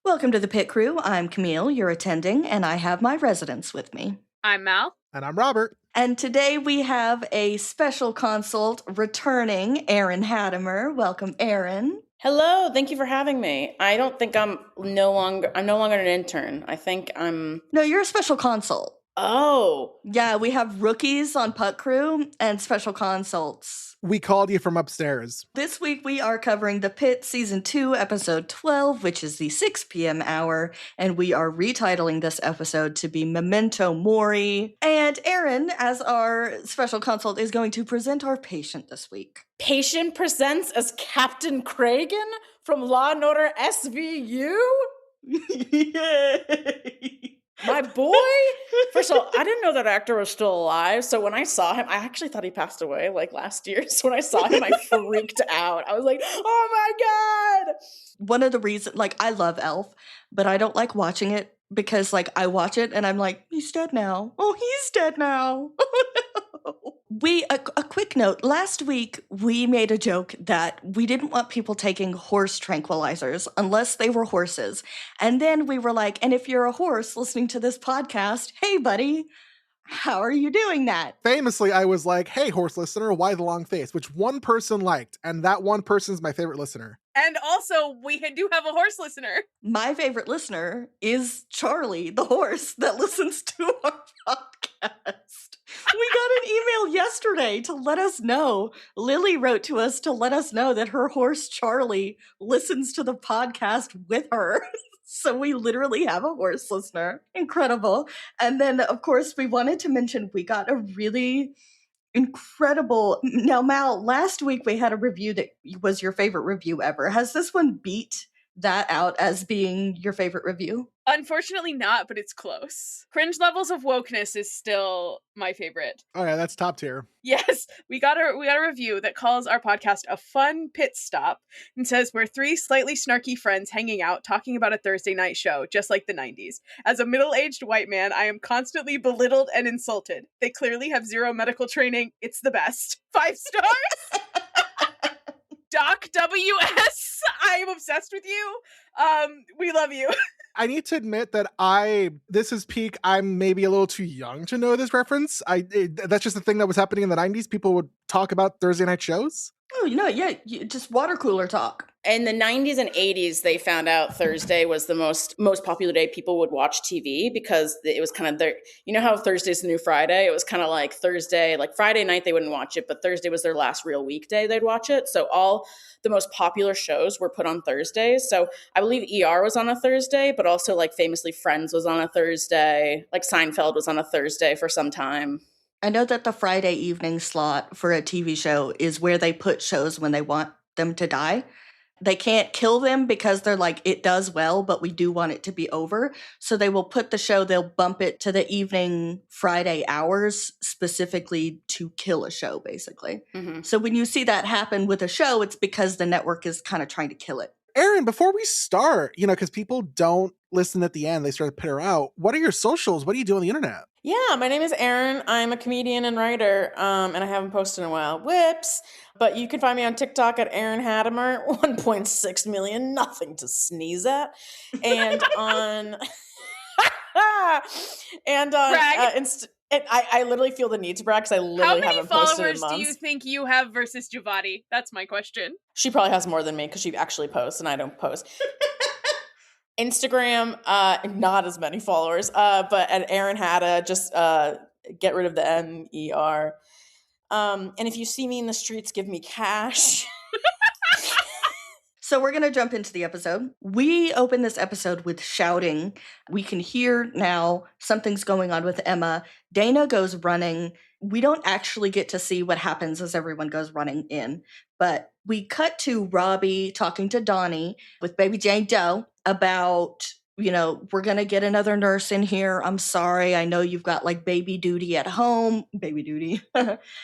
Welcome to the Pit Crew. I'm Camille, your attending, and I have my residents with me. I'm Mal. And I'm Robert. And today we have a special consult returning, Erin Hadimer. Welcome, Erin. Hello, thank you for having me. I don't think I'm no longer an intern. I think I'm... No, you're a special consult. Oh. Yeah, we have rookies on Putt Crew and special consults. We called you from upstairs. This week we are covering The Pit Season 2, Episode 12, which is the 6 p.m. hour, and we are retitling this episode to be Memento Mori. And Erin, as our special consult, is going to present our patient this week. Patient presents as Captain Kragan from Law & Order SVU? Yay! My boy? First of all, I didn't know that actor was still alive, so when I saw him, I actually thought he passed away, last year. So when I saw him, I freaked out. I was like, oh my God! One of the reasons, I love Elf, but I don't like watching it because, I watch it and I'm like, he's dead now. Oh, he's dead now. Oh, no. A quick note. Last week, we made a joke that we didn't want people taking horse tranquilizers unless they were horses. And then we were like, and if you're a horse listening to this podcast, hey, buddy, how are you doing that? Famously, I was like, hey, horse listener, why the long face? Which one person liked, and that one person's my favorite listener. And also, we do have a horse listener. My favorite listener is Charlie, the horse that listens to our podcast. We got an email yesterday to let us know. Lily wrote to us to let us know that her horse, Charlie, listens to the podcast with her. So we literally have a horse listener. Incredible. And then, of course, we wanted to mention we got a really incredible... Now, Mal, last week we had a review that was your favorite review ever. Has this one beat that out as being your favorite review? Unfortunately not, but it's close. Cringe levels of wokeness is still my favorite. Oh yeah, that's top tier. Yes, we got a review that calls our podcast a fun pit stop and says we're three slightly snarky friends hanging out talking about a Thursday night show, just like the 90s. As a middle-aged white man, I am constantly belittled and insulted. They clearly have zero medical training. It's the best. 5 stars. Doc WS, I am obsessed with you. We love you. I need to admit that this is peak. I'm maybe a little too young to know this reference. That's just the thing that was happening in the 90s. People would talk about Thursday night shows. Oh, just water cooler talk. In the 90s and 80s, they found out Thursday was the most popular day people would watch TV because it was kind of their, you know how Thursday's the new Friday? It was kind of like Thursday, Friday night they wouldn't watch it, but Thursday was their last real weekday they'd watch it. So all the most popular shows were put on Thursdays. So I believe ER was on a Thursday, but also famously Friends was on a Thursday. Seinfeld was on a Thursday for some time. I know that the Friday evening slot for a TV show is where they put shows when they want them to die. They can't kill them because they're like, it does well, but we do want it to be over. So they will put the show, they'll bump it to the evening Friday hours specifically to kill a show, basically. Mm-hmm. So when you see that happen with a show, it's because the network is kind of trying to kill it. Erin, before we start, because people don't listen at the end, they start to pit her out. What are your socials? What do you do on the internet? Yeah, my name is Erin. I'm a comedian and writer, and I haven't posted in a while. Whoops. But you can find me on TikTok at Erin Hadimer, 1.6 million, nothing to sneeze at. And on... and on I literally feel the need to brag because I literally haven't posted in months. How many followers do you think you have versus Giavati? That's my question. She probably has more than me because she actually posts and I don't post. Instagram, not as many followers, but at Erin Hada, just get rid of the N-E-R. And if you see me in the streets, give me cash. So we're going to jump into the episode. We open this episode with shouting. We can hear now something's going on with Emma. Dana goes running. We don't actually get to see what happens as everyone goes running in, but we cut to Robbie talking to Donnie with Baby Jane Doe about, we're going to get another nurse in here. I'm sorry. I know you've got baby duty at home. Baby duty.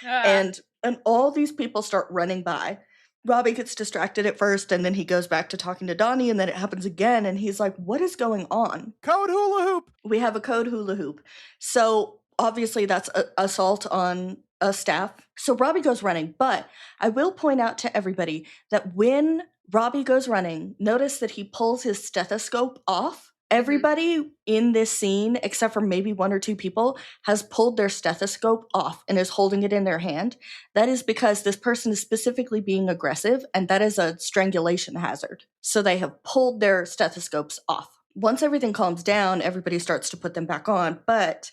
And all these people start running by. Robbie gets distracted at first, and then he goes back to talking to Donnie, and then it happens again, and he's like, what is going on? Code hula hoop! We have a code hula hoop. So, obviously, that's assault on a staff. So, Robbie goes running, but I will point out to everybody that when Robbie goes running. Notice that he pulls his stethoscope off. Everybody in this scene, except for maybe one or two people, has pulled their stethoscope off and is holding it in their hand. That is because this person is specifically being aggressive, and that is a strangulation hazard. So they have pulled their stethoscopes off. Once everything calms down, everybody starts to put them back on, but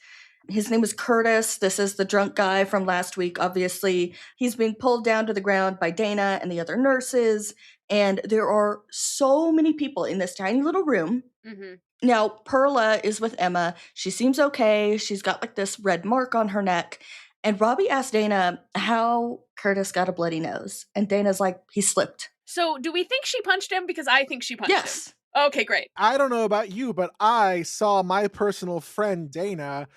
his name is Curtis. This is the drunk guy from last week, obviously. He's being pulled down to the ground by Dana and the other nurses, and there are so many people in this tiny little room. Now, Perla is with Emma. She seems okay. She's got like this red mark on her neck. And Robbie asked Dana how Curtis got a bloody nose. And Dana's like, he slipped. So do we think she punched him? Because I think she punched him. Yes. Okay, great. I don't know about you, but I saw my personal friend Dana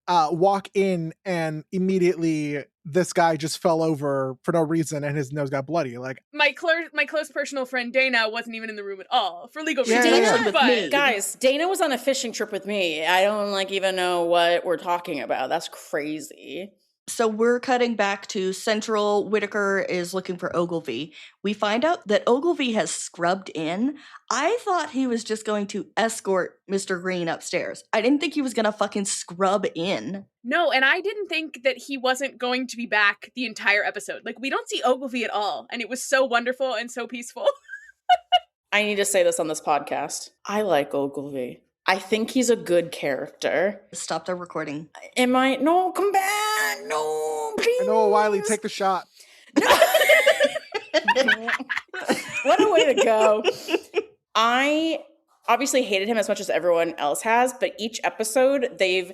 walk in, and immediately this guy just fell over for no reason and his nose got bloody. Like, my close personal friend Dana wasn't even in the room at all for legal Yeah, reasons. yeah. But Guys, Dana was on a fishing trip with me. I don't even know what we're talking about. That's crazy. So we're cutting back to Central. Whitaker is looking for Ogilvy. We find out that Ogilvy has scrubbed in. I thought he was just going to escort Mr. Green upstairs. I didn't think he was going to fucking scrub in. No, and I didn't think that he wasn't going to be back the entire episode. Like, we don't see Ogilvy at all, and it was so wonderful and so peaceful. I need to say this on this podcast. I like Ogilvy. I think he's a good character. Stop the recording. No, come back. No, please. no, Wiley, take the shot. What a way to go. I obviously hated him as much as everyone else has, but each episode they've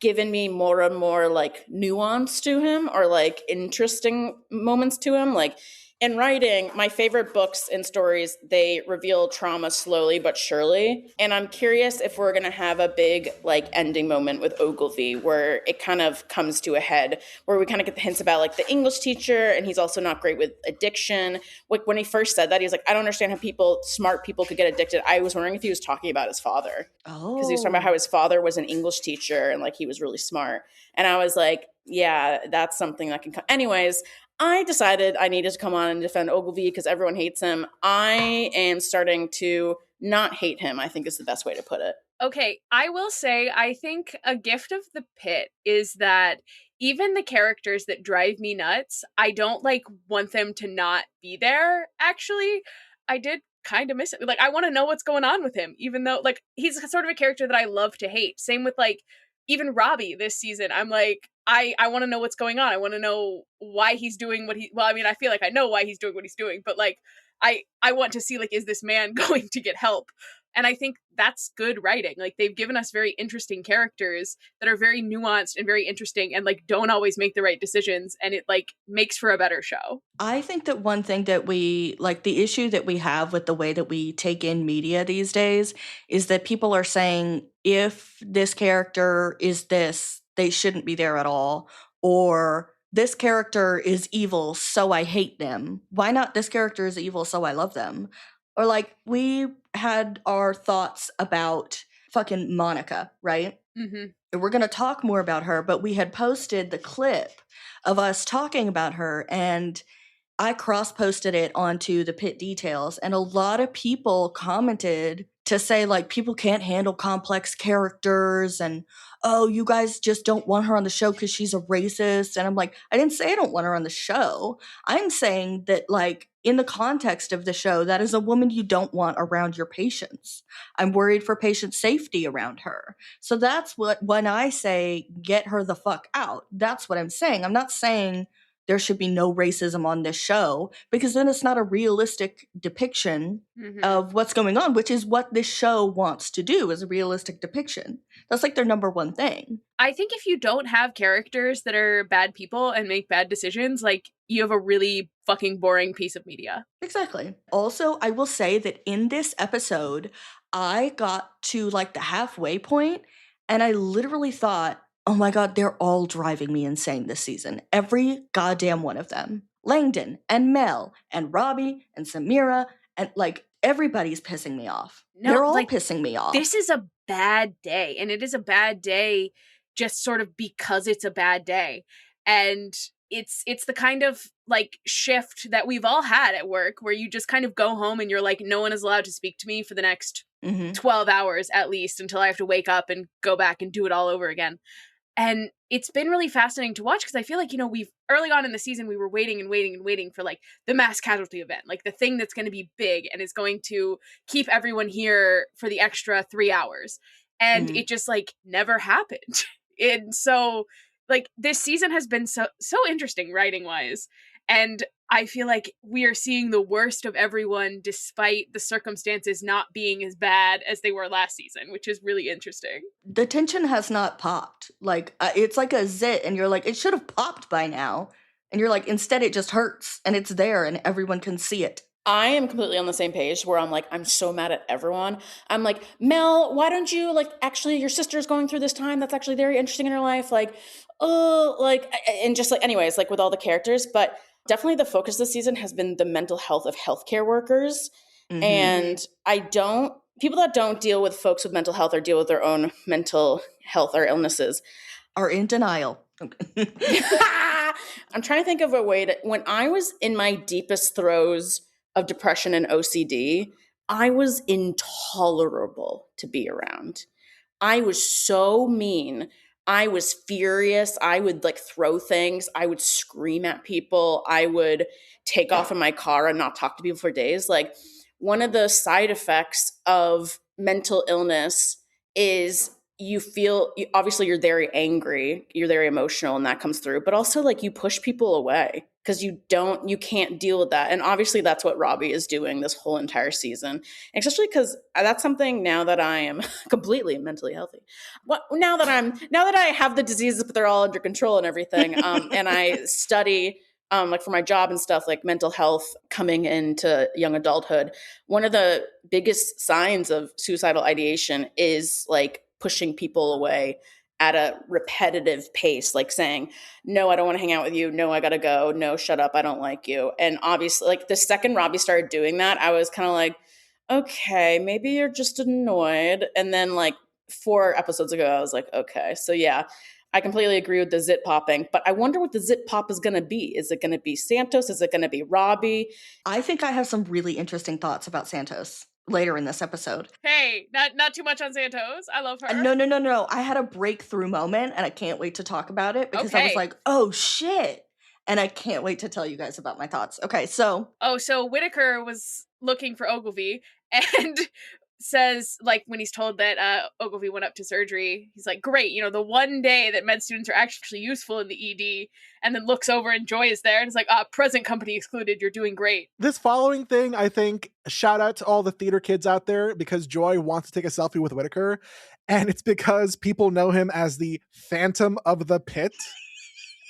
given me more and more like nuance to him, or like interesting moments to him. Like in writing, my favorite books and stories, they reveal trauma slowly but surely. And I'm curious if we're going to have a big like ending moment with Ogilvy where it kind of comes to a head, where we kind of get the hints about like the English teacher, and he's also not great with addiction. Like when he first said that, he was like, I don't understand how smart people could get addicted. I was wondering if he was talking about his father. Oh. Because he was talking about how his father was an English teacher and like he was really smart. And I was like, yeah, that's something that can come. Anyways, I decided I needed to come on and defend Ogilvy because everyone hates him. I am starting to not hate him, I think is the best way to put it. Okay, I will say, I think a gift of the pit is that even the characters that drive me nuts, I don't like want them to not be there, actually. I did kind of miss it. Like, I want to know what's going on with him, even though, like, he's sort of a character that I love to hate. Same with, like, even Robbie this season. I'm like, I want to know what's going on. I want to know why he's doing what he, well, I mean, I feel like I know why he's doing what he's doing, but like, I want to see, like, is this man going to get help? And I think that's good writing. Like, they've given us very interesting characters that are very nuanced and very interesting and like don't always make the right decisions. And it like makes for a better show. I think that one thing that we, like the issue that we have with the way that we take in media these days is that people are saying, if this character is this, they shouldn't be there at all. Or this character is evil, so I hate them. Why not this character is evil, so I love them? Or like, we had our thoughts about fucking Monica, right? And we're going to talk more about her, but we had posted the clip of us talking about her, and I cross-posted it onto the Pit Details, and a lot of people commented to say, like, people can't handle complex characters, and, oh, you guys just don't want her on the show because she's a racist. And I'm like, I didn't say I don't want her on the show. I'm saying that, like, in the context of the show, that is a woman you don't want around your patients. I'm worried for patient safety around her. So that's what, when I say get her the fuck out, that's what I'm saying. I'm not saying there should be no racism on this show, because then it's not a realistic depiction of what's going on, which is what this show wants to do, is a realistic depiction. That's like their number one thing. I think if you don't have characters that are bad people and make bad decisions, like, you have a really fucking boring piece of media. Exactly. Also, I will say that in this episode, I got to like the halfway point and I literally thought, oh my God, they're all driving me insane this season. Every goddamn one of them. Langdon and Mel and Robbie and Samira, and like, everybody's pissing me off. No, they're all like, pissing me off. This is a bad day, and it is a bad day just sort of because it's a bad day. And it's the kind of like shift that we've all had at work where you just kind of go home and you're like, no one is allowed to speak to me for the next 12 hours at least until I have to wake up and go back and do it all over again. And it's been really fascinating to watch because I feel like, we've early on in the season, we were waiting and waiting and waiting for like the mass casualty event, like the thing that's going to be big and is going to keep everyone here for the extra 3 hours. And it just like never happened. And so like this season has been so interesting writing wise. And I feel like we are seeing the worst of everyone despite the circumstances not being as bad as they were last season, which is really interesting. The tension has not popped. Like, it's like a zit, and you're like, it should have popped by now. And you're like, instead it just hurts, and it's there, and everyone can see it. I am completely on the same page where I'm like, I'm so mad at everyone. I'm like, Mel, why don't you, like, actually, your sister's going through this time that's actually very interesting in her life. Like, and just like, anyways, like with all the characters. But definitely the focus this season has been the mental health of healthcare workers. And people that don't deal with folks with mental health or deal with their own mental health or illnesses are in denial. I'm trying to think of a way to, when I was in my deepest throes of depression and OCD, I was intolerable to be around. I was so mean. I was furious. I would like throw things. I would scream at people. I would take off in my car and not talk to people for days. Like, one of the side effects of mental illness is obviously you're very angry, you're very emotional, and that comes through, but also like you push people away because you can't deal with that. And obviously that's what Robbie is doing this whole entire season, especially because that's something now that I am completely mentally healthy. Now that I have the diseases, but they're all under control and everything. And I study like for my job and stuff, like mental health coming into young adulthood. One of the biggest signs of suicidal ideation is like pushing people away at a repetitive pace, like saying, no, I don't want to hang out with you. No, I got to go. No, shut up. I don't like you. And obviously, like the second Robbie started doing that, I was kind of like, okay, maybe you're just annoyed. And then like 4 episodes ago, I was like, okay. So yeah, I completely agree with the zit popping, but I wonder what the zit pop is going to be. Is it going to be Santos? Is it going to be Robbie? I think I have some really interesting thoughts about Santos later in this episode. Hey, not too much on Santos. I love her. No. I had a breakthrough moment, and I can't wait to talk about it because I was like, oh, shit. And I can't wait to tell you guys about my thoughts. Okay, so. So Whitaker was looking for Ogilvy and says, like, when he's told that Ogilvy went up to surgery, he's like, great, the one day that med students are actually useful in the ED, and then looks over and Joy is there and it's like, present company excluded, you're doing great. This following thing, I think, shout out to all the theater kids out there, because Joy wants to take a selfie with Whitaker, and it's because people know him as the Phantom of the Pit.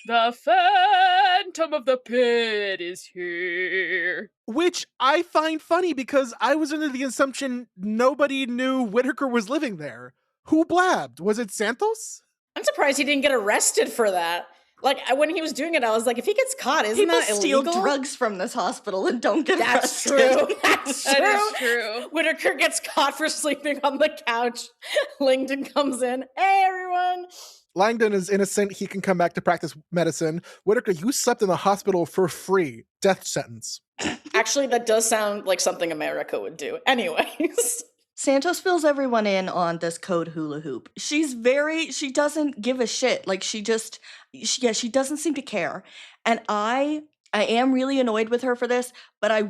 The Phantom of the Pit is here. Which I find funny because I was under the assumption nobody knew Whitaker was living there. Who blabbed? Was it Santos? I'm surprised he didn't get arrested for that. Like, when he was doing it, I was like, if he gets caught, isn't that illegal? People steal drugs from this hospital and don't get arrested. That's true. That is true. Whitaker gets caught for sleeping on the couch. Langdon comes in. Hey, everyone. Langdon is innocent. He can come back to practice medicine. Whitaker, you slept in the hospital for free. Death sentence. Actually, that does sound like something America would do. Anyways. Santos fills everyone in on this code hula hoop. She doesn't give a shit. Like, she doesn't seem to care. And I am really annoyed with her for this, but I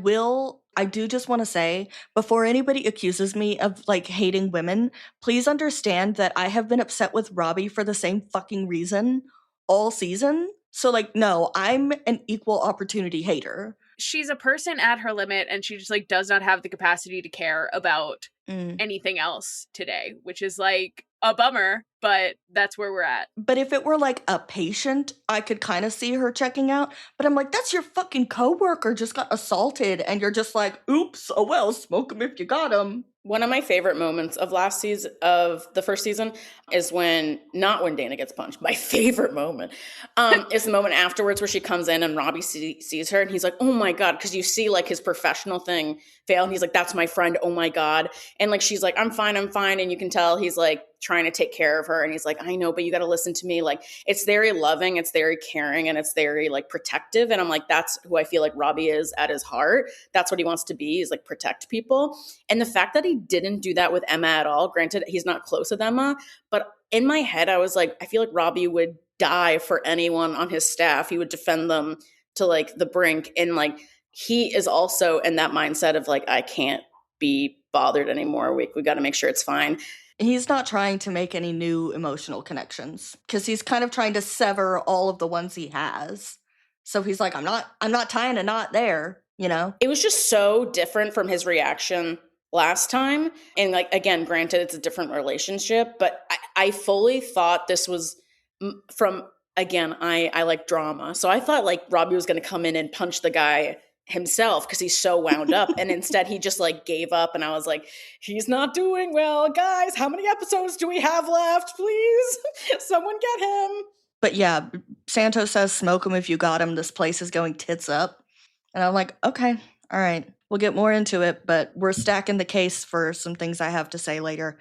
do just want to say, before anybody accuses me of like hating women, please understand that I have been upset with Robbie for the same fucking reason all season. So like, no, I'm an equal opportunity hater. She's a person at her limit, and she just like does not have the capacity to care about anything else today, which is like a bummer, but that's where we're at. But if it were like a patient, I could kind of see her checking out. But I'm like, that's your fucking coworker just got assaulted, and you're just like, oops, oh well, smoke him if you got him. One of my favorite moments of the first season is not when Dana gets punched. My favorite moment is the moment afterwards where she comes in and Robbie sees her and he's like, oh my God, because you see like his professional thing fail. And he's like, that's my friend. Oh my God. And like, she's like, I'm fine. And you can tell he's like trying to take care of her. And he's like, I know, but you got to listen to me. Like, it's very loving, it's very caring, and it's very like protective. And I'm like, that's who I feel like Robbie is at his heart. That's what he wants to be, is like protect people. And the fact that he didn't do that with Emma at all, granted, he's not close with Emma, but in my head, I was like, I feel like Robbie would die for anyone on his staff. He would defend them to like the brink. And like, he is also in that mindset of like, I can't be bothered anymore. We got to make sure it's fine. He's not trying to make any new emotional connections because he's kind of trying to sever all of the ones he has. So he's like, I'm not tying a knot there, you know? It was just so different from his reaction last time. And like, again, granted, it's a different relationship, but I fully thought this was from, again, I like drama. So I thought like Robbie was going to come in and punch the guy himself because he's so wound up. And instead he just like gave up. And I was like, he's not doing well. Guys, how many episodes do we have left? Please, someone get him. But yeah, Santos says, smoke him if you got him. This place is going tits up. And I'm like, okay, all right. We'll get more into it, but we're stacking the case for some things I have to say later.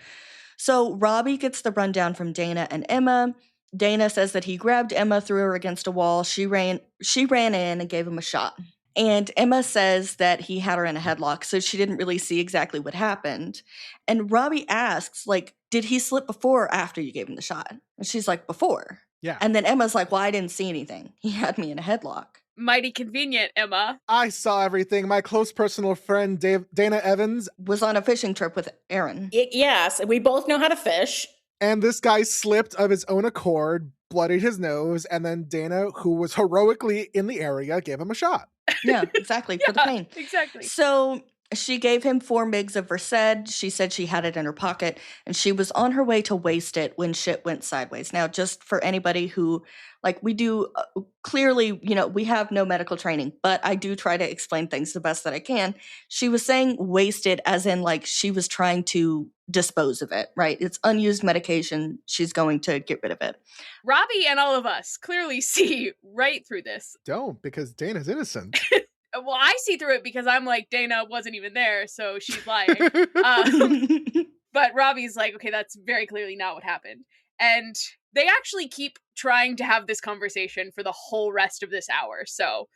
So Robbie gets the rundown from Dana and Emma. Dana says that he grabbed Emma, threw her against a wall. She ran in and gave him a shot. And Emma says that he had her in a headlock, so she didn't really see exactly what happened. And Robbie asks, like, did he slip before or after you gave him the shot? And she's like, before. Yeah. And then Emma's like, well, I didn't see anything. He had me in a headlock. Mighty convenient, Emma. I saw everything. My close personal friend, Dana Evans, Was on a fishing trip with Aaron. Yes, we both know how to fish. and this guy slipped of his own accord, bloodied his nose, and then Dana, who was heroically in the area, gave him a shot. Yeah, exactly, for the pain. Exactly. So she gave him 4 mgs of Versed. She said she had it in her pocket, and she was on her way to waste it when shit went sideways. Now, just for anybody who, like, we do clearly, you know, we have no medical training, but I do try to explain things the best that I can. She was saying wasted as in, like, she was trying to dispose of it, right? It's unused medication. She's going to get rid of it. Robbie and all of us clearly see right through this. Don't, because Dana's innocent. Well, I see through it because I'm like, Dana wasn't even there, so she's lying. But Robbie's like, okay, that's very clearly not what happened. And they actually keep trying to have this conversation for the whole rest of this hour, so,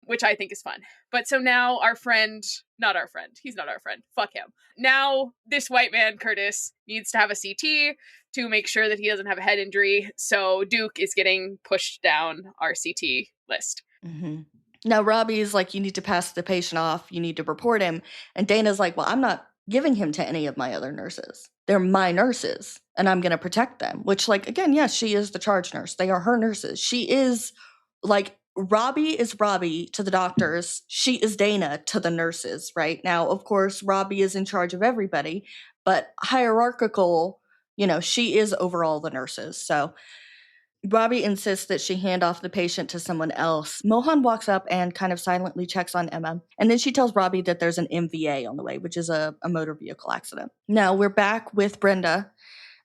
which I think is fun. But so now our friend, not our friend, he's not our friend, fuck him. Now this white man, Curtis, needs to have a CT to make sure that he doesn't have a head injury, so Duke is getting pushed down our CT list. Mm-hmm. Now, Robbie's like, you need to pass the patient off. You need to report him. And Dana's like, well, I'm not giving him to any of my other nurses. They're my nurses, and I'm going to protect them. Which, like, again, yes, she is the charge nurse. They are her nurses. She is, like, Robbie is Robbie to the doctors. She is Dana to the nurses, right? Now, of course, Robbie is in charge of everybody, but hierarchical, you know, she is over all the nurses. So Robbie insists that she hand off the patient to someone else. Mohan walks up and kind of silently checks on Emma. And then she tells Robbie that there's an MVA on the way, which is a motor vehicle accident. Now we're back with Brenda,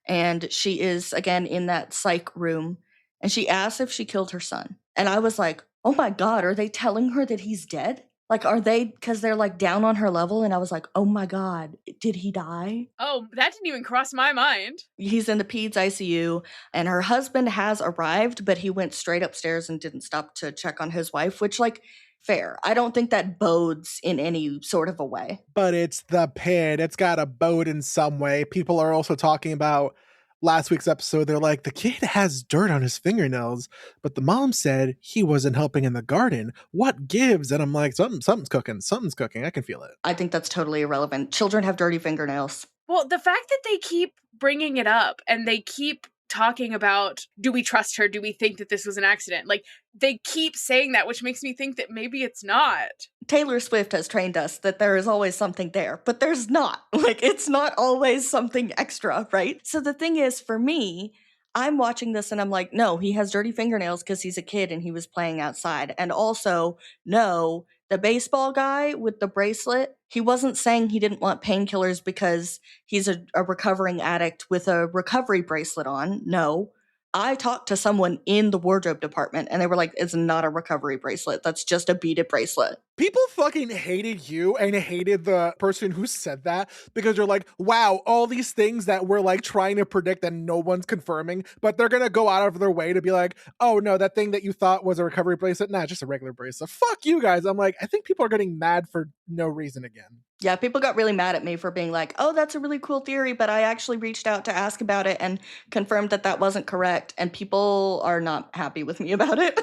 and she is again in that psych room. And she asks if she killed her son. And I was like, oh my God, are they telling her that he's dead? Like, are they, because they're like down on her level? And I was like, oh my God, did he die? Oh, that didn't even cross my mind. He's in the peds ICU, and her husband has arrived, but he went straight upstairs and didn't stop to check on his wife, which, like, fair. I don't think that bodes in any sort of a way. But it's the pit. It's got a bode in some way. People are also talking about last week's episode. They're like, the kid has dirt on his fingernails, but the mom said he wasn't helping in the garden. What gives? And I'm like, something's cooking. Something's cooking. I can feel it. I think that's totally irrelevant. Children have dirty fingernails. Well, the fact that they keep bringing it up and they keep talking about, do we trust her? Do we think that this was an accident? Like, they keep saying that, which makes me think that maybe it's not. Taylor Swift has trained us that there is always something there, but there's not. Like, it's not always something extra, right? So the thing is, for me, I'm watching this and I'm like, no, he has dirty fingernails because he's a kid and he was playing outside. And also, no, the baseball guy with the bracelet, he wasn't saying he didn't want painkillers because he's a recovering addict with a recovery bracelet on. No. I talked to someone in the wardrobe department and they were like, it's not a recovery bracelet. That's just a beaded bracelet. People fucking hated you and hated the person who said that because you're like, wow, all these things that we're like trying to predict and no one's confirming, but they're gonna go out of their way to be like, oh no, that thing that you thought was a recovery bracelet, nah, just a regular bracelet. Fuck you guys. I'm like, I think people are getting mad for no reason again. Yeah, people got really mad at me for being like, oh, that's a really cool theory, but I actually reached out to ask about it and confirmed that that wasn't correct, and people are not happy with me about it.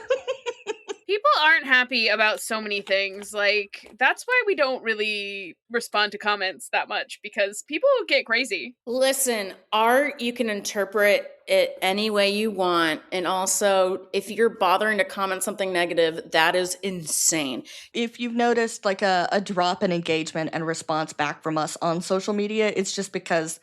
People aren't happy about so many things. Like, that's why we don't really respond to comments that much, because people get crazy. Listen, art, you can interpret it any way you want. And also, if you're bothering to comment something negative, that is insane. If you've noticed like a drop in engagement and response back from us on social media, it's just because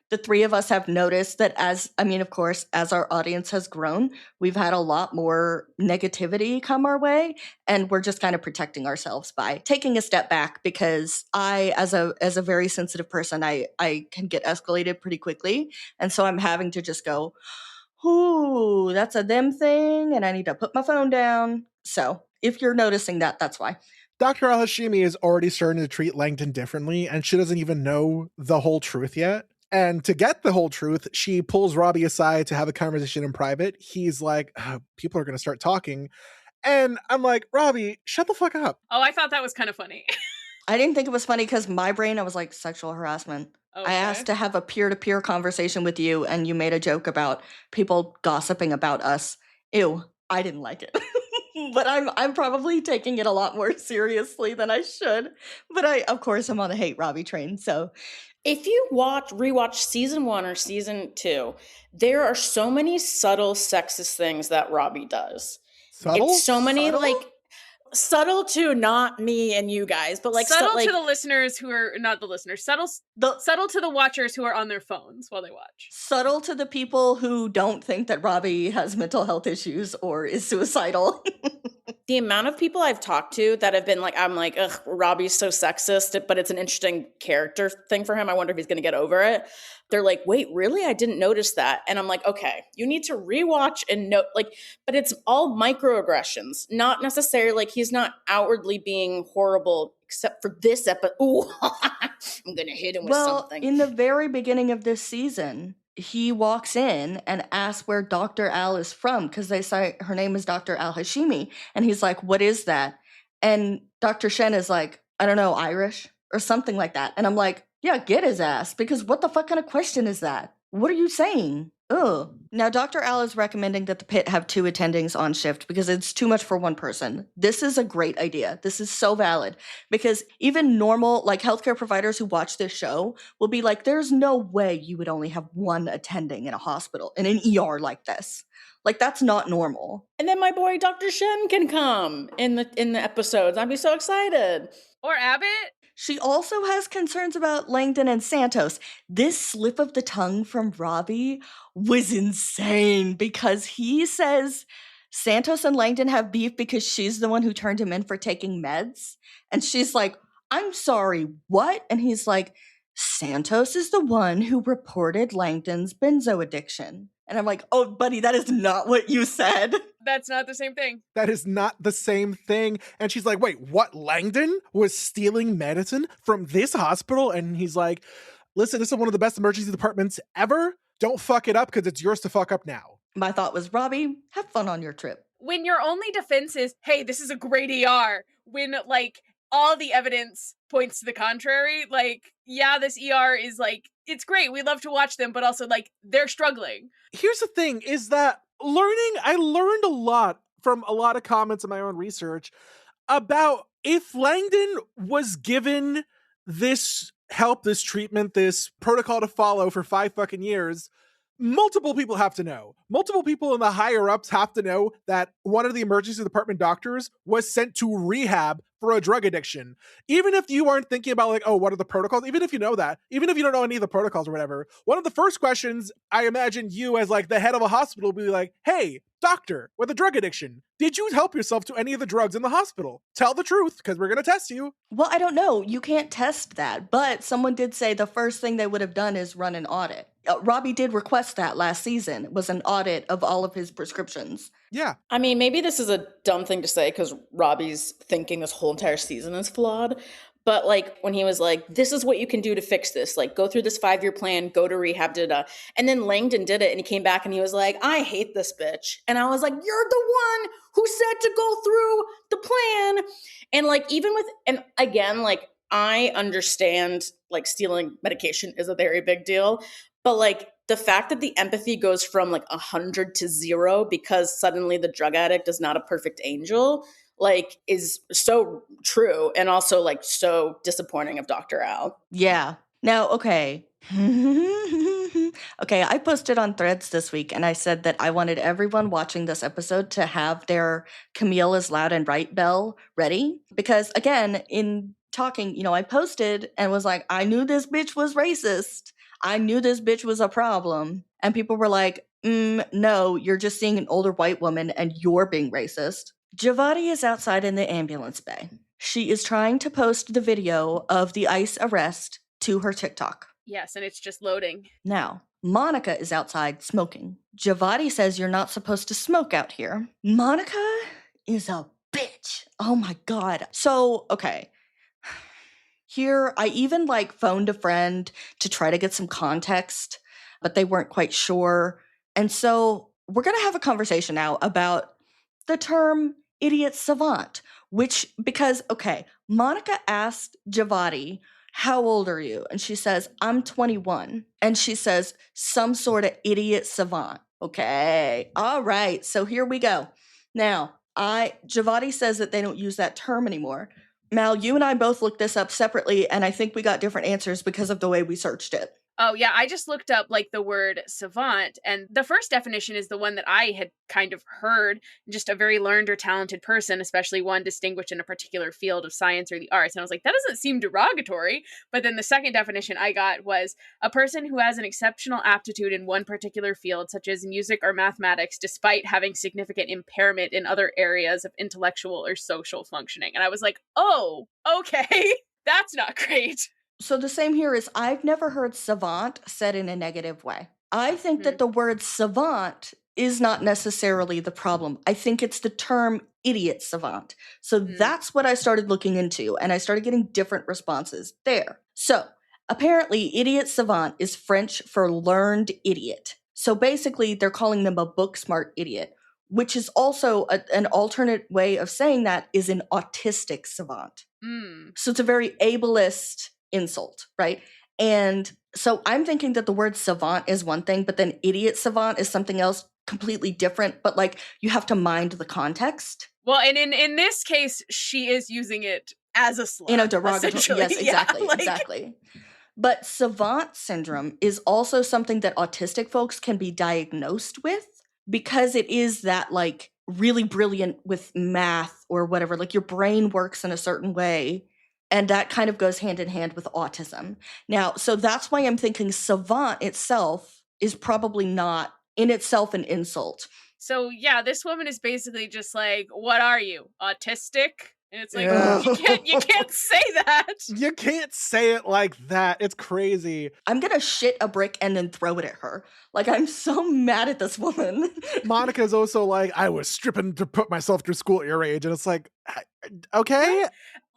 the three of us have noticed that of course, as our audience has grown, we've had a lot more negativity come our way, and we're just kind of protecting ourselves by taking a step back, because I, as a very sensitive person, I can get escalated pretty quickly. And so I'm having to just go, ooh, that's a them thing, and I need to put my phone down. So if you're noticing that, that's why. Dr. Al-Hashimi is already starting to treat Langdon differently, and she doesn't even know the whole truth yet. And to get the whole truth, she pulls Robbie aside to have a conversation in private. He's like, people are going to start talking. And I'm like, Robbie, shut the fuck up. Oh, I thought that was kind of funny. I didn't think it was funny because my brain, I was like, sexual harassment. Okay. I asked to have a peer-to-peer conversation with you, and you made a joke about people gossiping about us. Ew, I didn't like it. But I'm probably taking it a lot more seriously than I should. But of course, I'm on the hate Robbie train, so... If you rewatch season 1 or season 2, there are so many subtle sexist things that Robbie does. Subtle? It's so many Subtle? like subtle to not me and you guys, but like subtle like, to the listeners who are not the listeners. Subtle to the watchers who are on their phones while they watch. Subtle to the people who don't think that Robbie has mental health issues or is suicidal. the amount of people I've talked to that have been like, I'm like, ugh, Robbie's so sexist, but it's an interesting character thing for him. I wonder if he's going to get over it. They're like, wait, really? I didn't notice that. And I'm like, okay, you need to rewatch and note, like, but it's all microaggressions, not necessarily like he's not outwardly being horrible, except for this episode. Ooh, I'm going to hit him with something. In the very beginning of this season, he walks in and asks where Dr. Al is from, because they say her name is Dr. Al-Hashimi. And he's like, what is that? And Dr. Shen is like, I don't know, Irish or something like that. And I'm like, yeah, get his ass, because what the fuck kind of question is that? What are you saying? Ugh. Now, Dr. Al is recommending that the pit have 2 attendings on shift because it's too much for one person. This is a great idea. This is so valid, because even normal, like, healthcare providers who watch this show will be like, there's no way you would only have 1 attending in a hospital, in an ER like this. Like, that's not normal. And then my boy Dr. Shen can come in the episodes. I'd be so excited. Or Abbott. She also has concerns about Langdon and Santos. This slip of the tongue from Robbie was insane, because he says Santos and Langdon have beef because she's the one who turned him in for taking meds. And she's like, I'm sorry, what? And he's like, Santos is the one who reported Langdon's benzo addiction. And I'm like, oh, buddy, that is not what you said. That's not the same thing. That is not the same thing. And she's like, wait, what? Langdon was stealing medicine from this hospital? And he's like, listen, this is one of the best emergency departments ever. Don't fuck it up, because it's yours to fuck up now. My thought was, Robbie, have fun on your trip. When your only defense is, hey, this is a great ER, when, like, all the evidence points to the contrary, like, yeah, this ER is, like, it's great, we love to watch them, but also, like, they're struggling. Here's the thing, is that I learned a lot from a lot of comments in my own research about if Langdon was given this help, this treatment, this protocol to follow for 5 fucking years, multiple people have to know. Multiple people in the higher ups have to know that one of the emergency department doctors was sent to rehab for a drug addiction. Even if you aren't thinking about like, oh, what are the protocols? Even if you know that, even if you don't know any of the protocols or whatever, one of the first questions I imagine you as like the head of a hospital will be like, hey, doctor with a drug addiction, did you help yourself to any of the drugs in the hospital? Tell the truth, because we're going to test you. Well, I don't know. You can't test that. But someone did say the first thing they would have done is run an audit. Robbie did request that last season. It was an audit of all of his prescriptions. Yeah. I mean, maybe this is a dumb thing to say because Robbie's thinking this whole entire season is flawed. But like when he was like, this is what you can do to fix this. Like go through this 5-year plan, go to rehab, da. And then Langdon did it and he came back and he was like, I hate this bitch. And I was like, you're the one who said to go through the plan. And like even with, and again, like I understand like stealing medication is a very big deal. But like the fact that the empathy goes from like 100 to 0 because suddenly the drug addict is not a perfect angel, like is so true and also like so disappointing of Dr. Al. Yeah. Now, okay. Okay, I posted on Threads this week and I said that I wanted everyone watching this episode to have their Camille is loud and right bell ready. Because again, in talking, I posted and was like, I knew this bitch was racist. I knew this bitch was a problem. And people were like, no, you're just seeing an older white woman and you're being racist. Javati is outside in the ambulance bay. She is trying to post the video of the ICE arrest to her TikTok. Yes, and it's just loading. Now, Monica is outside smoking. Javati says you're not supposed to smoke out here. Monica is a bitch. Oh my God. So, okay. Here, I even phoned a friend to try to get some context, but they weren't quite sure. And so we're going to have a conversation now about the term idiot savant, because, Monica asked Javati, how old are you? And she says, I'm 21. And she says, some sort of idiot savant. Okay. All right. So here we go. Now, Javati says that they don't use that term anymore. Mal, you and I both looked this up separately, and I think we got different answers because of the way we searched it. Oh, yeah, I just looked up the word savant, and the first definition is the one that I had kind of heard, just a very learned or talented person, especially one distinguished in a particular field of science or the arts. And I was like, that doesn't seem derogatory. But then the second definition I got was a person who has an exceptional aptitude in one particular field, such as music or mathematics, despite having significant impairment in other areas of intellectual or social functioning. And I was like, oh, okay, that's not great. So the same here is I've never heard savant said in a negative way. I think that the word savant is not necessarily the problem. I think it's the term idiot savant. So that's what I started looking into, and I started getting different responses there. So apparently idiot savant is French for learned idiot. So basically they're calling them a book smart idiot, which is also an alternate way of saying that is an autistic savant. So it's a very ableist insult, right? And so I'm thinking that the word savant is one thing, but then idiot savant is something else completely different, but you have to mind the context. Well, and in this case, she is using it as a slur. In a derogatory, yes, exactly, exactly. But savant syndrome is also something that autistic folks can be diagnosed with because it is that really brilliant with math or whatever, your brain works in a certain way. And that kind of goes hand in hand with autism. Now, so that's why I'm thinking savant itself is probably not in itself an insult. So yeah, this woman is basically just like, what are you, autistic? And it's like, you can't say that. You can't say it like that. It's crazy. I'm going to shit a brick and then throw it at her. I'm so mad at this woman. Monica's also like, I was stripping to put myself through school at your age. And it's like, okay.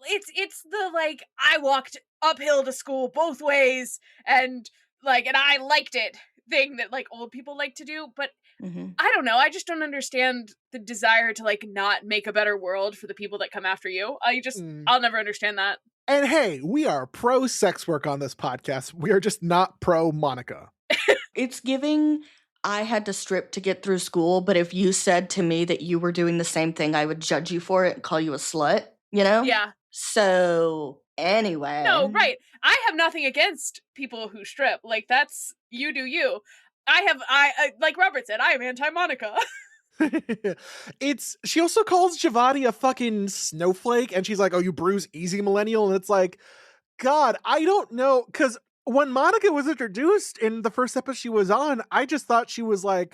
It's the I walked uphill to school both ways and I liked it thing that old people like to do, but I don't know, I just don't understand the desire to not make a better world for the people that come after you. I'll never understand that. And hey, we are pro sex work on this podcast. We are just not pro Monica. It's giving I had to strip to get through school, but if you said to me that you were doing the same thing, I would judge you for it and call you a slut, Yeah. So anyway. No, right. I have nothing against people who strip. That's, you do you. I like Robert said, I am anti-Monica. She also calls Javati a fucking snowflake, and she's like, oh, you bruise easy, millennial. And it's like, God, I don't know. Because when Monica was introduced in the first episode she was on, I just thought she was a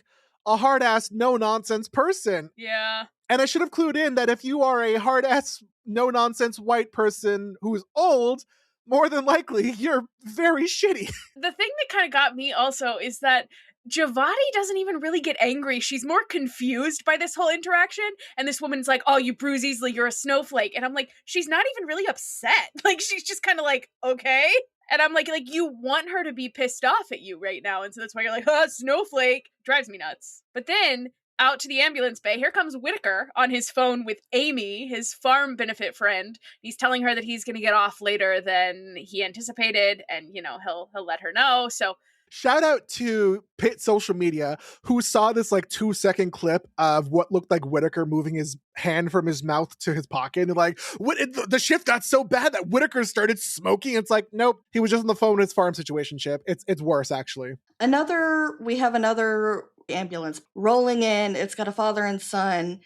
hard-ass, no-nonsense person. Yeah. And I should have clued in that if you are a hard-ass, no-nonsense white person who's old, more than likely, you're very shitty. The thing that kind of got me also is that Giovanni doesn't even really get angry. She's more confused by this whole interaction. And this woman's like, oh, you bruise easily, you're a snowflake. And I'm like, she's not even really upset. Like, she's just kind of like, okay. And I'm like, you want her to be pissed off at you right now. And so that's why you're like, oh, snowflake. Drives me nuts. But then out to the ambulance bay, here comes Whitaker on his phone with Amy, his farm benefit friend. He's telling her that he's going to get off later than he anticipated. And, he'll let her know. So shout out to Pitt social media, who saw this like 2-second clip of what looked like Whitaker moving his hand from his mouth to his pocket. And like, the shift got so bad that Whitaker started smoking. It's like, nope, he was just on the phone with his farm situation ship. It's worse, actually. We have another ambulance rolling in. It's got a father and son,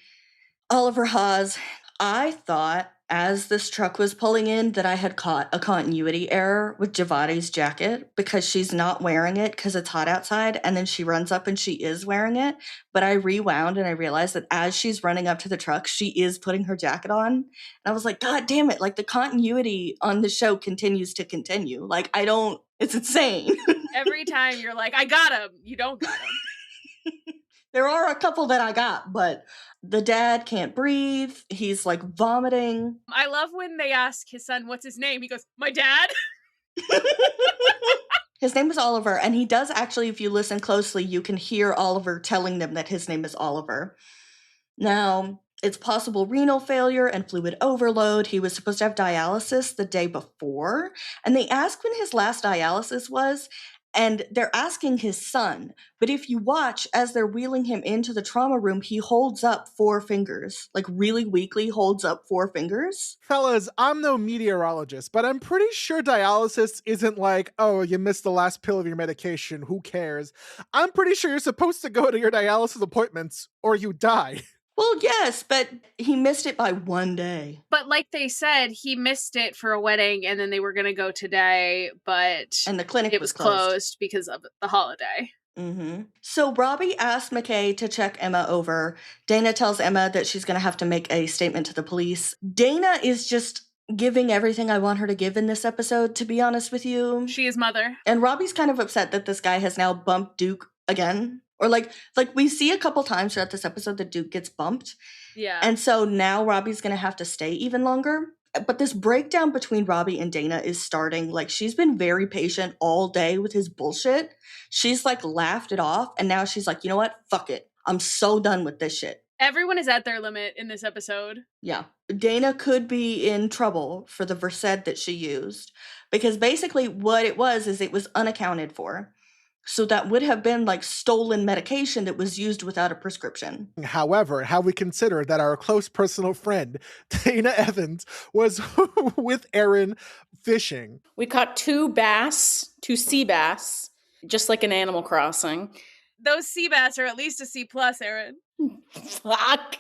Oliver Haas. I thought as this truck was pulling in that I had caught a continuity error with Giovanni's jacket because she's not wearing it because it's hot outside, and then she runs up and she is wearing it. But I rewound and I realized that as she's running up to the truck, she is putting her jacket on. And I was like, God damn it, like the continuity on the show continues to continue. Like, it's insane. every time you're like, I got him, you don't got him. There are a couple that I got, but the dad can't breathe. He's like vomiting. I love when they ask his son, what's his name? He goes, my dad? His name is Oliver, and he does actually, if you listen closely, you can hear Oliver telling them that his name is Oliver. Now, it's possible renal failure and fluid overload. He was supposed to have dialysis the day before, and they asked when his last dialysis was, and they're asking his son. But if you watch, as they're wheeling him into the trauma room, he holds up 4 fingers, like really weakly holds up 4 fingers. Fellas, I'm no meteorologist, but I'm pretty sure dialysis isn't like, oh, you missed the last pill of your medication, who cares? I'm pretty sure you're supposed to go to your dialysis appointments or you die. Well, yes, but he missed it by 1 day. But like they said, he missed it for a wedding, and then they were going to go today, but and the clinic was closed because of the holiday. Mm-hmm. So Robbie asked McKay to check Emma over. Dana tells Emma that she's going to have to make a statement to the police. Dana is just giving everything I want her to give in this episode, to be honest with you. She is mother. And Robbie's kind of upset that this guy has now bumped Duke again. Or like we see a couple times throughout this episode that Duke gets bumped. Yeah. And so now Robbie's going to have to stay even longer. But this breakdown between Robbie and Dana is starting. Like, she's been very patient all day with his bullshit. She's like laughed it off. And now she's like, you know what? Fuck it. I'm so done with this shit. Everyone is at their limit in this episode. Yeah. Dana could be in trouble for the Versed that she used. Because basically what it was is it was unaccounted for. So that would have been like stolen medication that was used without a prescription. However, have we considered that our close personal friend, Dana Evans, was with Aaron fishing? We caught 2 sea bass, just like in Animal Crossing. Those sea bass are at least a C+, Aaron. Fuck.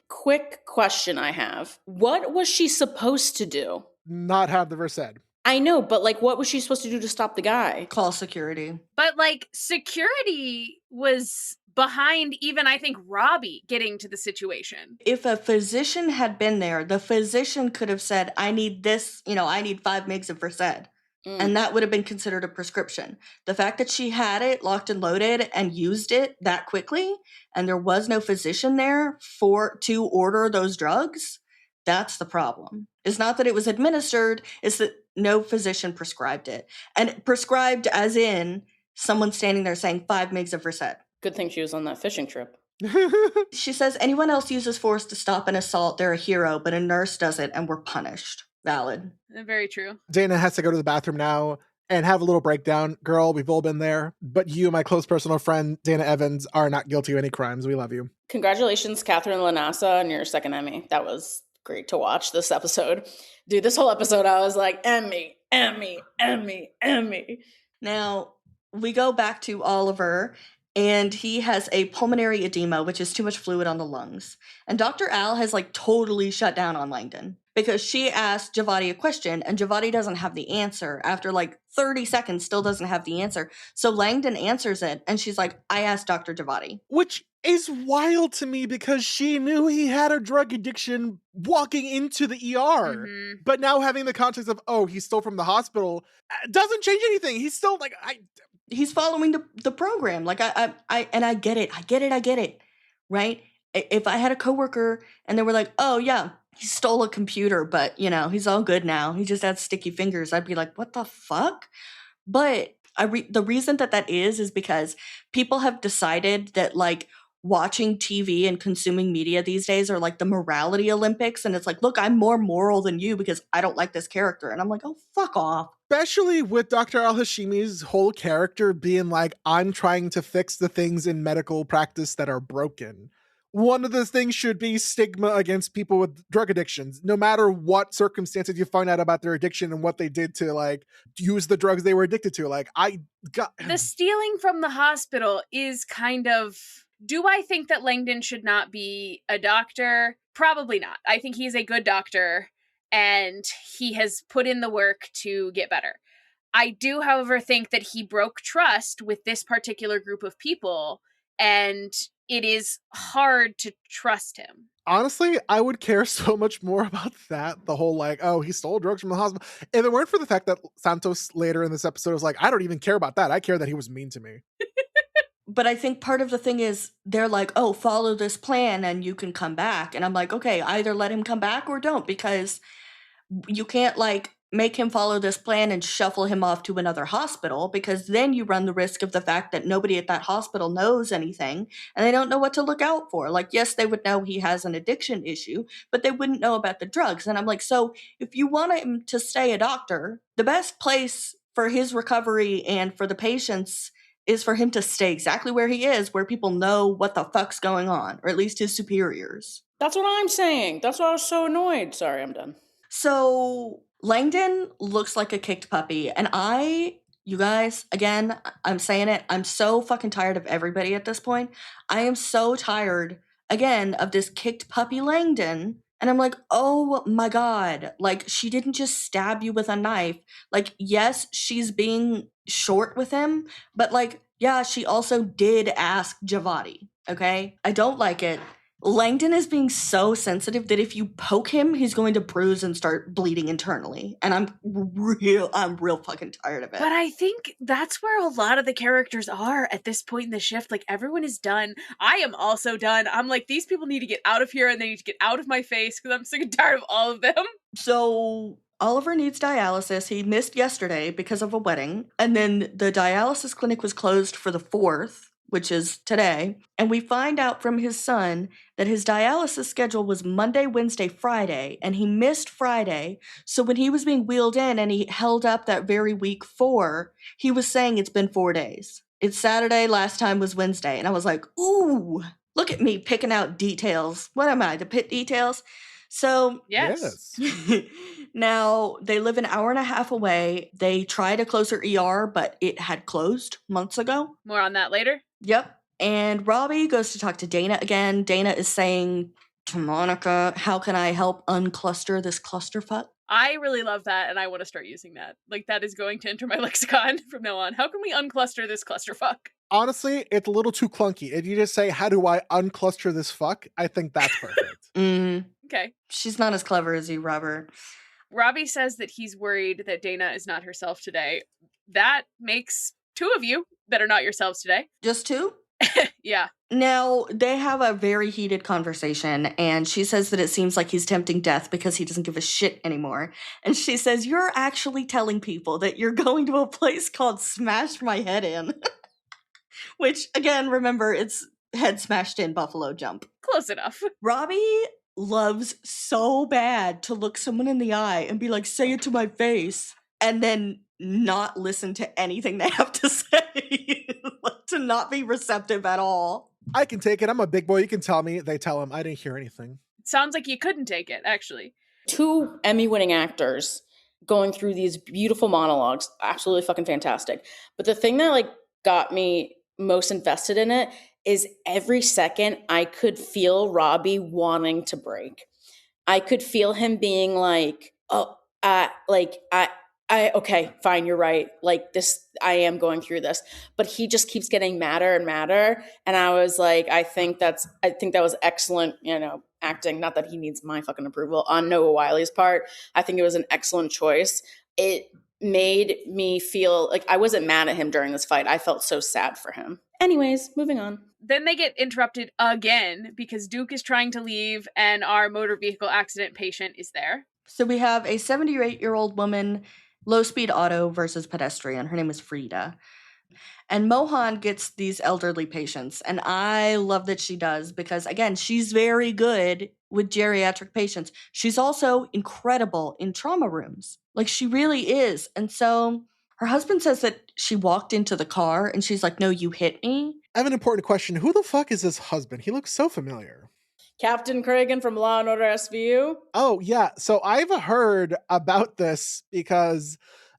Quick question I have. What was she supposed to do? Not have the Versed. I know, but like, what was she supposed to do to stop the guy? Call security. But like, security was behind even, I think, Robbie getting to the situation. If a physician had been there, the physician could have said, I need this, I need 5 mgs of Versed. And that would have been considered a prescription. The fact that she had it locked and loaded and used it that quickly, and there was no physician there to order those drugs, that's the problem. It's not that it was administered, it's that no physician prescribed it. And prescribed as in someone standing there saying 5 mgs of Versed. Good thing she was on that fishing trip. She says, anyone else uses force to stop an assault, they're a hero, but a nurse does it and we're punished. Valid. Very true. Dana has to go to the bathroom now and have a little breakdown. Girl, we've all been there. But you, my close personal friend, Dana Evans, are not guilty of any crimes. We love you. Congratulations, Catherine Lanassa, on your 2nd Emmy. That was great to watch this episode. Dude, this whole episode, I was like, Emmy, Emmy, Emmy, Emmy. Now, we go back to Oliver, and he has a pulmonary edema, which is too much fluid on the lungs. And Dr. Al has like totally shut down on Langdon. because she asked Javati a question and Javati doesn't have the answer. After like 30 seconds, still doesn't have the answer. So Langdon answers it and she's like, I asked Dr. Javati. Which is wild to me because she knew he had a drug addiction walking into the ER. Mhm. But now having the context of, oh, he stole from the hospital, doesn't change anything. He's still like, he's following the program. Like I get it. Right? If I had a coworker and they were like, oh yeah, he stole a computer, but you know, he's all good now. He just had sticky fingers. I'd be like, what the fuck? But the reason that is because people have decided that like watching TV and consuming media these days are like the morality Olympics. And it's like, look, I'm more moral than you because I don't like this character. And I'm like, oh, fuck off. Especially with Dr. Al-Hashimi's whole character being like, I'm trying to fix the things in medical practice that are broken. One of the things should be stigma against people with drug addictions. No matter what circumstances you find out about their addiction and what they did to like use the drugs they were addicted to. Like the stealing from the hospital is kind of, do I think that Langdon should not be a doctor? Probably not. I think he's a good doctor and he has put in the work to get better. I do, however, think that he broke trust with this particular group of people and it is hard to trust him. Honestly, I would care so much more about that. The whole like, oh, he stole drugs from the hospital. If it weren't for the fact that Santos later in this episode was like, I don't even care about that. I care that he was mean to me. But I think part of the thing is they're like, oh, follow this plan and you can come back. And I'm like, okay, either let him come back or don't, because you can't like make him follow this plan and shuffle him off to another hospital, because then you run the risk of the fact that nobody at that hospital knows anything and they don't know what to look out for. Like, yes, they would know he has an addiction issue, but they wouldn't know about the drugs. And I'm like, so if you want him to stay a doctor, the best place for his recovery and for the patients is for him to stay exactly where he is, where people know what the fuck's going on, or at least his superiors. That's what I'm saying. That's why I was so annoyed. Sorry, I'm done. So Langdon looks like a kicked puppy. And you guys, again, I'm saying it, I'm so fucking tired of everybody at this point. I am so tired, again, of this kicked puppy Langdon. And I'm like, oh my God, like she didn't just stab you with a knife. Like, yes, she's being short with him, but like, yeah, she also did ask Javati, okay? I don't like it. Langdon is being so sensitive that if you poke him, he's going to bruise and start bleeding internally. And I'm real fucking tired of it. But I think that's where a lot of the characters are at this point in the shift. Like, everyone is done. I am also done. I'm like, these people need to get out of here and they need to get out of my face because I'm sick and tired of all of them. So Oliver needs dialysis. He missed yesterday because of a wedding. And then the dialysis clinic was closed for the 4th, which is today. And we find out from his son that his dialysis schedule was Monday, Wednesday, Friday, and he missed Friday. So when he was being wheeled in and he held up that very week 4, he was saying it's been 4 days. It's Saturday, last time was Wednesday. And I was like, ooh, look at me picking out details. What am I, the pit details? So yes. Now they live an hour and a half away. They tried a closer ER, but it had closed months ago. More on that later. Yep. And Robbie goes to talk to Dana again. Dana is saying to Monica, how can I help uncluster this clusterfuck? I really love that, and I want to start using that. Like, that is going to enter my lexicon from now on. How can we uncluster this clusterfuck? Honestly, it's a little too clunky. If you just say, how do I uncluster this fuck? I think that's perfect. Okay. She's not as clever as you, Robert. Robbie says that he's worried that Dana is not herself today. That makes 2 of you that are not yourselves today. Just 2? Yeah. Now, they have a very heated conversation, and she says that it seems like he's tempting death because he doesn't give a shit anymore. And she says, you're actually telling people that you're going to a place called Smash My Head In. Which, again, remember, it's Head Smashed In Buffalo Jump. Close enough. Robbie loves so bad to look someone in the eye and be like, say it to my face, and then not listen to anything they have to say. Like, to not be receptive at all. I can take it. I'm a big boy. You can tell me. They tell him. I didn't hear anything. It sounds like you couldn't take it, actually. 2 Emmy-winning actors going through these beautiful monologues. Absolutely fucking fantastic. But the thing that like got me most invested in it is every second I could feel Robbie wanting to break. I could feel him being like, oh, okay, fine, you're right. Like this, I am going through this, but he just keeps getting madder and madder. And I was like, I think that was excellent, acting. Not that he needs my fucking approval on Noah Wiley's part. I think it was an excellent choice. It made me feel like I wasn't mad at him during this fight. I felt so sad for him. Anyways, moving on. Then they get interrupted again because Duke is trying to leave and our motor vehicle accident patient is there. So we have a 78-year-old woman, low-speed auto versus pedestrian. Her name is Frida. And Mohan gets these elderly patients. And I love that she does because, again, she's very good with geriatric patients. She's also incredible in trauma rooms. Like, she really is. And so her husband says that she walked into the car and she's like, no, you hit me. I have an important question. Who the fuck is this husband? He looks so familiar. Captain Cragen from Law & Order SVU. Oh, yeah. So I've heard about this because,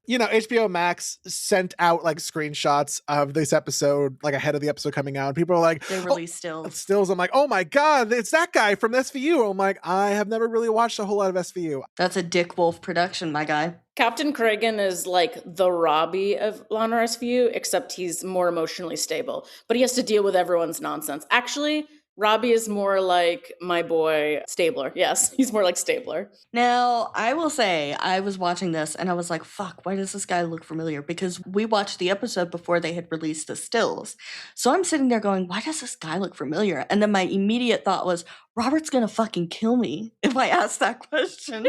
HBO Max sent out like screenshots of this episode, like ahead of the episode coming out. People are like, they released stills. I'm like, oh my God, it's that guy from SVU. I'm like, I have never really watched a whole lot of SVU. That's a Dick Wolf production, my guy. Captain Cragen is like the Robbie of Law & Order SVU, except he's more emotionally stable. But he has to deal with everyone's nonsense. Actually, Robbie is more like my boy Stabler. Yes, he's more like Stabler. Now, I will say, I was watching this and I was like, fuck, why does this guy look familiar? Because we watched the episode before they had released the stills. So I'm sitting there going, why does this guy look familiar? And then my immediate thought was, Robert's gonna fucking kill me if I ask that question.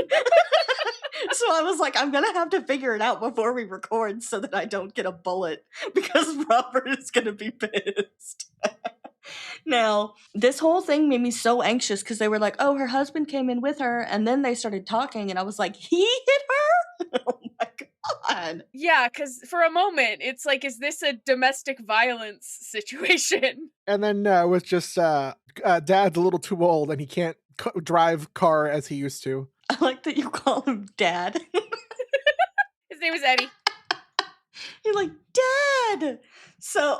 So I was like, I'm gonna have to figure it out before we record so that I don't get a bullet because Robert is gonna be pissed. Now, this whole thing made me so anxious because they were like, oh, her husband came in with her, and then they started talking, and I was like, he hit her? Oh my God. Yeah, because for a moment, it's like, is this a domestic violence situation? And then it was just Dad's a little too old, and he can't drive car as he used to. I like that you call him Dad. His name is Eddie. You're like, Dad! So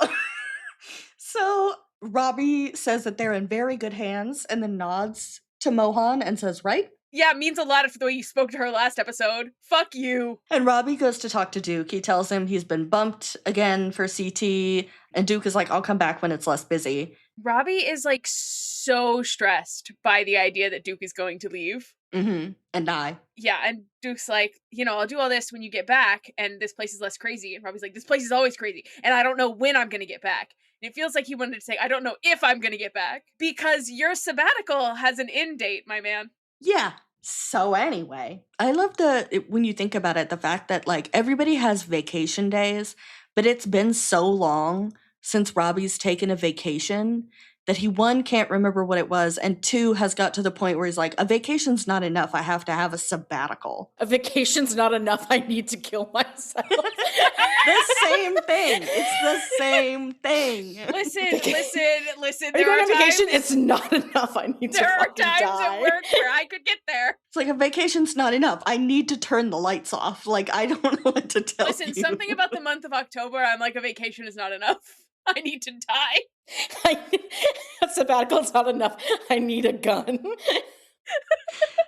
Robbie says that they're in very good hands and then nods to Mohan and says, right? Yeah, it means a lot for the way you spoke to her last episode. Fuck you. And Robbie goes to talk to Duke. He tells him he's been bumped again for CT. And Duke is like, I'll come back when it's less busy. Robbie is like so stressed by the idea that Duke is going to leave. Mm-hmm. And die. Yeah, and Duke's like, I'll do all this when you get back and this place is less crazy. And Robbie's like, this place is always crazy. And I don't know when I'm going to get back. And it feels like he wanted to say, I don't know if I'm going to get back. Because your sabbatical has an end date, my man. Yeah. So anyway, I love when you think about it, the fact that like everybody has vacation days, but it's been so long since Robbie's taken a vacation that he, one, can't remember what it was, and two, has got to the point where he's like, a vacation's not enough. I have to have a sabbatical. A vacation's not enough. I need to kill myself. The same thing. It's the same thing. Listen. Are you going on vacation? It's not enough. I need to fucking die. There are times at work where I could get there. It's like, a vacation's not enough. I need to turn the lights off. Like, I don't know what to tell you. Listen, something about the month of October, I'm like, a vacation is not enough. I need to die. A sabbatical's not enough. I need a gun.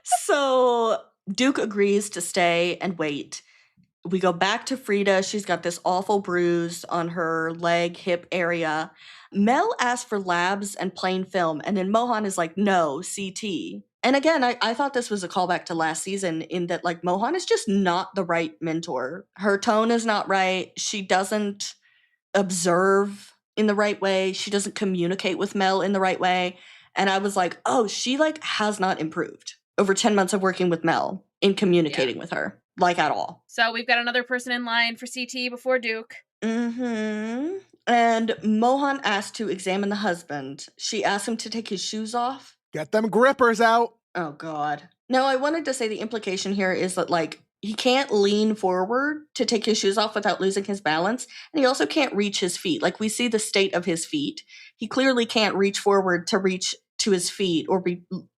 So Duke agrees to stay and wait. We go back to Frida. She's got this awful bruise on her leg, hip area. Mel asks for labs and plain film, and then Mohan is like, no, CT. And again, I thought this was a callback to last season in that, like, Mohan is just not the right mentor. Her tone is not right. She doesn't observe in the right way. She doesn't communicate with Mel in the right way. And I was like, oh, she like has not improved over 10 months of working with Mel in communicating with her, like at all. So we've got another person in line for CT before Duke. Mm-hmm. And Mohan asked to examine the husband. She asked him to take his shoes off. Get them grippers out. Oh, God. Now, I wanted to say the implication here is that, like, he can't lean forward to take his shoes off without losing his balance. And he also can't reach his feet. Like, we see the state of his feet. He clearly can't reach forward to reach to his feet or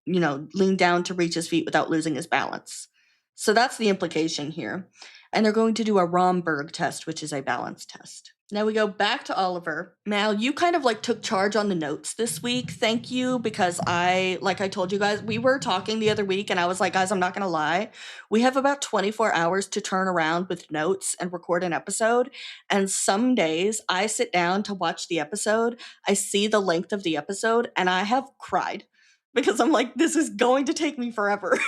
lean down to reach his feet without losing his balance. So that's the implication here. And they're going to do a Romberg test, which is a balance test. Now we go back to Oliver. Mal, you kind of like took charge on the notes this week. Thank you, because like I told you guys, we were talking the other week and I was like, guys, I'm not going to lie. We have about 24 hours to turn around with notes and record an episode. And some days I sit down to watch the episode. I see the length of the episode and I have cried because I'm like, this is going to take me forever.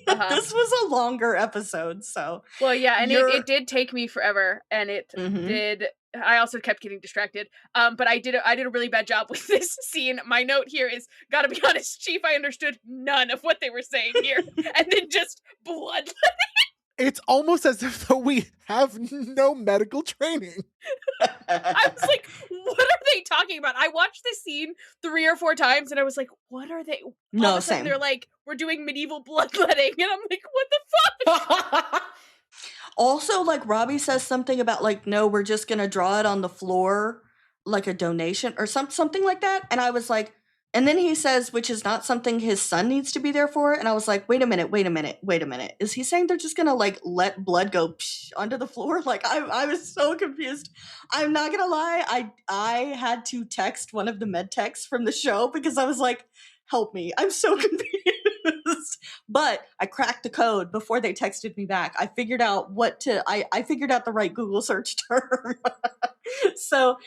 This was a longer episode, so. Well, yeah, and it did take me forever, and it Mhm. did. I also kept getting distracted. But I did a really bad job with this scene. My note here is, gotta be honest, Chief, I understood none of what they were saying here, and then just blood. It's almost as if though we have no medical training. I was like, what are they talking about? I watched this scene 3 or 4 times and I was like, what are they? No, All of a sudden same. they're like, we're doing medieval bloodletting. And I'm like, what the fuck? Also, like, Robbie says something about, like, no, we're just gonna draw it on the floor like a donation or something like that. And I was like, and then he says, which is not something his son needs to be there for. And I was like, wait a minute. Is he saying they're just gonna, like, let blood go onto the floor? Like, I was so confused. I'm not gonna lie. I had to text one of the med techs from the show because I was like, help me. I'm so confused. But I cracked the code before they texted me back. I figured out I figured out the right Google search term. So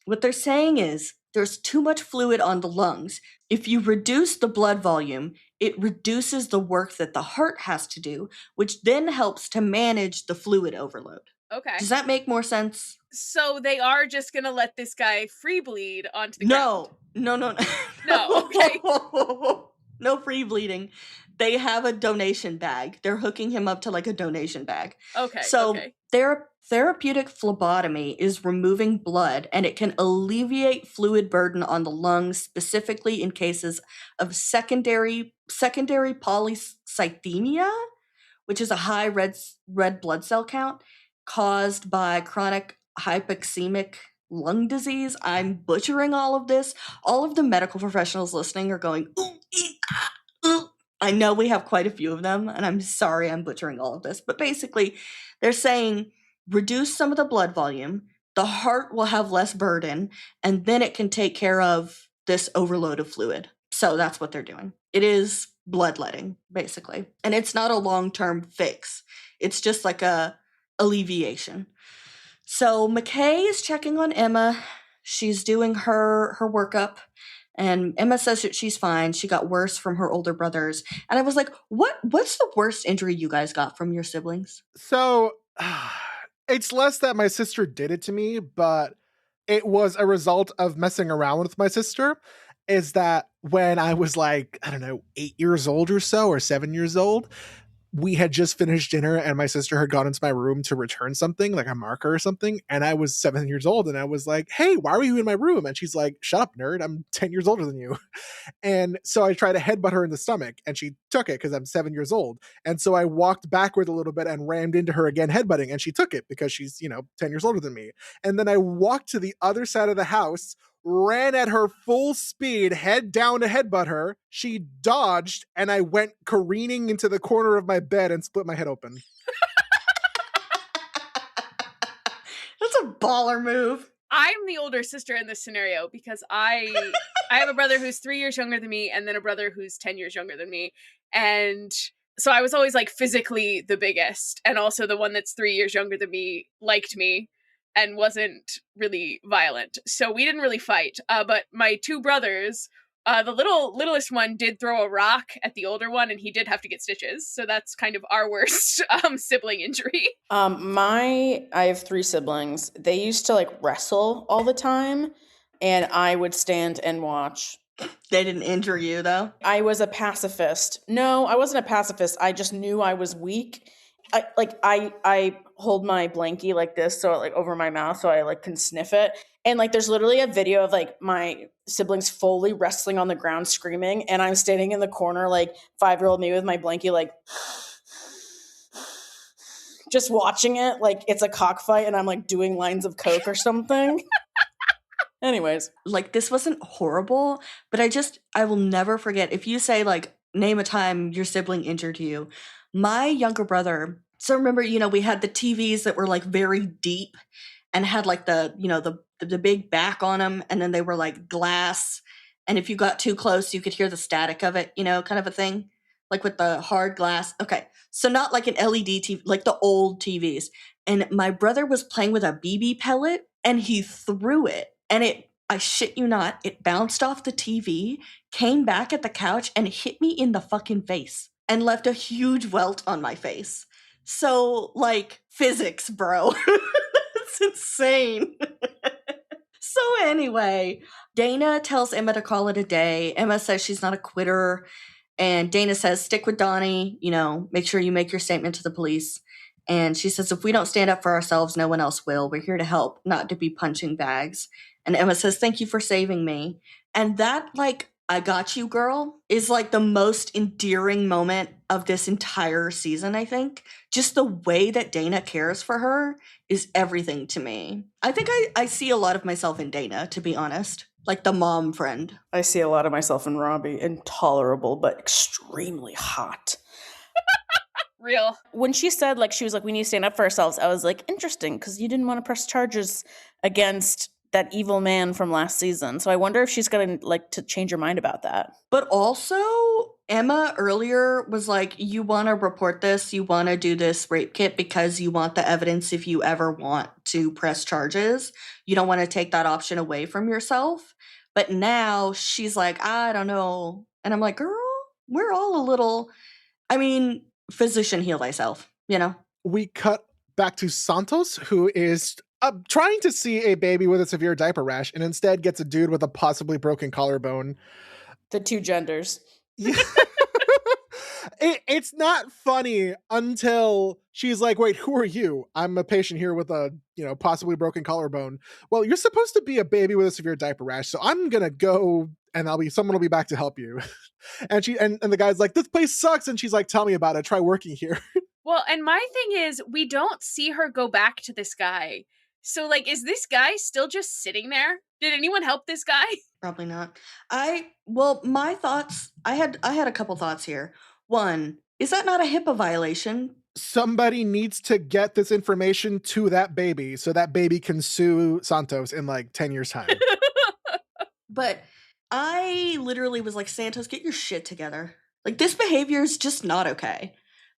what they're saying is there's too much fluid on the lungs. If you reduce the blood volume, it reduces the work that the heart has to do, which then helps to manage the fluid overload. Okay. Does that make more sense? So they are just gonna let this guy free bleed onto the ground? No. No, okay. No free bleeding. They have a donation bag. They're hooking him up to like a donation bag. Okay. So okay. therapeutic phlebotomy is removing blood, and it can alleviate fluid burden on the lungs, specifically in cases of secondary polycythemia, which is a high red blood cell count caused by chronic hypoxemic lung disease. I'm butchering all of this. All of the medical professionals listening are going, ooh, ooh. I know we have quite a few of them, and I'm sorry I'm butchering all of this, but basically they're saying reduce some of the blood volume, the heart will have less burden, and then it can take care of this overload of fluid. So that's what they're doing. It is bloodletting, basically. And it's not a long-term fix. It's just like a alleviation. So McKay is checking on Emma. She's doing her workup. And Emma says that she's fine. She got worse from her older brothers. And I was like, what's the worst injury you guys got from your siblings? So it's less that my sister did it to me, but it was a result of messing around with my sister. Is that when I was like, I don't know, 8 years old or so, or 7 years old, we had just finished dinner and my sister had gone into my room to return something, like a marker or something. And I was 7 years old and I was like, hey, why are you in my room? And she's like, shut up, nerd. I'm 10 years older than you. And so I tried to headbutt her in the stomach and she took it because I'm 7 years old. And so I walked backward a little bit and rammed into her again, headbutting. And she took it because she's, 10 years older than me. And then I walked to the other side of the house, ran at her full speed, head down to headbutt her. She dodged, and I went careening into the corner of my bed and split my head open. That's a baller move. I'm the older sister in this scenario because I have a brother who's 3 years younger than me and then a brother who's 10 years younger than me. And so I was always like physically the biggest, and also the one that's 3 years younger than me liked me and wasn't really violent. So we didn't really fight. But my two brothers, the littlest one did throw a rock at the older one, and he did have to get stitches. So that's kind of our worst sibling injury. I have 3 siblings. They used to like wrestle all the time, and I would stand and watch. They didn't injure you, though? I was a pacifist. No, I wasn't a pacifist. I just knew I was weak. I hold my blankie like this, so like over my mouth, so I like can sniff it. And like, there's literally a video of like my siblings fully wrestling on the ground, screaming, and I'm standing in the corner, like 5-year-old me with my blankie, like just watching it, like it's a cockfight, and I'm like doing lines of coke or something. Anyways, like, this wasn't horrible, but I will never forget if you say like, name a time your sibling injured you. My younger brother, so remember, we had the TVs that were like very deep, and had like the big back on them, and then they were like glass, and if you got too close you could hear the static of it, kind of a thing, like with the hard glass. Okay, so not like an LED TV, like the old TVs. And my brother was playing with a BB pellet and he threw it, and I shit you not, it bounced off the TV, came back at the couch, and hit me in the fucking face and left a huge welt on my face. So, like, physics, bro. It's insane. So anyway, Dana tells Emma to call it a day. Emma says she's not a quitter. And Dana says, stick with Donnie, make sure you make your statement to the police. And she says, if we don't stand up for ourselves, no one else will. We're here to help, not to be punching bags. And Emma says, thank you for saving me. And that, like, I got you, girl, is like the most endearing moment of this entire season, I think. Just the way that Dana cares for her is everything to me. I think I see a lot of myself in Dana, to be honest. Like the mom friend. I see a lot of myself in Robbie. Intolerable, but extremely hot. Real. When she said, like, she was like, we need to stand up for ourselves, I was like, interesting, because you didn't want to press charges against that evil man from last season. So I wonder if she's going to, like, to change her mind about that. But also, Emma earlier was like, you want to report this, you want to do this rape kit because you want the evidence if you ever want to press charges. You don't want to take that option away from yourself. But now she's like, I don't know. And I'm like, girl, we're all a little, physician, heal thyself, We cut back to Santos, who is trying to see a baby with a severe diaper rash and instead gets a dude with a possibly broken collarbone. The two genders. Yeah. It's not funny until she's like, wait, who are you? I'm a patient here with a, possibly broken collarbone. Well, you're supposed to be a baby with a severe diaper rash, so I'm gonna go and someone will be back to help you. And the guy's like, this place sucks, and she's like, tell me about it, try working here. Well, and my thing is, we don't see her go back to this guy. So, like, is this guy still just sitting there? Did anyone help this guy? Probably not. My thoughts, I had a couple thoughts here. One, is that not a HIPAA violation? Somebody needs to get this information to that baby so that baby can sue Santos in like 10 years' time. But I literally was like, Santos, get your shit together. Like, this behavior is just not okay.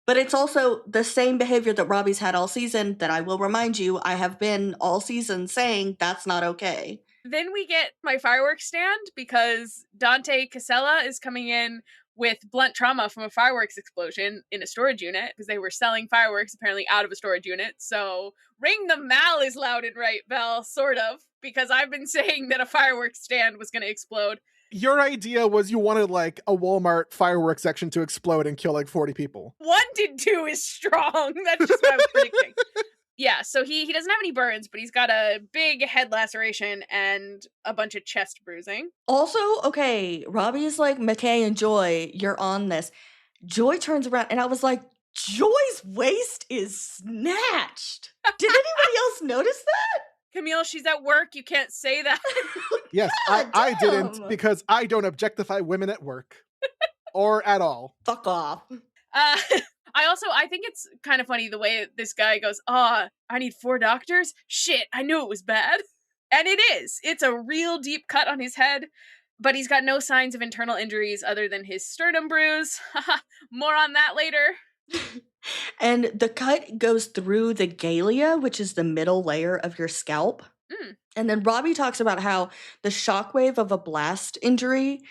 But it's also the same behavior that Robbie's had all season that I will remind you, I have been all season saying that's not okay. Then we get my fireworks stand because Dante Casella is coming in with blunt trauma from a fireworks explosion in a storage unit because they were selling fireworks apparently out of a storage unit. So ring the mal is loud and right, Belle, sort of, because I've been saying that a fireworks stand was going to explode. Your idea was you wanted like a Walmart fireworks section to explode and kill like 40 people. 1 to 2 is strong. That's just what I was predicting. Yeah, so he doesn't have any burns, but he's got a big head laceration and a bunch of chest bruising. Also, okay, Robbie's like, McKay and Joy, you're on this. Joy turns around and I was like, Joy's waist is snatched. Did anybody else notice that? Camille, she's at work. You can't say that. Yes, I didn't, because I don't objectify women at work. Or at all. Fuck off. I think it's kind of funny the way this guy goes, I need 4 doctors? Shit, I knew it was bad. And it is. It's a real deep cut on his head, but he's got no signs of internal injuries other than his sternum bruise. More on that later. And the cut goes through the galea, which is the middle layer of your scalp. And then Robbie talks about how the shockwave of a blast injury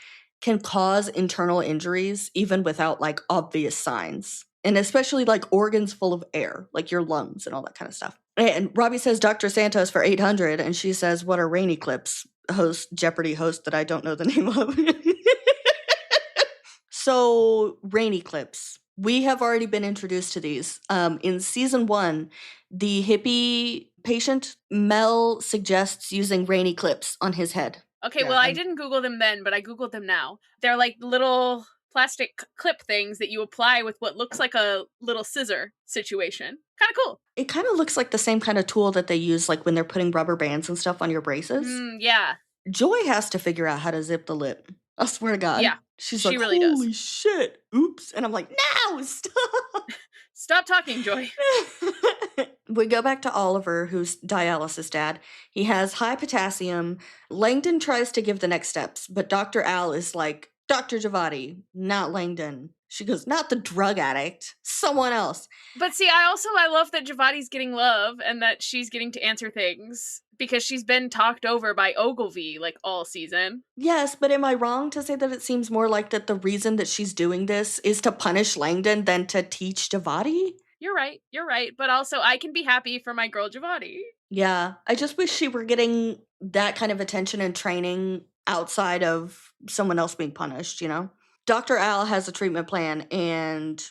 can cause internal injuries even without like obvious signs. And especially like organs full of air, like your lungs and all that kind of stuff. And Robbie says Dr. Santos for 800, and she says, what are Rainy Clips? Jeopardy host that I don't know the name of. So, Rainy Clips. We have already been introduced to these. In season 1, the hippie patient, Mel suggests using Rainy Clips on his head. Okay, yeah, well, I didn't Google them then, but I Googled them now. They're like little plastic clip things that you apply with what looks like a little scissor situation. Kind of cool. It kind of looks like the same kind of tool that they use like when they're putting rubber bands and stuff on your braces. Yeah. Joy has to figure out how to zip the lip. I swear to God. Yeah. She's like, really holy does. Shit. Oops. And I'm like, no, stop. Stop talking, Joy. We go back to Oliver, who's dialysis dad. He has high potassium. Langdon tries to give the next steps, but Dr. Al is like, Dr. Javati, not Langdon. She goes, not the drug addict, someone else. But see, I love that Javati's getting love and that she's getting to answer things because she's been talked over by Ogilvy like all season. Yes, but am I wrong to say that it seems more like that the reason that she's doing this is to punish Langdon than to teach Javati? You're right. But also, I can be happy for my girl Javati. Yeah, I just wish she were getting that kind of attention and training outside of someone else being punished, you know? Dr. Al has a treatment plan and,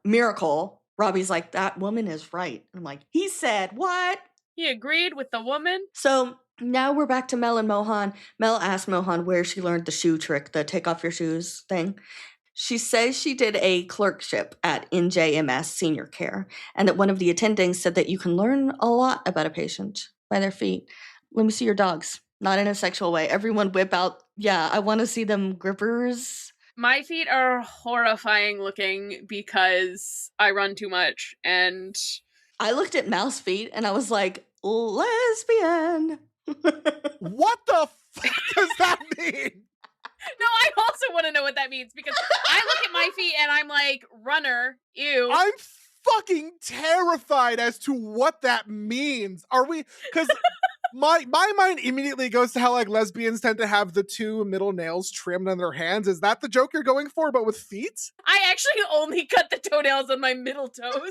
miracle. Robbie's like, that woman is right. I'm like, he said what? He agreed with the woman. So now we're back to Mel and Mohan. Mel asked Mohan where she learned the shoe trick, the take off your shoes thing. She says she did a clerkship at NJMS Senior Care, and that one of the attendings said that you can learn a lot about a patient by their feet. Let me see your dogs. Not in a sexual way. Everyone whip out, yeah, I want to see them grippers. My feet are horrifying looking because I run too much, and I looked at Mal's feet and I was like, lesbian. What the fuck does that mean? No, I also want to know what that means because I look at my feet and I'm like, runner, ew. I'm fucking terrified as to what that means. Are we? Because my mind immediately goes to how like lesbians tend to have the two middle nails trimmed on their hands. Is that the joke you're going for, but with feet? I actually only cut the toenails on my middle toes.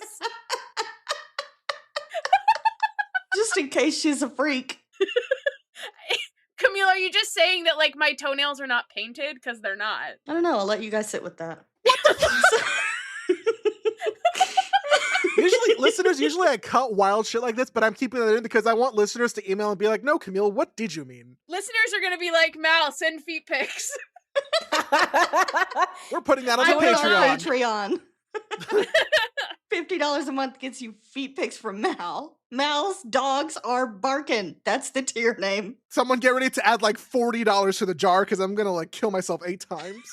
Just in case she's a freak. Camille, are you just saying that like my toenails are not painted? Because they're not. I don't know. I'll let you guys sit with that. Usually I cut wild shit like this, but I'm keeping that in because I want listeners to email and be like, no, Camille, what did you mean? Listeners are going to be like, Mal, send feet pics. We're putting that on the Patreon. $50 a month gets you feet pics from Mal. Mal's dogs are barking. That's the tier name. Someone get ready to add like $40 to the jar because I'm gonna like kill myself 8 times.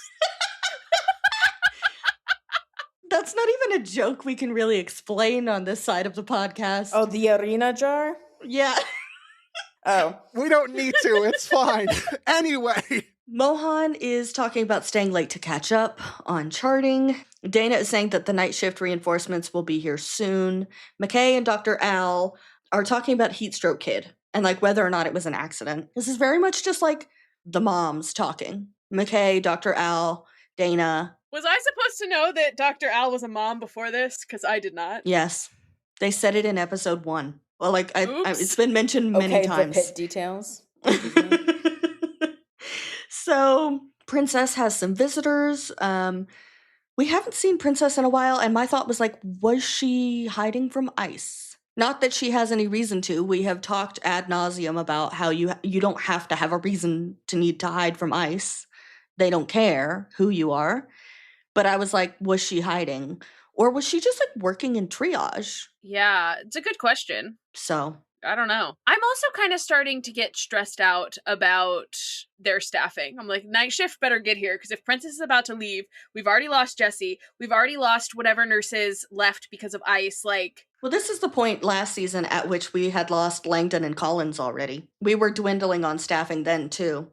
That's not even a joke we can really explain on this side of the podcast. Oh, the arena jar? Yeah. Oh. We don't need to. It's fine. Anyway. Mohan is talking about staying late to catch up on charting. Dana is saying that the night shift reinforcements will be here soon. McKay and Dr. Al are talking about Heat Stroke Kid and like whether or not it was an accident. This is very much just like the moms talking. McKay, Dr. Al, Dana. Was I supposed to know that Dr. Al was a mom before this? Because I did not. Yes. They said it in episode 1. Well, like, it's been mentioned many times. The pit details. So, Princess has some visitors. We haven't seen Princess in a while, and my thought was like, was she hiding from ICE? Not that she has any reason to. We have talked ad nauseum about how you don't have to have a reason to need to hide from ICE. They don't care who you are. But I was like, was she hiding? Or was she just like working in triage? Yeah, it's a good question. So, I don't know. I'm also kind of starting to get stressed out about their staffing. I'm like, night shift better get here because if Princess is about to leave, we've already lost Jessie. We've already lost whatever nurses left because of ICE. Like, well, this is the point last season at which we had lost Langdon and Collins already. We were dwindling on staffing then too.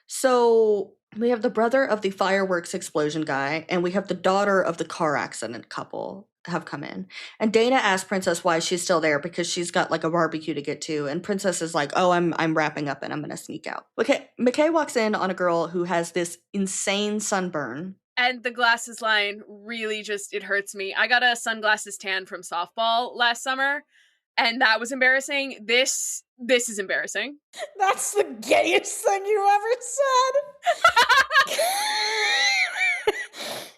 So we have the brother of the fireworks explosion guy, and we have the daughter of the car accident couple have come in. And Dana asked Princess why she's still there because she's got like a barbecue to get to. And Princess is like, oh, I'm wrapping up and I'm going to sneak out. Okay, McKay walks in on a girl who has this insane sunburn. And the glasses line really just, it hurts me. I got a sunglasses tan from softball last summer, and that was embarrassing. This is embarrassing. That's the gayest thing you ever said.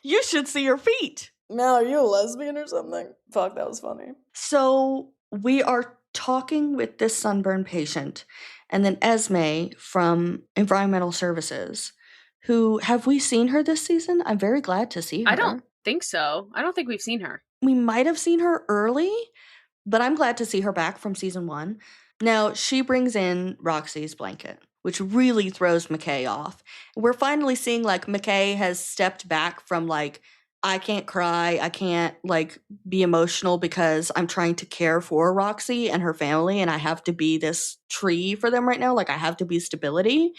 You should see your feet. Mel, are you a lesbian or something? Fuck, that was funny. So we are talking with this sunburn patient, and then Esme from Environmental Services, who, have we seen her this season? I'm very glad to see her. I don't think so. I don't think we've seen her. We might have seen her early, but I'm glad to see her back from season 1. Now, she brings in Roxy's blanket, which really throws McKay off. We're finally seeing, like, McKay has stepped back from, like, I can't cry. I can't like be emotional because I'm trying to care for Roxy and her family, and I have to be this tree for them right now. Like I have to be stability.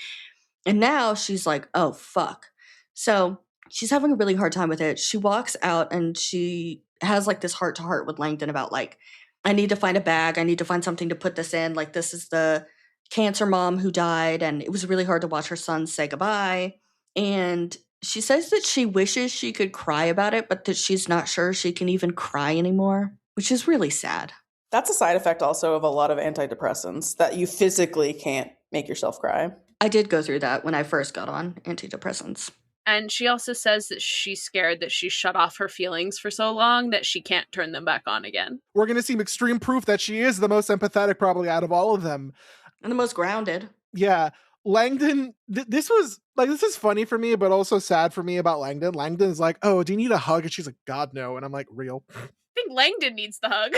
And now she's like, oh, fuck. So she's having a really hard time with it. She walks out and she has like this heart to heart with Langdon about like, I need to find a bag. I need to find something to put this in. Like, this is the cancer mom who died. And it was really hard to watch her son say goodbye. And she says that she wishes she could cry about it, but that she's not sure she can even cry anymore, which is really sad. That's a side effect also of a lot of antidepressants, that you physically can't make yourself cry. I did go through that when I first got on antidepressants. And she also says that she's scared that she shut off her feelings for so long that she can't turn them back on again. We're going to see extreme proof that she is the most empathetic probably out of all of them. And the most grounded. Yeah. Langdon, this is funny for me, but also sad for me about Langdon. Langdon's like, oh, do you need a hug? And she's like, God, no. And I'm like, real? I think Langdon needs the hug.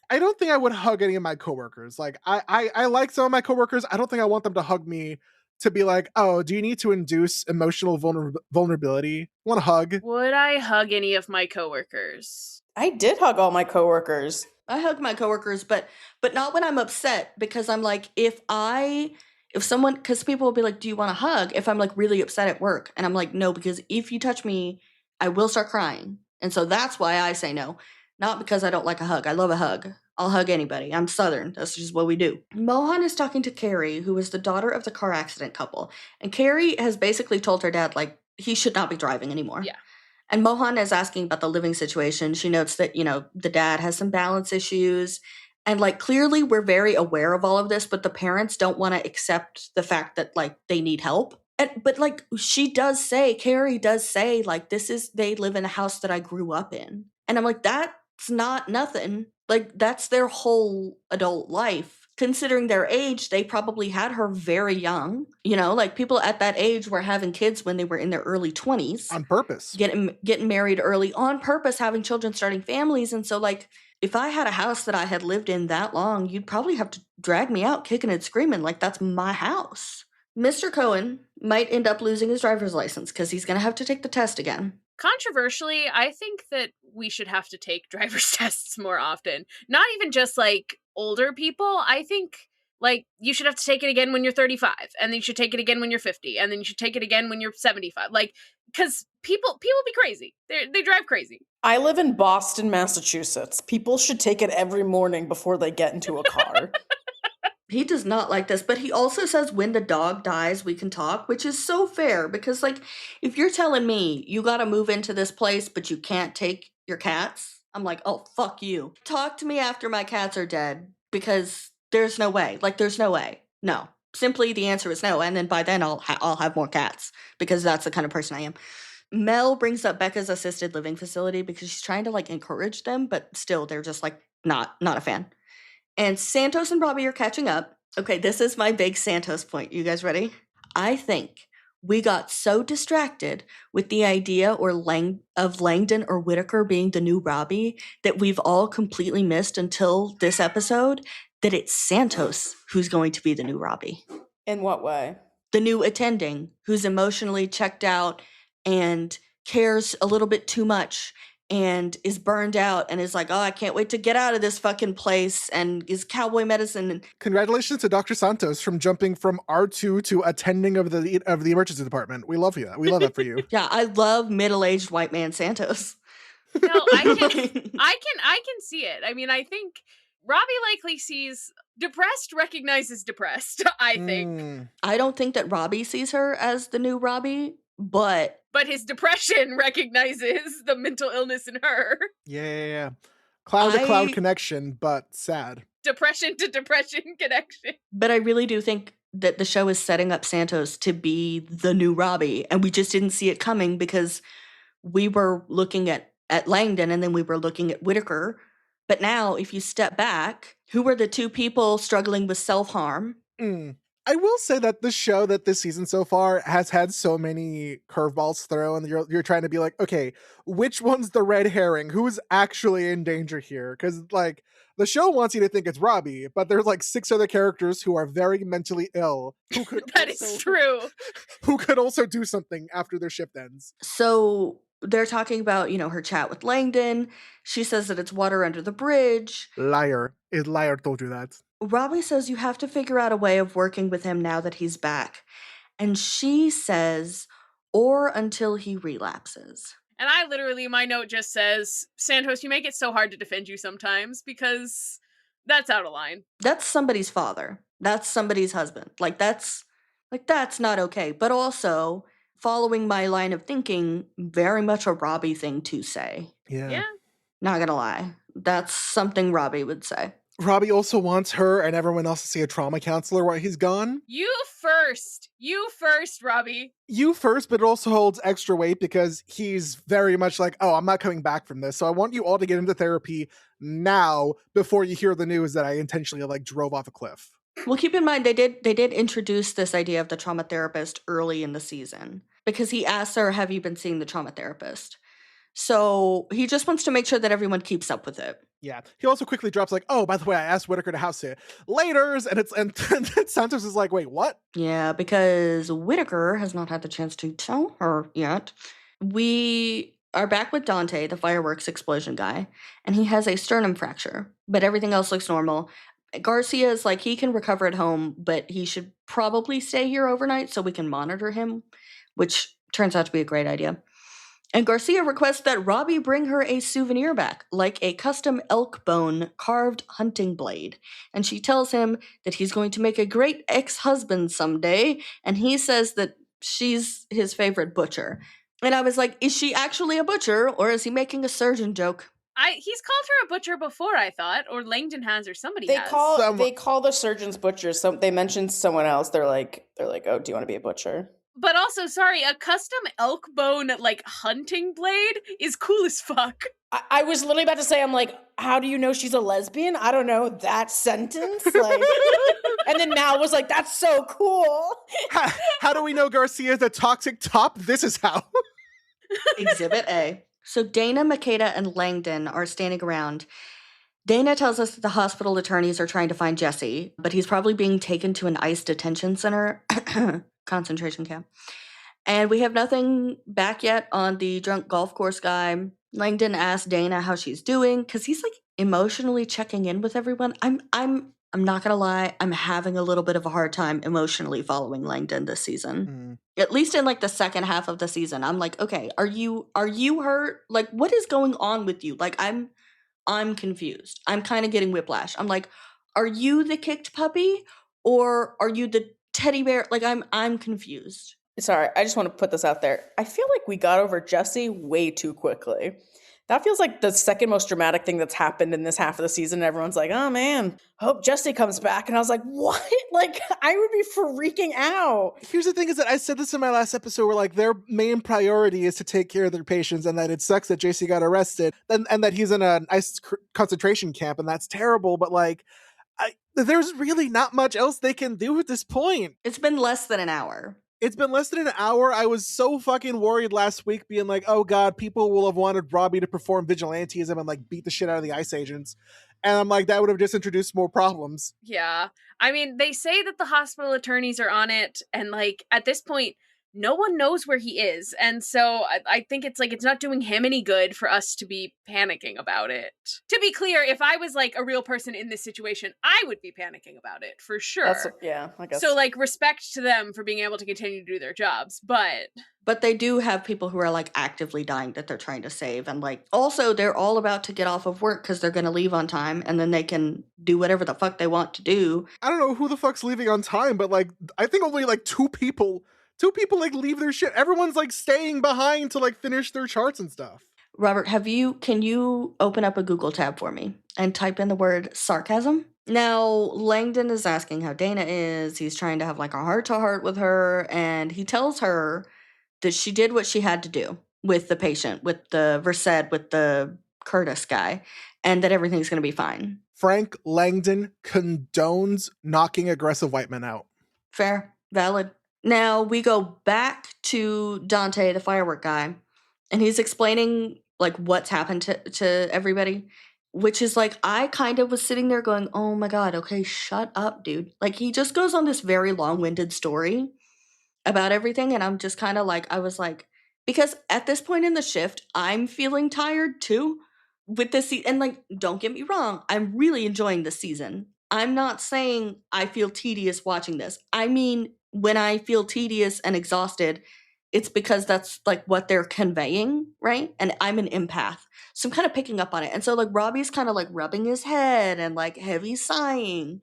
I don't think I would hug any of my coworkers. Like, I like some of my coworkers. I don't think I want them to hug me to be like, oh, do you need to induce emotional vulnerability? Want a hug? Would I hug any of my coworkers? I did hug all my coworkers. I hug my coworkers, but not when I'm upset, because I'm like, if someone, because people will be like, do you want a hug? If I'm like really upset at work, and I'm like, no, because if you touch me, I will start crying. And so that's why I say no. Not because I don't like a hug. I love a hug. I'll hug anybody. I'm Southern. That's just what we do. Mohan is talking to Carrie, who is the daughter of the car accident couple. And Carrie has basically told her dad, like, he should not be driving anymore. Yeah. And Mohan is asking about the living situation. She notes that, you know, the dad has some balance issues. And, like, clearly we're very aware of all of this, but the parents don't want to accept the fact that, like, they need help. But, like, Carrie does say, like, they live in a house that I grew up in. And I'm like, that's not nothing. Like, that's their whole adult life. Considering their age, they probably had her very young. You know, like, people at that age were having kids when they were in their early 20s. On purpose. Getting married early on purpose, having children, starting families. And so, like, if I had a house that I had lived in that long, you'd probably have to drag me out kicking and screaming like that's my house. Mr. Cohen might end up losing his driver's license because he's going to have to take the test again. Controversially, I think that we should have to take driver's tests more often. Not even just like older people. I think like you should have to take it again when you're 35, and then you should take it again when you're 50, and then you should take it again when you're 75. Like, because people be crazy. They drive crazy. I live in Boston, Massachusetts. People should take it every morning before they get into a car. He does not like this, but he also says when the dog dies, we can talk, which is so fair because, like, if you're telling me you got to move into this place, but you can't take your cats, I'm like, oh, fuck you. Talk to me after my cats are dead because there's no way. Like, there's no way. No. Simply the answer is no. And then by then I'll have more cats because that's the kind of person I am. Mel brings up Becca's assisted living facility because she's trying to, like, encourage them, but still they're just, like, not a fan. And Santos and Bobby are catching up. Okay, this is my big Santos point. You guys ready? I think we got so distracted with the idea of Langdon or Whitaker being the new Robbie that we've all completely missed until this episode that it's Santos who's going to be the new Robbie. In what way? The new attending who's emotionally checked out and cares a little bit too much and is burned out and is like, oh, I can't wait to get out of this fucking place, and is cowboy medicine. Congratulations to Dr. Santos from jumping from R2 to attending of the emergency department. We love you. We love that for you. Yeah, I love middle-aged white man Santos. No, I can see it. I mean, I think Robbie likely sees depressed, recognizes depressed, I think. I don't think that Robbie sees her as the new Robbie, but his depression recognizes the mental illness in her. Yeah. Cloud to cloud connection, but sad. Depression to depression connection. But I really do think that the show is setting up Santos to be the new Robbie, and we just didn't see it coming because we were looking at Langdon and then we were looking at Whitaker. But now, if you step back, who were the two people struggling with self-harm? I will say that the show that this season so far has had so many curveballs thrown. You're trying to be like, okay, which one's the red herring? Who's actually in danger here? Because, like, the show wants you to think it's Robbie, but there's like 6 other characters who are very mentally ill. Who could is true. Who could also do something after their shift ends. So They're talking about, her chat with Langdon. She says that it's water under the bridge. Liar. Liar told you that. Robbie says you have to figure out a way of working with him now that he's back. And she says, or until he relapses. And I literally, my note just says, Santos, you make it so hard to defend you sometimes because that's out of line. That's somebody's father. That's somebody's husband. That's not okay. But also, following my line of thinking, very much a Robbie thing to say. Yeah. Not gonna lie. That's something Robbie would say. Robbie also wants her and everyone else to see a trauma counselor while he's gone. You first, Robbie. You first, but it also holds extra weight because he's very much like, oh, I'm not coming back from this. So I want you all to get into therapy now before you hear the news that I intentionally drove off a cliff. Well, keep in mind, they did introduce this idea of the trauma therapist early in the season because he asked her, have you been seeing the trauma therapist? So he just wants to make sure that everyone keeps up with it. Yeah. He also quickly drops oh, by the way, I asked Whitaker to house sit. Laters, and Santos is like, wait, what? Yeah, because Whitaker has not had the chance to tell her yet. We are back with Dante, the fireworks explosion guy, and he has a sternum fracture, but everything else looks normal. Garcia is he can recover at home, but he should probably stay here overnight so we can monitor him, which turns out to be a great idea. And Garcia requests that Robbie bring her a souvenir back, like a custom elk bone carved hunting blade. And she tells him that he's going to make a great ex-husband someday, and he says that she's his favorite butcher. And I was like, is she actually a butcher, or is he making a surgeon joke? He's called her a butcher before, I thought, or Langdon has, or somebody They has. call the surgeons butchers. They mentioned someone else. They're like, oh, do you want to be a butcher? But also, sorry, a custom elk bone, hunting blade is cool as fuck. I was literally about to say, I'm like, how do you know she's a lesbian? I don't know that sentence. And then Mal was like, that's so cool. How do we know Garcia's a toxic top? This is how. Exhibit A. So Dana, Makeda, and Langdon are standing around. Dana tells us that the hospital attorneys are trying to find Jesse, but he's probably being taken to an ICE detention center. Concentration camp. And we have nothing back yet on the drunk golf course guy. Langdon asks Dana how she's doing because he's emotionally checking in with everyone. I'm not gonna lie, I'm having a little bit of a hard time emotionally following Langdon this season. At least in the second half of the season. I'm like, okay, are you hurt? What is going on with you? I'm confused. I'm kind of getting whiplash. I'm like, are you the kicked puppy or are you the teddy bear? I'm confused. Sorry, I just want to put this out there. I feel like we got over Jesse way too quickly. That feels like the second most dramatic thing that's happened in this half of the season. Everyone's like, oh man, hope Jesse comes back. And I was like, what? I would be freaking out. Here's the thing is that I said this in my last episode where their main priority is to take care of their patients and that it sucks that JC got arrested and that he's in an ICE concentration camp and that's terrible. But there's really not much else they can do at this point. It's been less than an hour. It's been less than an hour. I was so fucking worried last week being like, oh God, people will have wanted Robbie to perform vigilantism and beat the shit out of the ICE agents. And I'm like, that would have just introduced more problems. Yeah. I mean, they say that the hospital attorneys are on it. And at this point, no one knows where he is. And so I think it's it's not doing him any good for us to be panicking about it. To be clear, if I was a real person in this situation, I would be panicking about it for sure. I guess. So respect to them for being able to continue to do their jobs. But they do have people who are actively dying that they're trying to save. And also they're all about to get off of work because they're going to leave on time and then they can do whatever the fuck they want to do. I don't know who the fuck's leaving on time, but I think only two people leave their shit. Everyone's staying behind to finish their charts and stuff. Robert, can you open up a Google tab for me and type in the word sarcasm? Now, Langdon is asking how Dana is. He's trying to have a heart-to-heart with her, and he tells her that she did what she had to do with the patient, with the Versed, with the Curtis guy, and that everything's going to be fine. Frank Langdon condones knocking aggressive white men out. Fair. Valid. Now, we go back to Dante, the firework guy, and he's explaining, what's happened to everybody, which is, I kind of was sitting there going, oh my God, okay, shut up, dude. He just goes on this very long-winded story about everything, and I'm just kind of I was Because at this point in the shift, I'm feeling tired too with this and like, don't get me wrong, I'm really enjoying this season. I'm not saying I feel tedious watching this. I mean, when I feel tedious and exhausted, it's because that's like what they're conveying, right? And I'm an empath. So I'm kind of picking up on it. And so like Robbie's kind of like rubbing his head and like heavy sighing.